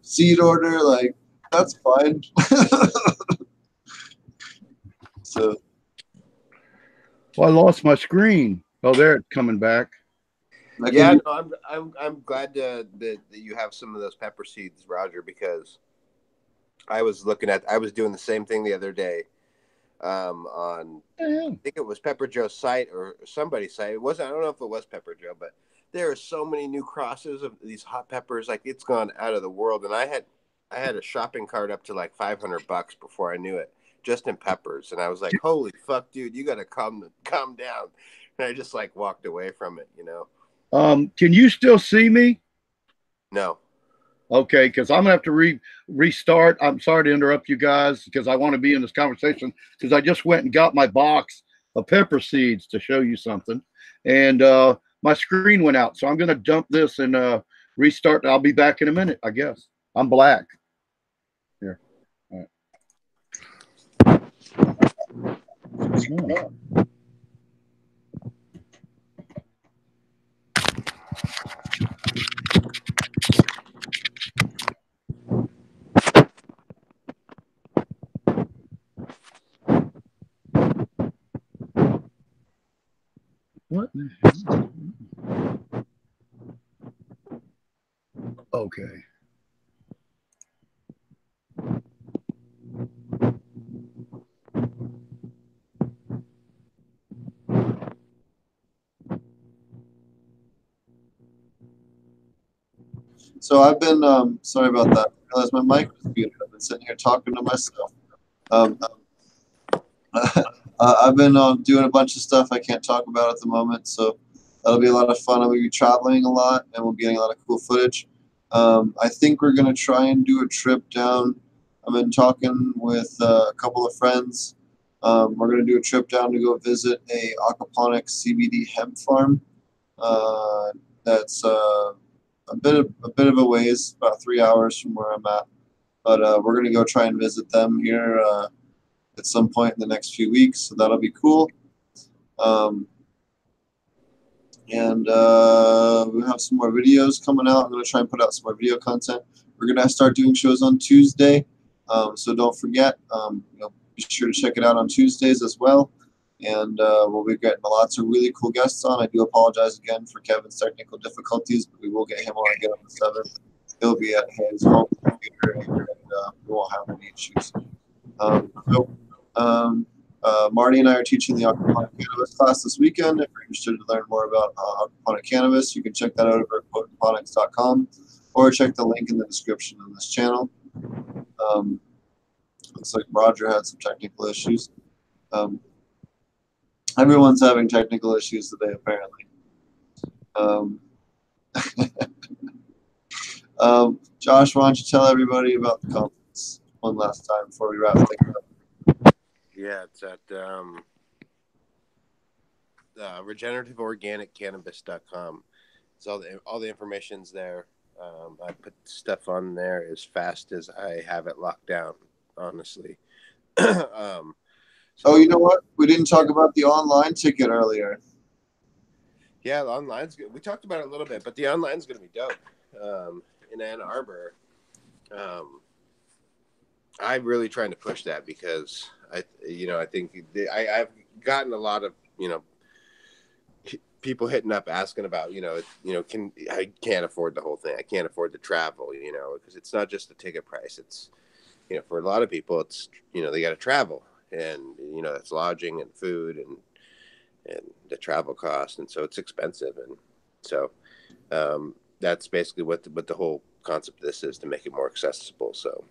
seed order, like that's fine. So, well, I lost my screen. Oh, there, it's coming back. Yeah, no, I'm glad that you have some of those pepper seeds, Roger, because I was doing the same thing the other day on I think it was Pepper Joe's site or somebody's site. It wasn't, I don't know if it was Pepper Joe, but there are so many new crosses of these hot peppers, like it's gone out of the world. And I had a shopping cart up to like $500 before I knew it, just in peppers. And I was like, holy fuck, dude, you gotta calm down. And I just like walked away from it, Can you still see me? No. Okay, because I'm gonna have to restart. I'm sorry to interrupt you guys because I want to be in this conversation because I just went and got my box of pepper seeds to show you something, and my screen went out, so I'm gonna dump this and restart. I'll be back in a minute, I guess. I'm black. Here. All right. What the hell? Okay. So I've been sorry about that. I realized my mic was muted. I've been sitting here talking to myself. I've been doing a bunch of stuff I can't talk about at the moment, so that'll be a lot of fun. I'll be traveling a lot, and we'll be getting a lot of cool footage. I think we're going to try and do a trip down. I've been talking with a couple of friends We're going to do a trip down to go visit a aquaponic CBD hemp farm. That's a bit of a ways, about 3 hours from where I'm at. But we're going to go try and visit them here at some point in the next few weeks, so that'll be cool. And we have some more videos coming out. I'm going to try and put out some more video content. We're going to start doing shows on Tuesday, so don't forget. Be sure to check it out on Tuesdays as well. And we'll be getting lots of really cool guests on. I do apologize again for Kevin's technical difficulties, but we will get him on again on the 7th. He'll be at his home computer, and we won't have any issues. Marty and I are teaching the aquaponic cannabis class this weekend. If you're interested to learn more about aquaponic cannabis, you can check that out over at potentponics.com or check the link in the description of this channel. Looks like Roger had some technical issues. Everyone's having technical issues today, apparently. Josh, why don't you tell everybody about the conference one last time before we wrap things up? Yeah, it's at regenerativeorganiccannabis.com. So all the information's there. I put stuff on there as fast as I have it locked down, honestly. Oh, you know what? We didn't talk about the online ticket earlier. Yeah, the online's good. We talked about it a little bit, but the online's going to be dope. In Ann Arbor, I'm really trying to push that because I think I've gotten a lot of people hitting up asking about I can't afford the whole thing. I can't afford to travel, because it's not just the ticket price. It's for a lot of people, it's they got to travel, and it's lodging and food and the travel cost, and so it's expensive, and so that's basically what the whole concept of this is, to make it more accessible. So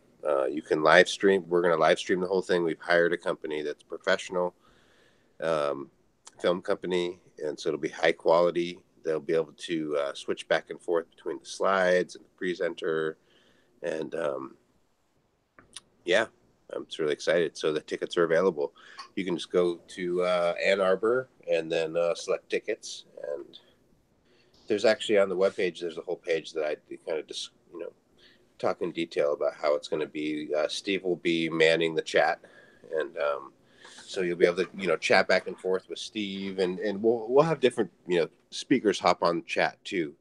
you can live stream. We're going to live stream the whole thing. We've hired a company that's professional film company, and so it'll be high quality. They'll be able to switch back and forth between the slides and the presenter, and yeah, I'm just really excited. So the tickets are available. You can just go to Ann Arbor and then select tickets, and there's actually on the webpage, there's a whole page that I kind of just talk in detail about how it's going to be. Steve will be manning the chat, and so you'll be able to chat back and forth with Steve, and we'll have different speakers hop on chat too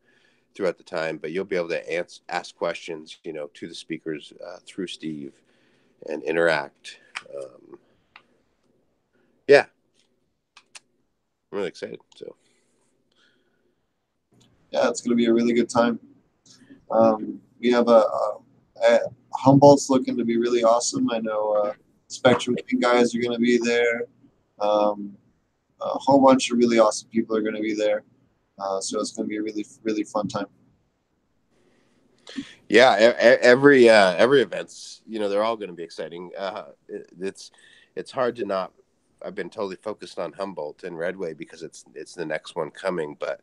throughout the time, but you'll be able to ask questions to the speakers through Steve and interact. Yeah, I'm really excited. So yeah, it's going to be a really good time. We have a Humboldt's looking to be really awesome. I know Spectrum King guys are going to be there. A whole bunch of really awesome people are going to be there. So it's going to be a really, really fun time. Yeah, every event's they're all going to be exciting. It's hard to not. I've been totally focused on Humboldt and Redway because it's the next one coming, but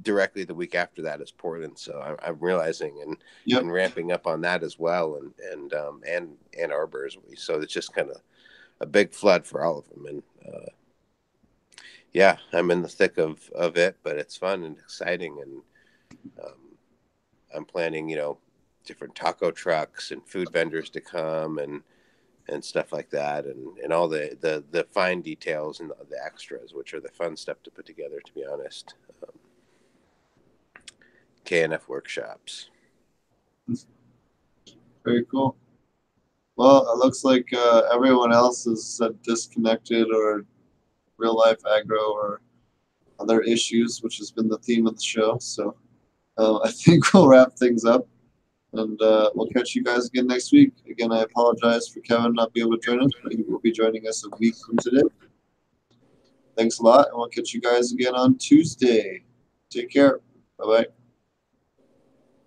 directly the week after that is Portland. So I'm realizing and ramping up on that as well, and Ann Arbor. So it's just kind of a big flood for all of them, and yeah, I'm in the thick of it, but it's fun and exciting, and I'm planning different taco trucks and food vendors to come and stuff like that, and all the fine details and the extras, which are the fun stuff to put together, to be honest. Knf workshops. Very cool. Well, it looks like everyone else is disconnected or real life aggro or other issues, which has been the theme of the show. So I think we'll wrap things up, and we'll catch you guys again next week. Again, I apologize for Kevin not being able to join us, but he will be joining us a week from today. Thanks a lot, and we'll catch you guys again on Tuesday. Take care. Bye-bye.